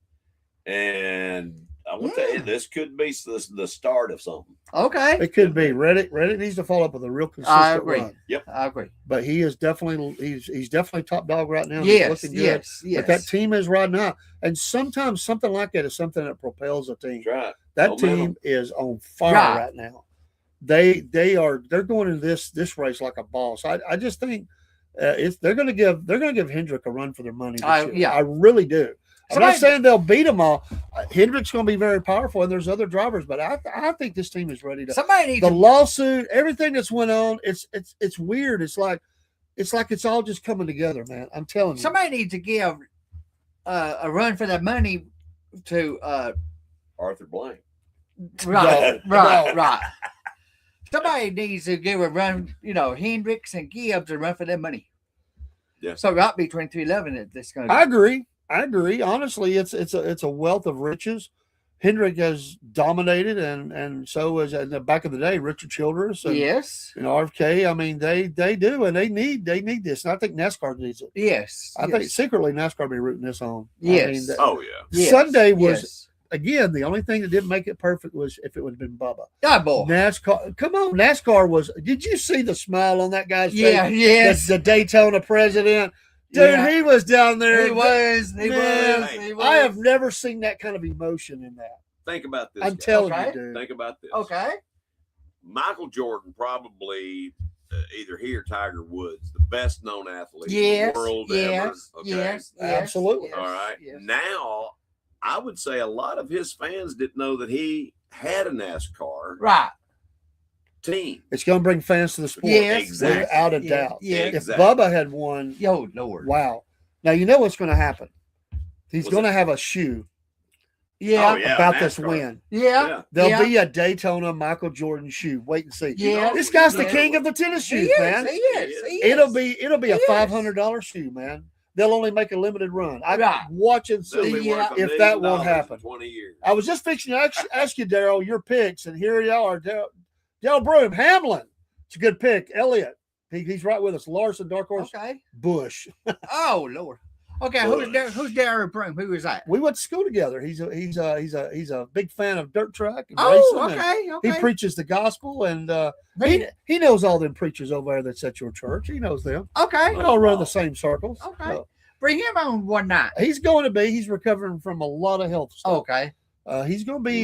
and I want to tell you, this could be the start of something. Okay. It could be. Reddick needs to follow up with a real I consistent agree. run. I agree. But he is definitely he's definitely top dog right now. Yes. He's looking good. Yes. Yes. But that team is riding high. And sometimes something like that is something that propels a team. That's right. That Momentum. team is on fire Right. right now. They're going into this race like a boss. I just think they're going to give Hendrick a run for their money this year. Yeah. I really do. I'm Somebody- not saying they'll beat them all. Hendrick's going to be very powerful, and there's other drivers, but I think this team is ready to. Somebody needs The to. lawsuit, everything that's went on, it's weird. It's like it's all just coming together, man. I'm telling you. Somebody needs to give a run for their money to Arthur Blank. right. No. Right. Somebody needs to give a run, Hendricks and Gibbs a run for their money. Yeah. So right between 311 that's going to I agree. Honestly, it's a wealth of riches. Hendrick has dominated, and so is in the back of the day Richard Childress and Yes. RFK. I mean, they do, and they need this. And I think NASCAR needs it. Yes. I think secretly NASCAR be rooting this on. Yes. I mean, Oh yeah. Yes. Sunday was Yes. again the only thing that didn't make it perfect was if it would have been Bubba. God, boy. NASCAR, come on, NASCAR was. Did you see the smile on that guy's Yeah. face? Yes. The Daytona president, dude. Yeah. He was down there. He was. He Man, was. He was. I have never seen that kind of emotion in that. Think about this. I'm guys. telling Okay. you, dude. Think about this. Okay. Michael Jordan probably either he or Tiger Woods, the best known athlete in Yes, the world yes, ever. Okay. yes, Absolutely. yes, All right. yes. Now, I would say a lot of his fans didn't know that he had a NASCAR Right. team. It's going to bring fans to the sport. Yes. Exactly. Without a Yeah, doubt. yeah. If Exactly. Bubba had won, Yo, Lord. wow. Now, you know what's going to happen. He's What's going to it? have a shoe Yeah. Oh, yeah, about this NASCAR. win. Yeah. Yeah. There'll be a Daytona Michael Jordan shoe. Wait and see. Yeah. This guy's the Yeah. king of the tennis He shoes, is. man. He is. He It'll is. be a He is. $500 shoe, man. They'll only make a limited run. I Right. watch and They'll see be Yeah. worth $1 if that million won't happen. in 20 years. I was just fixing to ask you, Daryl, your picks, and here you are. Daryl Broom, Hamlin. It's a good pick. Elliott, he's right with us. Larson, Dark Horse, Okay. Bush. Oh, Lord. Okay. Who's Darren Broom? Who is that? We went to school together. He's a big fan of dirt track and Oh, racing. okay. He Okay. preaches the gospel, and He- he knows all them preachers over there that's at your church. He knows them. Okay. They all run the same circles. Okay. Bring him on one night. He's going to be. He's recovering from a lot of health stuff. Okay. He's going to be.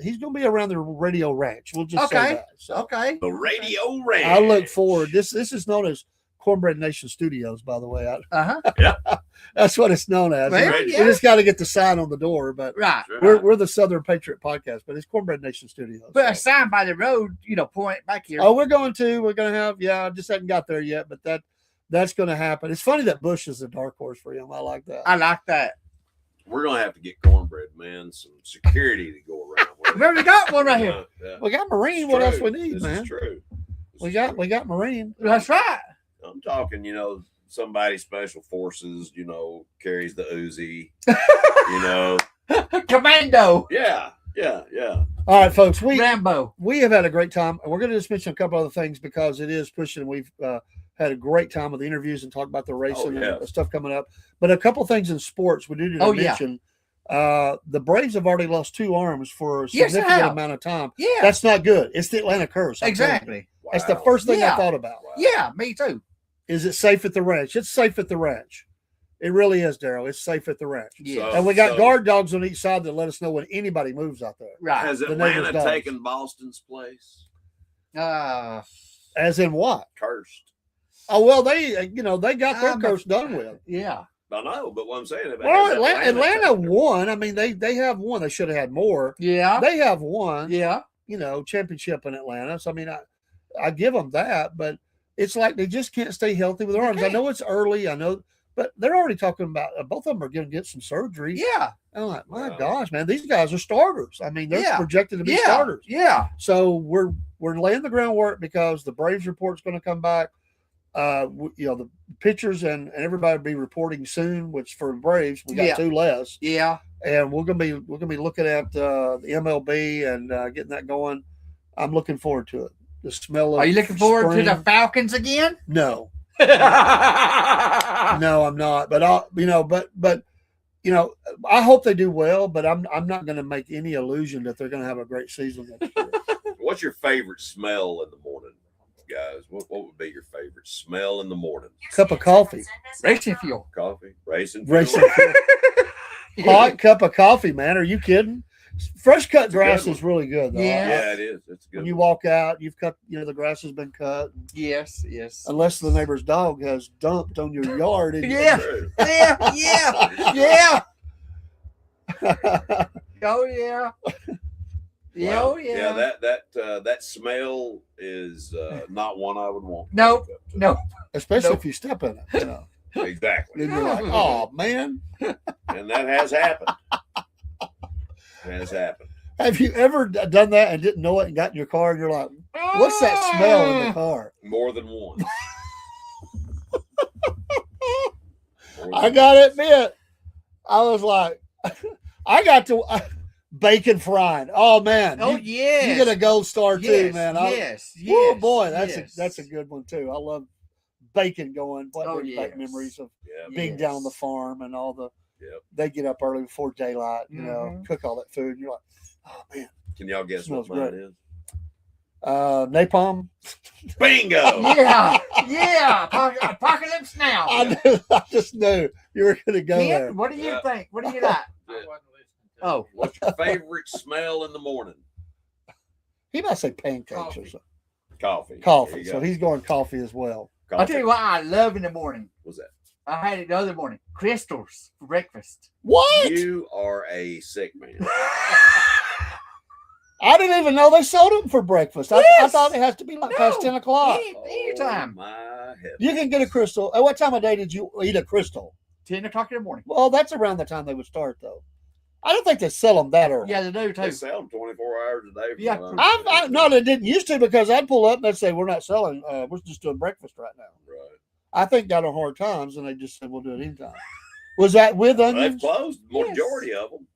He's going to be around the radio ranch. We'll just say Okay. that. So Okay. The radio ranch. I look forward. This is known as Cornbread Nation Studios, by the way. Uh-huh. That's what it's known as. Well, We yeah. just got to get the sign on the door, but Right. we're the Southern Patriot Podcast, but it's Cornbread Nation Studios. Put a so. sign by the road, point back here. Oh, we're going to have. I just haven't got there yet, but that's going to happen. It's funny that Bush is a dark horse for him. I like that. I like that. We're gonna have to get Cornbread, man, some security to go around with. We've already got one right here. Yeah. We got Marine. It's What true. else we need, This man? is true. We got Marine. That's right. I'm talking, somebody special forces, carries the Uzi, Commando. Yeah. All right, folks. Rambo. We have had a great time. We're going to just mention a couple other things because it is pushing. We've had a great time with the interviews and talk about the racing yeah. and stuff coming up. But a couple things in sports we need to mention. The Braves have already lost 2 arms for a Yes, they significant have. amount of time. Yeah. That's not good. It's the Atlanta curse. I'm telling you. Exactly. That's the Wow. first thing I Yeah. thought about. Yeah, me too. Is it safe at the ranch? It's safe at the ranch. It really is, Daryl. It's safe at the ranch. Yeah. And we got So- guard dogs on each side that let us know when anybody moves out there. Right. Has The Atlanta neighbor's dogs. taken Boston's place? As in what? Cursed. Oh, well, they got their I'm curse done with. Yeah. I know, but what I'm saying about Well, Atlanta won. I mean, they have won. They should have had more. Yeah. They have won. Yeah. Championship in Atlanta. So I mean, I give them that, but it's like they just can't stay healthy with their arms. I know it's early. I know, but they're already talking about both of them are going to get some surgery. Yeah. I'm like, my Wow. gosh, man, these guys are starters. I mean, they're Yeah. projected to be Yeah. starters. Yeah. So we're laying the groundwork because the Braves report's going to come back. The pitchers and everybody will be reporting soon. Which for the Braves, we got Yeah. 2 less, Yeah. and we're gonna be looking at the MLB and getting that going. I'm looking forward to it. The smell of Are you looking forward to the spring. Falcons again? No, yeah. no, I'm not. But I hope they do well. But I'm not going to make any illusion that they're going to have a great season next year. What's your favorite smell in the morning, guys? What would be your favorite smell in the morning? Cup of coffee, Racing fuel. Coffee, racing, racing, hot cup of coffee, man. Are you kidding? Fresh cut grass good is really good, though. Yeah. Yeah, it is. It's a good. When you one. walk out, you've cut. The grass has been cut. Yes. Yes. Unless the neighbor's dog has dumped on your yard. And Yeah. True. Yeah. Yeah. Yeah. Oh yeah. Yeah. Wow. Oh yeah. That smell is not one I would want. to Nope. wake up to. No. Especially Nope. if you step in it. Exactly. Then you're like, oh man. And that has happened. Has happened. Have you ever done that and didn't know it and got in your car and you're like, what's that smell in the car? More than one. More I than gotta admit, I was like, I got to bacon frying. Oh man. Oh you, yes. you get a gold star too, yes, man. Yes. Oh Yes. boy, yes. that's a good one too. I love bacon going. What Oh, brings back yes. memories of Yeah. being down on the Yes. farm and all the Yep. they get up early before daylight, Mhm. cook all that food. And you're like, oh man, Can y'all guess Smells what mine great. is? napalm. Bingo. Yeah. Yeah. Apocalypse now. I just knew you were going to go there. Ken, what do you Yeah. think? What do you like? Yeah. Oh. What's your favorite smell in the morning? He might say pancakes or Coffee. something. Coffee. There Coffee. you So go. he's going coffee as well. I'll tell you what I love in the morning. What's that? I had it the other morning. Crystals for breakfast. What? You are a sick man. I didn't even know they sold them for breakfast. I Yes. thought it has to be like past No. 10 o'clock. Anytime. Oh, my head. You can get a crystal. At what time of day did you eat a crystal? 10 o'clock in the morning. Well, that's around the time they would start, though. I don't think they sell them that early. Yeah, they do They too. sell them 24 hours a day. Yeah. No, they didn't used to because I'd pull up and they'd say, we're not selling. We're just doing breakfast right now. Right. I think got on hard times and they just said, we'll do it anytime. Was that with Well, they've onions? closed the Yes. majority of them.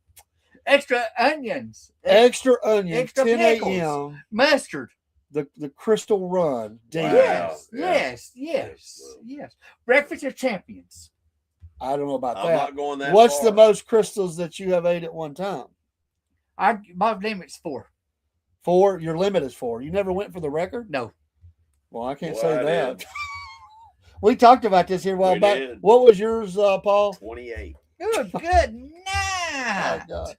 Extra onions. Extra onion, Extra 10 pickles. a.m. Mustard. The Crystal Run. Daily. Yes. Yeah. Yes. Yes. Yes. Yes. Breakfast of champions. I don't know about I'm that. not going that What's far. the most crystals that you have ate at one time? My limit's 4. 4. Your limit is 4. You never went for the record? No. Well, I can't Well, say I that. did. We talked about this here a while We back. did. What was yours, Paul? 28. Good Oh, night. God.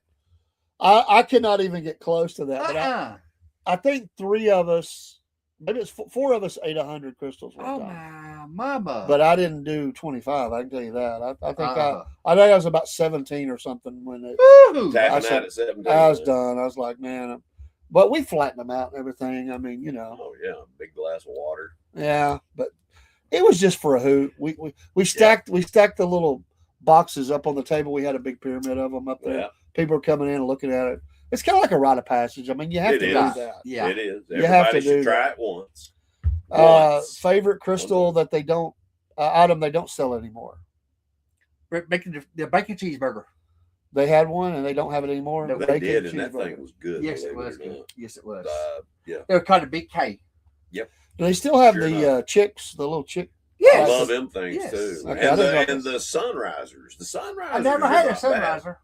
I cannot even get close to that. But I think 3 of us, maybe it's 4 of us ate 100 crystals one Oh time. my mama. But I didn't do 25. I can tell you that. I think Uh-uh. I think I was about 17 or something when it, Woo! Tapping said- out at 17. I was done. I was like, man. But we flattened them out and everything. I mean, you know, Oh, yeah. Big glass of water. yeah. But it was just for a hoot. We stacked the little boxes up on the table. We had a big pyramid of them up there. Yeah, People were coming in and looking at it. It's kind of like a rite of passage. I mean, you have It to is. do that. Yeah. it is. You have to Everybody should do try that. it once. Once. Favorite crystal that they don't item they don't sell anymore. Making the bacon cheeseburger. They had one and they don't have it anymore. No, The They bacon did, and that cheeseburger. thing was good. Yes, it believe was or good. not. Yes, it was. Yeah. They were called a big K. Do they still have Sure the chicks, the little chick? I Yes. love them things Yes. too. Okay, I didn't know And the sunrisers. The sunrisers. I never had a are not bad. sunriser.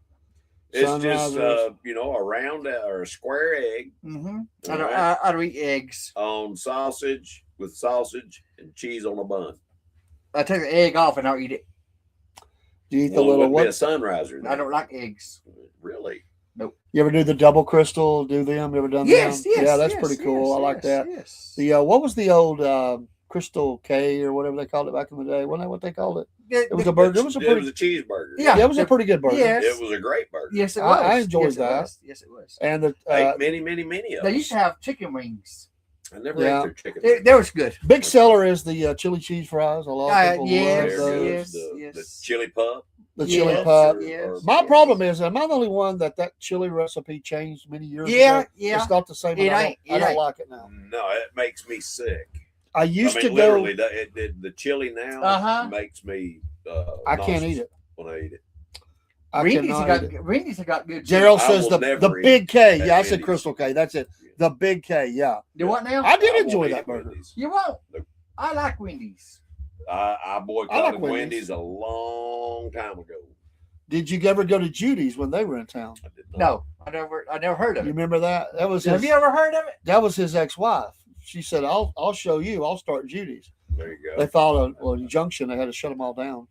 It's just Sunrisers. a round or a square egg Mm-hmm. All right. I don't eat eggs. on sausage with sausage and cheese on a bun. I take the egg off and I'll eat it. Do you eat the Well, it little wouldn't be a what? sunriser. I don't like eggs. Really. You ever do the double crystal? Do them? You ever done Yes, them? yes. Yeah, that's yes, pretty cool. yes, I like yes, that. Yes. The what was the old Crystal K or whatever they called it back in the day? Wasn't that what they called it? It was a burger. It was a It pretty. was a cheeseburger. Yeah. Yeah, it was a pretty good burger. Yes. It was a great burger. Yes, it was. I enjoyed yes, that. It was. Yes, it was. And the Ate many of They them. used to have chicken wings. I never Yeah. ate their chicken. They was good. big seller is the chili cheese fries. A lot of people yes, love those. yes. The chili pup. The chili Yes, pup. yes, My yes. problem is, am I the only one that chili recipe changed many years Yeah, ago? yeah. It's not the same. It and I ain't, don't, I it don't ain't. like it now. No, it makes me sick. I used I to mean, go. literally, the chili now Uh-huh. makes me. I can't eat it. when I eat it. I Wendy's cannot eat it. Wendy's have got good. Gerald I says will the never big K. eat Yeah, I at said Wendy's. Crystal K. That's it. The big K. Yeah, Do what now? I did won't enjoy eat that at burger. Wendy's. You won't. Nope. I like Wendy's. I boycotted Wendy's. Wendy's a long time ago. Did you ever go to Judy's when they were in town? I did not. No, I never heard You of it. remember that? That was Have his, you ever heard of it? that was his ex-wife. She said, "I'll show you. I'll start Judy's." There you They go. filed a injunction. They had to shut them all down.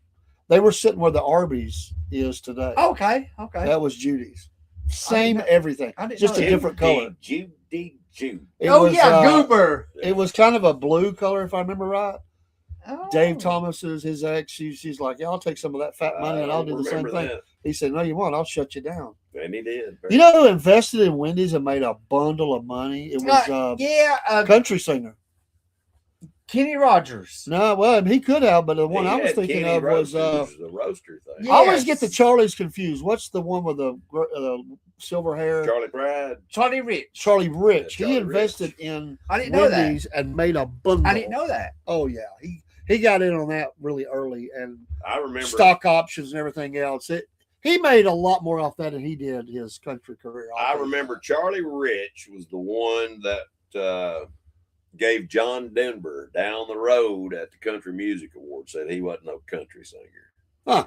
They were sitting where the Arby's is today. Okay, okay. That was Judy's. Same know- everything, I didn't just know a that. different color. Judy. It Oh was, yeah, Goober. It was kind of a blue color, if I remember right. Oh. Dave Thomas's his ex. She's like, "Yeah, I'll take some of that fat money and I'll do the same thing." He said, "No, you won't. I'll shut you down." And he did. You know who invested in Wendy's and made a bundle of money? It was Yeah, country singer. Kenny Rogers. No, well, he could have, but the one He I was had thinking Kenny of was. Roasters, the roaster thing. Yeah. I always get Yes. the Charlies confused. What's the one with the silver hair? Charlie Pride. Charlie Rich. Charlie Rich. Yeah, he Charlie invested Rich. in I didn't know that. Wendy's and made a bundle. I didn't know that. Oh yeah, he got in on that really early and I remember. stock options and everything else. He made a lot more off that than he did his country career. I'll I tell you remember that. Charlie Rich was the one that gave John Denver down the road at the Country Music Awards. Said he wasn't no country singer. Huh.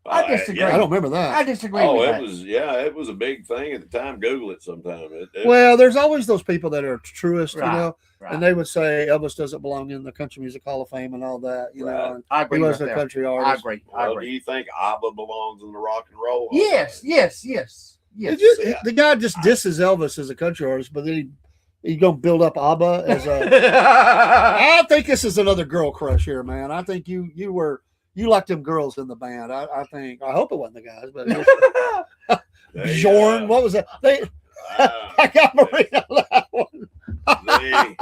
I disagree. I don't remember I that. disagree Oh, with it that. was it was a big thing at the time. Google it sometime. Well, there's always those people that are truest, Right, you know, right. and they would say Elvis doesn't belong in the Country Music Hall of Fame and all that, you Right. know. And I he agree was with a that. country I artist. agree. I well, do agree. you think ABBA belongs in the Rock and Roll? Yes, yes, yes, yes. The guy just disses Elvis as a country artist, but then he You gonna build up Abba as a? I think this is another girl crush here, man. I think you liked them girls in the band. I hope it wasn't the guys, but it was Bjorn. What was that? I got Marina on that one. I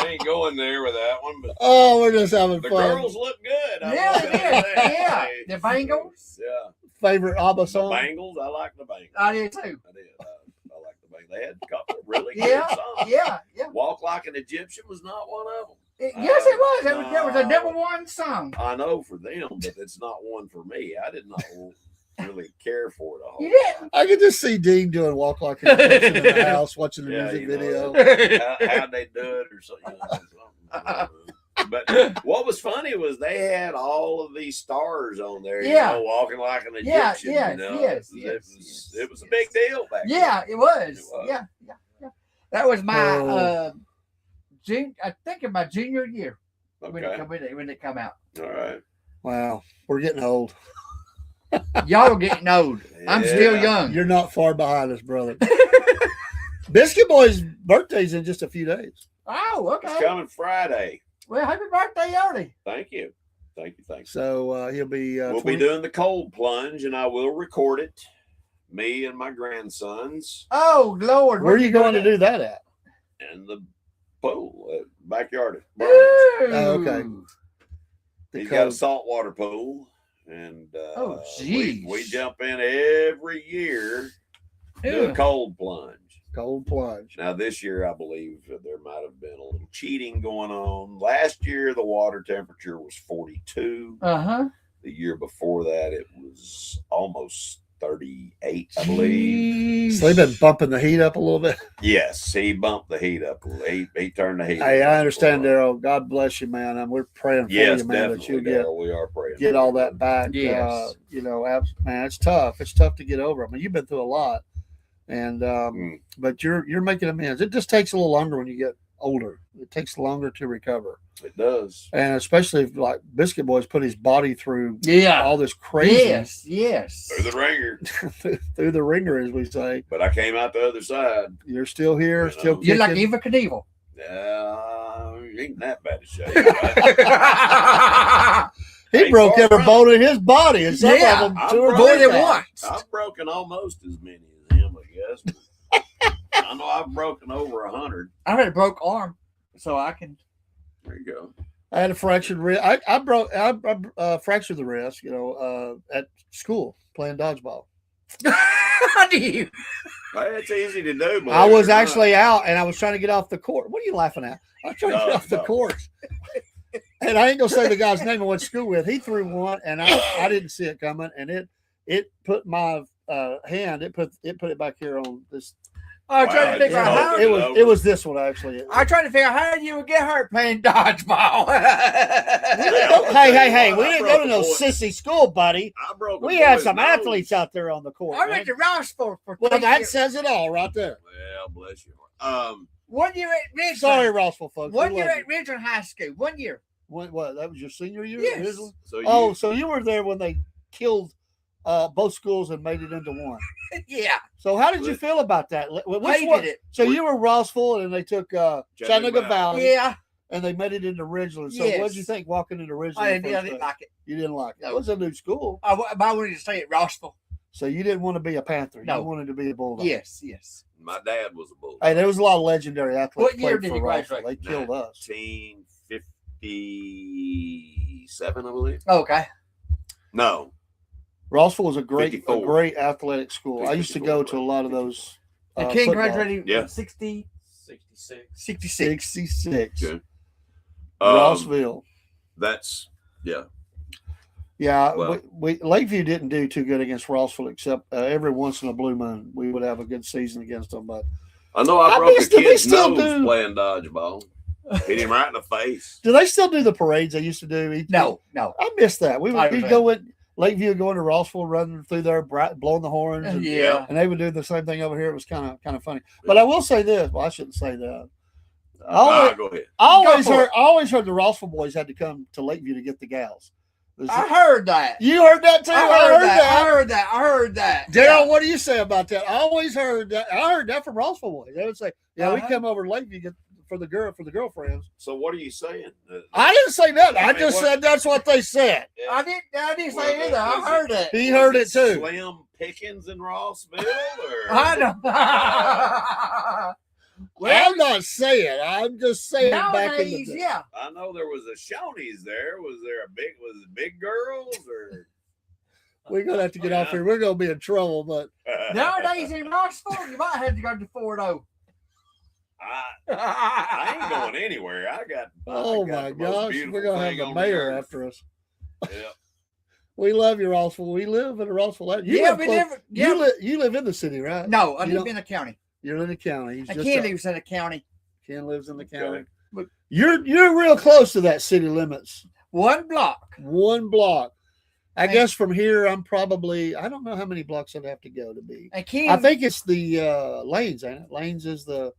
ain't going there with that one, but oh, we're just having the fun. girls look good. Yeah. The Bengals. Yeah. Favorite ABBA The song? Bengals. I like the Bengals. I did too. I did. I like the Bengals. They had a couple of really Yeah, good songs. yeah. Walk Like an Egyptian was not one of them. Yes, it was. That was a number one song. I know for them, but it's not one for me. I did not really care for it a whole You did. lot. I could just see Dean doing Walk Like an Egyptian in the house, watching the music video. How'd they do it or something? But what was funny was they had all of these stars on there, walking like an Egyptian. It was a big deal back then. Yeah, it was. Yeah. That was my I think in my junior year when it come out. All right. Wow, we're getting old. Y'all are getting old. I'm still young. You're not far behind us, brother. Biscuit Boy's birthday's in just a few days. Oh, okay. It's coming Friday. Well, happy birthday, Artie. Thank you. So he'll be. We'll be doing the cold plunge, and I will record it. Me and my grandsons. Oh Lord, where are you going to do that at? In the pool, backyard. Oh, okay. He's got a saltwater pool, and we jump in every year. Do a cold plunge. Cold plunge. Now this year, I believe there might have been a little cheating going on. Last year, the water temperature was 42. The year before that, it was almost 38, I believe. So they've been bumping the heat up a little bit. Yes, he bumped the heat up. He turned the heat. Hey, I understand, Daryl. God bless you, man. And we're praying for you, man. That you we are praying. Get all that back. Yes. Man, it's tough. It's tough to get over. I mean, you've been through a lot, and but you're making amends. It just takes a little longer when you get older. It takes longer to recover. It does, and especially if, like Biscuit Boy's put his body through all this crazy. Yes. Through the ringer. through the ringer, as we say. But I came out the other side. You're still here, still kicking. You're like Eva Knievel. Ain't that bad a shape. Right? He broke every bone in his body, and some of them more than once. I've broken almost as many as him, I guess. I know I've broken over 100. I've had a broke arm, so I can. There you go. I had a fractured wrist. I fractured the wrist, at school playing dodgeball. How do you? It's easy to do. I was actually out, and I was trying to get off the court. What are you laughing at? I was trying to get off the court. And I ain't gonna say the guy's name I went to school with. He threw one, and I didn't see it coming, and it put my hand. It put it back here on this. I was trying to figure out how it was this one actually. I tried to figure out how you would get hurt playing dodgeball. Hey! We didn't go to no sissy school, buddy. We had some athletes out there on the court. I went to Rossville for. Well, that says it all right there. Well, bless you. 1 year at Ridgeland. Sorry, Rossville folks. 1 year at Ridgeland High School. 1 year. What? That was your senior year? Yes. So you were there when they killed both schools and made it into one. Yeah. So how did you feel about that? Hated it. So you were Rossville, and they took Chattanooga Valley. Yeah. And they made it into Ridgeland. So what did you think walking into Ridgeland? I didn't like it. You didn't like it. That was a new school. I wanted to stay at Rossville. So you didn't want to be a Panther. No. You wanted to be a Bulldog. Yes. My dad was a Bulldog. Hey, there was a lot of legendary athletes. What year did for you Rossville. graduate? They killed us. 1957, I believe. Okay. No. Rossville was a great 54. athletic school. I used to go to a lot of those. And King graduated 66. 66. Okay. Rossville. That's Yeah, well, we Lakeview didn't do too good against Rossville, except every once in a blue moon we would have a good season against them. But I know I broke a kid's nose playing dodgeball. Hit him right in the face. Do they still do the parades they used to do? No. I missed that. We'd go in Lakeview, going to Rossville, running through there, blowing the horns. And, and they would do the same thing over here. It was kind of funny. But I will say this. Well, I shouldn't say that. Go ahead. I always heard the Rossville boys had to come to Lakeview to get the gals. I heard that. You heard that too? I heard that. Daryl, what do you say about that? I always heard that. I heard that from Rossville boys. They would say, "Yeah, we come over late. You get for the girlfriends." So what are you saying? I didn't say that. I just said that's what they said. I didn't say either. I heard it. He heard it too. Slim Pickens in Rossville, or I know. Well, I'm not saying. I'm just saying back in the nowadays, day. yeah. I know there was a Shoney's there. Was it big girls or? We're gonna have to get off here. We're gonna be in trouble, but Nowadays in Rossville, you might have to go to 4-0. I ain't going anywhere. I got my the most gosh, beautiful we're gonna have thing the on mayor earth. after us. Yeah. We love you, Rossville. We live in Rossville. You Yeah, live we close- live- yeah. You live in the city, right? No, I You live don't- in the county. You're in the county. He's I just can't a- live in the county. Ken lives in the county. Okay. But You're real close to that city limits. 1 block. 1 block. I And- guess from here, I'm probably, I don't know how many blocks I'd have to go to be. And Ken, I think it's the Lanes, ain't it? Lanes is the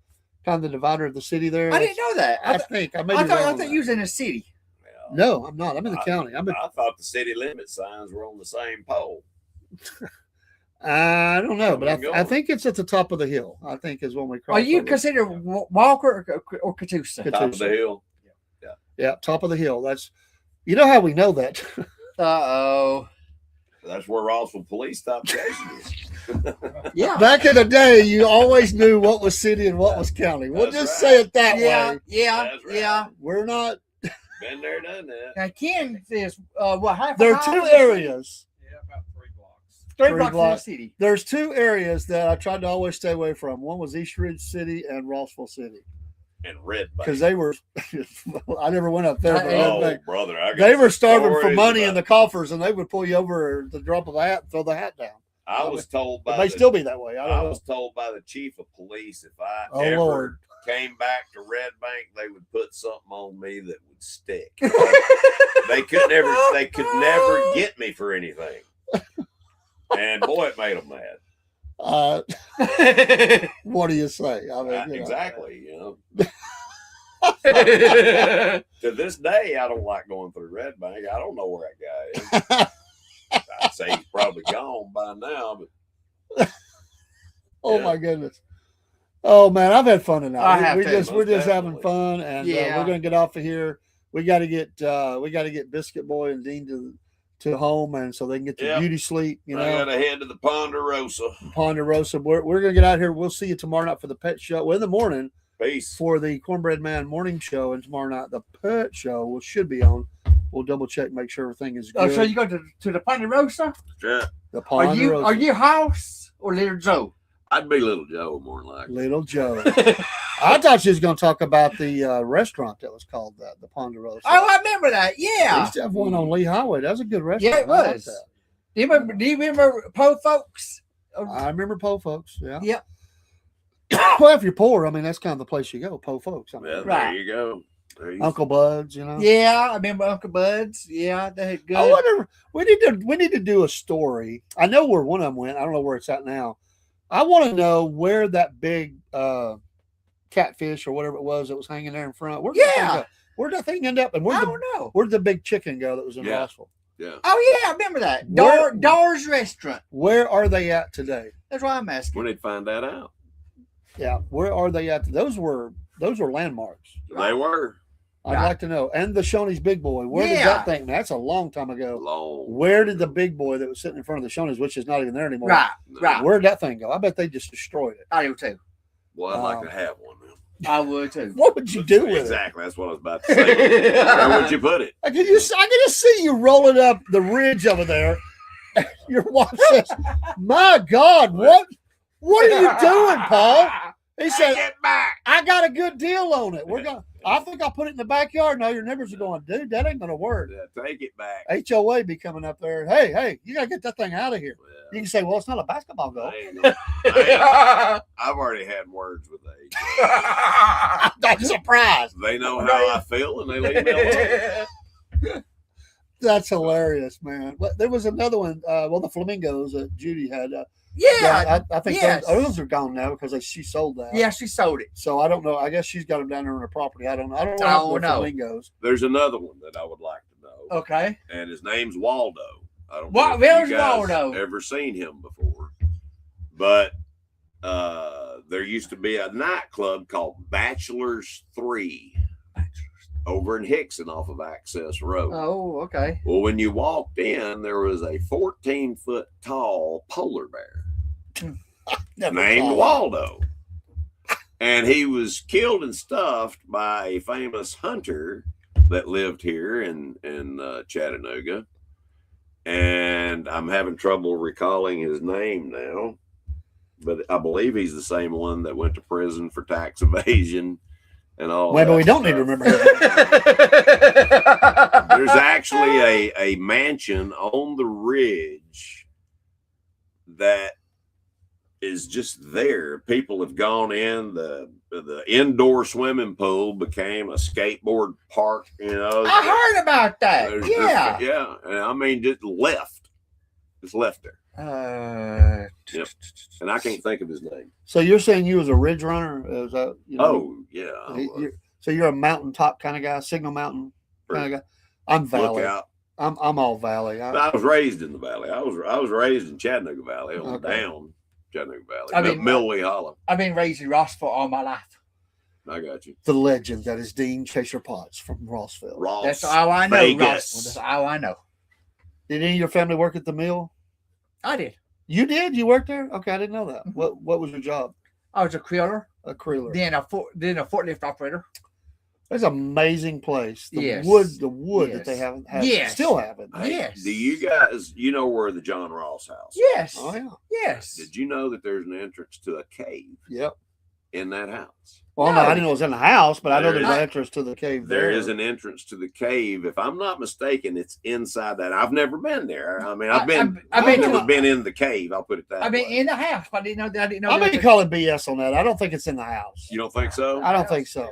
kind of the divider of the city there. I didn't know that. I think. I may I be thought wrong on you that. was in the city. Well, No, I'm not. I'm in the county. I'm in, I thought the city limit signs were on the same pole. I don't know, but Where you I going? think it's at the top of the hill. I think is when we cross. Are you over. considered Walker or Catoosa? Top of the hill. Yeah, top of the hill. That's, you know how we know that. Uh-oh. That's where Rossville Police Stop Station is. Yeah. Back in the day, you always knew what was city and what was county. We'll That's just right. say it that Yeah, way. yeah, That's right. yeah. We're not. Been there, done that. Now Ken is half. There are 2 areas. Yeah, about 3 blocks. 3 3 blocks from the blocks. city. There's 2 areas that I tried to always stay away from. One was East Ridge City and Rossville City And Red Bank. because they were. I never went up there. But Oh, Red Bank. brother, I got They were some starving for stories money in about- the coffers, and they would pull you over at the drop of a hat and throw the hat down. I was told It by may the, still be that way. I I don't know. was told by the chief of police if I Oh, ever Lord. came back to Red Bank, they would put something on me that would stick. they could never get me for anything. And boy, it made them mad. What do you say? I mean, you know. Exactly, you know. To this day, I don't like going through Red Bank. I don't know where that guy is. I'd say he's probably gone by now, but Oh Yeah. my goodness. Oh man, I've had fun tonight. I have we're too, just most having definitely. fun, and Yeah. we're gonna get off of here. We got to get Biscuit Boy and Dean to home, and so they can get the Yep. beauty sleep. You I know, got to head to the Ponderosa. Ponderosa. We're gonna get out here. We'll see you tomorrow night for the pet show. Well, in the morning Peace. for the Cornbread Man morning show, and tomorrow night the pet show will should be on. We'll double check, make sure everything is Oh, good. so you go to the Ponderosa? Yeah. The Are Ponderosa. you House or Little Joe? I'd be Little Joe more than likely. Little Joe? I thought she was going to talk about the restaurant that was called the Ponderosa. Oh, I remember that. They Yeah. used to have one on Lee Highway. That was a good restaurant. Yeah, it I like was. that. Do you remember Po Folks? I remember Po Folks. Yeah. Yep. Well, if you're poor, I mean, that's kind of the place you go. Po Folks. I mean, Yeah, Right. there you go. There you Uncle Bud's. You know. Yeah, I remember Uncle Bud's. Yeah, they had good. I wonder. We need to do a story. I know where one of them went. I don't know where it's at now. I want to know where that big catfish or whatever it was that was hanging there in front. Where'd that thing end up? And I don't know. where'd the big chicken go that was in Yeah. Rossville? Yeah. Oh yeah, I remember that. Where- Dar's Restaurant. Where are they at today? That's why I'm asking. We need to find that out. Yeah, where are they at? Those were landmarks. They were I'd Right. like to know. And the Shoney's Big Boy. Where did Yeah. that thing? That's a long time ago. long. Where did the big boy that was sitting in front of the Shoney's, which is not even there anymore? Right, right. Where did that thing go? I bet they just destroyed it. I do too. Well, I'd like to have one. Now. I would too. What would you do with Exactly. That's what I was about to say. Where would you put it? it? I can just see you rolling up the ridge over there. Your wife says, "My God, what are you doing, Paul?" He said, Get back. "I got a good deal on it. I think I'll put it in the backyard." No, your neighbors are going, "Dude, that ain't gonna work." Yeah, take it back. HOA be coming up there. Hey, you gotta get that thing out of here. Well, You can say, "Well, it's not a basketball goal." I've already had words with they. I'm not surprised. They know how I feel and they leave me alone. That's hilarious, man. But there was another one. The flamingos that Judy had. Yeah, I think yes. those are gone now because she sold that. yeah, she sold it. So I don't know. I guess she's got them down there on her property. I don't know. I don't know I what don't happened with know. flamingos. There's another one that I would like to know. Okay. and his name's Waldo. I don't What? know if Where's you guys Waldo? ever seen him before, but there used to be a nightclub called Bachelor's 3 over in Hickson off of Access Road. Oh, okay. Well, when you walked in, there was a 14-foot tall polar bear Never named saw that. Waldo. And he was killed and stuffed by a famous hunter that lived here in Chattanooga. And I'm having trouble recalling his name now, but I believe he's the same one that went to prison for tax evasion and all Well, that but we don't need to stuff. remember that. There's actually a mansion on the ridge that is just there. People have gone in. The indoor swimming pool became a skateboard park. I heard about that. There's Yeah. yeah. And I mean, just left there. Yep. And I can't think of his name. So you're saying you was a ridge runner? Is that, Oh yeah. I was. So you're a mountaintop kind of guy, Signal Mountain kind of guy. I'm valley. Look out. I'm all valley. I was raised in the valley. I was raised in Chattanooga Valley, on Okay. down Chattanooga Valley. I mean, Millway Hollow. I've been raised in Rossville all my life. I got you. The legend that is Dean Chaser Potts from Rossville. Ross. That's all I know. Vegas. Rossville. That's all I know. Did any of your family work at the mill? I did. You did? You worked there? Okay, I didn't know that. Mhm. What was your job? I was a criller, A creeler. then a forklift operator. It's an amazing place. The Yes. wood that they Yes. have Yes. still have it. Hey, Yes. Do you guys, where the John Ross house? Yes. Oh yeah. Yes. Did you know that there's an entrance to a cave Yep. in that house? Well, no, I didn't know it was in the house, but I know There there's is- an entrance to the cave. There is an entrance to the cave. If I'm not mistaken, it's inside that. I've never been there. I mean, I've I've never been in the cave. I'll put it that I mean, way. in the house, but I didn't know that. I didn't know. I there may was call it BS on that. I don't think it's in the house. You don't think so? I don't think so.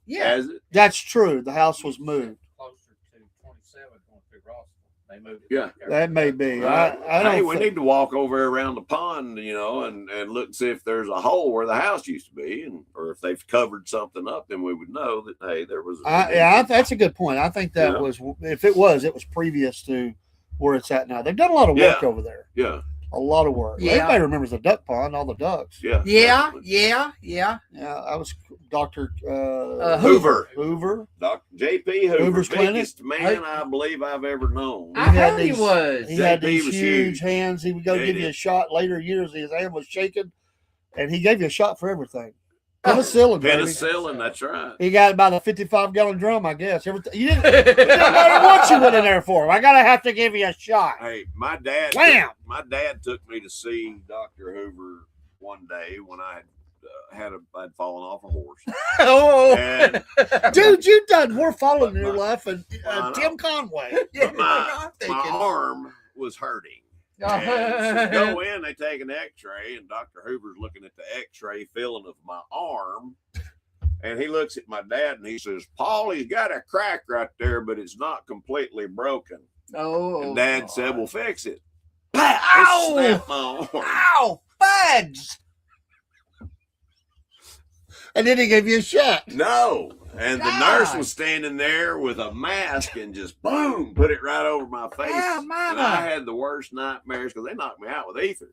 Yeah. Has it? That's true. The house was moved. Closer to 27 going through Rossville. They moved it. Yeah. That may be. Right. I don't Hey, we thi- need to walk over around the pond, and look and see if there's a hole where the house used to be, or if they've covered something up, then we would know that hey, there was. that's a good point. I think that Yeah. was, if it was previous to where it's at now. They've done a lot of work over there. Yeah, A lot of work. Yeah. Everybody remembers the duck pond, all the ducks. yeah, Yeah. definitely. Yeah. Yeah. Yeah, I was Dr. Hoover. Hoover. Dr. J.P. Hoover, Hoover's clinic. biggest man I believe I've ever known. I had heard he these- was. He had JP these was huge huge. hands. He would go Yeah, he give you did. a shot later years. His hand was shaking, and he gave you a shot for everything. Penicillin, baby. Penicillin, that's right. He got about a 55-gallon drum, I guess. You didn't, it didn't matter what you went in there for. I gotta have to give you a shot. Hey, my dad. Wham! My dad took me to see Dr. Hoover one day when I'd fallen off a horse. Oh. And Dude, you've done more following in your My- life than I know. Tim Conway. Yeah, my, I'm thinking. my arm was hurting. And so go in, they take an x-ray, and Dr. Hoover's looking at the x-ray feeling of my arm. And he looks at my dad and he says, Paul, he's got a crack right there, but it's not completely broken. Oh. And Dad said, well, fix it. Ow! Snap my arm. Ow! Fudge! And then he gave you a shot. No. And the nurse God. was standing there with a mask and just boom, put it right over my face. Ah, And mama. I had the worst nightmares because they knocked me out with ether.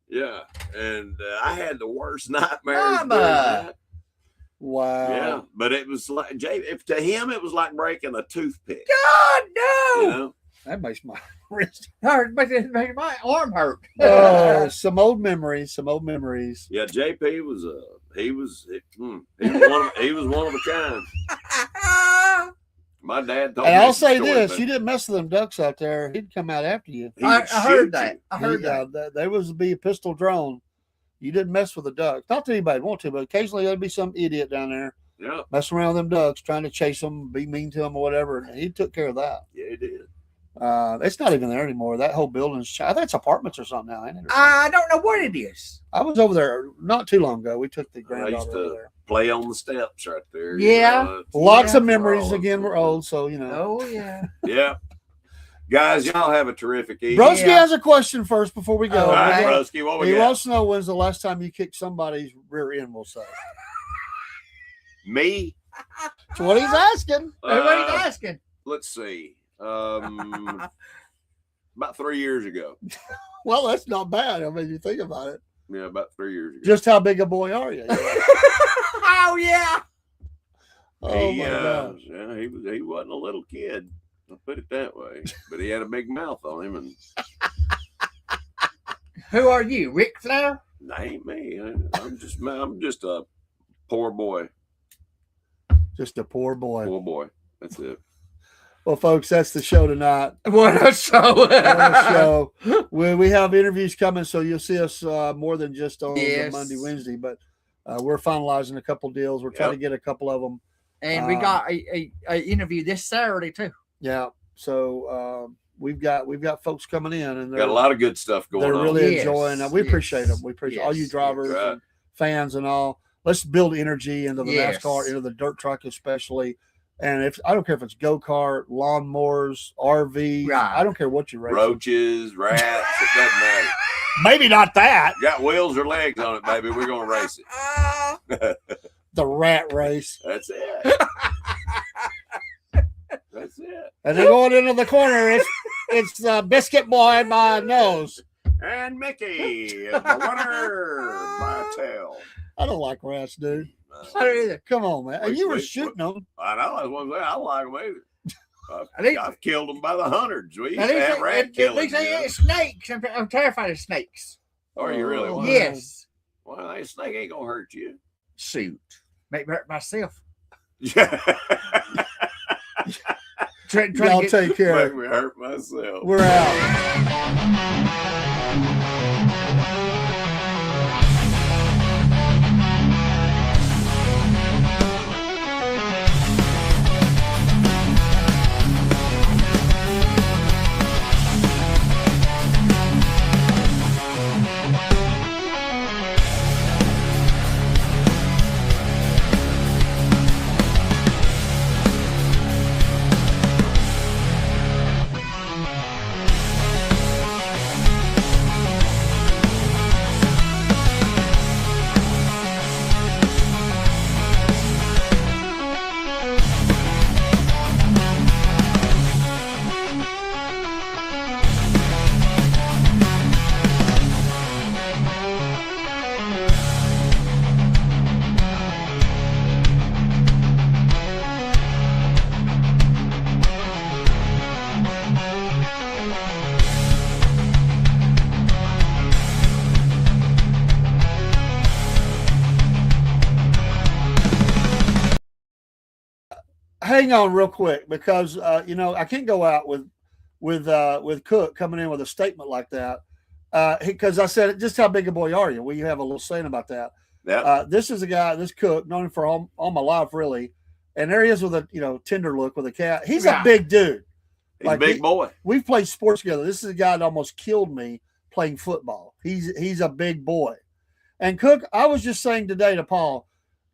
Yeah. And I had the worst nightmares. Mama. doing that. Wow. Yeah. But it was like, to him, it was like breaking a toothpick. God, no! You know? That makes my wrist. Hurt, but it made my arm hurt. Oh, some old memories. Some old memories. Yeah. JP was he was one of a kind. My dad told me. And I'll the say story, this: but you didn't mess with them ducks out there. He'd come out after you. he I would heard shoot that. you. I heard that. There was be a pistol drawn. You didn't mess with the ducks. Not that anybody want to, but occasionally there'd be some idiot down there Yeah. messing around with them ducks, trying to chase them, be mean to them, or whatever. And he took care of that. Yeah, he did. It's not even there anymore. That whole building's. I think it's apartments or something now, ain't it? I don't know what it is. I was over there not too long ago. We took the I used granddaughter to over there. play on the steps right there. Yeah. know, Lots Yeah. of memories. Oh, Again, we're old, so you know. Oh, yeah. yeah. Guys, y'all have a terrific evening. Broski Yeah. has a question first before we go. All All right, Okay. Broski, what we He got? wants to know when's the last time you kicked somebody's rear end. We'll say. Me? That's what he's asking. Everybody's Uh, asking. let's see. About 3 years ago. Well, that's not bad. I mean, you think about it. Yeah, about 3 years ago. Just how big a boy are you? Oh yeah. Oh my gosh. Yeah, he wasn't a little kid. I'll put it that way. But he had a big mouth on him, and Who are you, Ric Flair? that ain't me. I'm just a poor boy. Just a poor boy. Poor boy. That's it. Well, folks, that's the show tonight. What a show! What a show. We have interviews coming, so you'll see us more than just on Yes. Monday, Wednesday. But we're finalizing a couple deals. We're trying to get a couple of them. And we got a interview this Saturday too. Yeah. So we've got folks coming in, and Got a lot of good stuff going they're on. really Yes, enjoying. We appreciate yes, them. We appreciate all you yes, drivers, right. and fans, and all. Let's build energy into the Yes. NASCAR, into the dirt truck, especially. And if I don't care if it's go kart, lawnmowers, RV, Right. I don't care what you race. Roaches, rats, it doesn't matter. Maybe not that. Got wheels or legs on it, baby. We're gonna race it. The rat race. That's it. That's it. And then going into the corner, it's Biscuit Boy by nose. And Mickey is the winner by a tail. I don't like rats, dude. I don't either. Come on, man. And you were Wait, shooting them. I know. That's what I'm saying. I don't like them either. At least- I've killed them by the hundreds. We used At to least, have rat at killing. least they you know. ain't snakes. I'm terrified of snakes. Are you really? Oh, Why? Yes. Well, a snake ain't gonna hurt you. Shoot. Make me hurt myself. Yeah. Trying Y'all to get, take care. Make me hurt myself. We're out. Hang on real quick, because I can't go out with Cook coming in with a statement like that, because I said, just how big a boy are you? Well, you have a little saying about that. Yeah. This is a guy, this Cook, known him for all my life, really, and there he is with a tender look with a cat. He's a Yeah. big dude. He's a big boy. We've played sports together. This is a guy that almost killed me playing football. He's a big boy. And Cook, I was just saying today to Paul,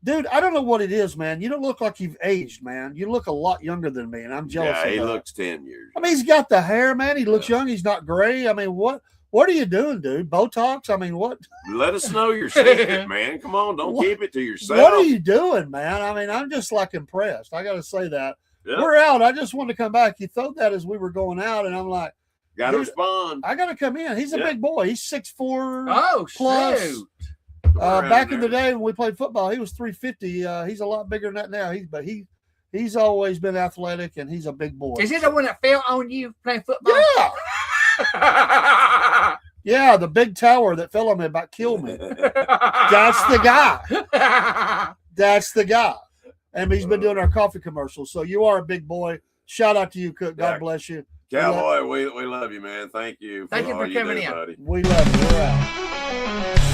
dude, I don't know what it is, man. You don't look like you've aged, man. You look a lot younger than me, and I'm jealous Yeah, of he that. looks 10 years. I mean, he's got the hair, man. He looks young. He's not gray. I mean, what are you doing, dude? Botox? I mean, what? Let us know your secret, man. Come on, don't keep it to yourself. What are you doing, man? I mean, I'm just like impressed. I got to say that. Yeah. We're out. I just wanted to come back. You thought that as we were going out, and I'm like, Got to dude, respond. I got to come in. He's a Yeah. big boy. He's 6'4". oh, Plus, shoot. Around back in the there. day when we played football, he was 350. He's a lot bigger than that now. He's always been athletic, and he's a big boy. Is it the one that fell on you playing football? Yeah. Yeah, the big tower that fell on me about killed me. That's the guy. That's the guy. And he's been doing our coffee commercials. So you are a big boy. Shout out to you, Cook. God Yeah. bless you. Cowboy, we love you, man. Thank you. Thank you all for coming do, in. buddy. We love you. We're out.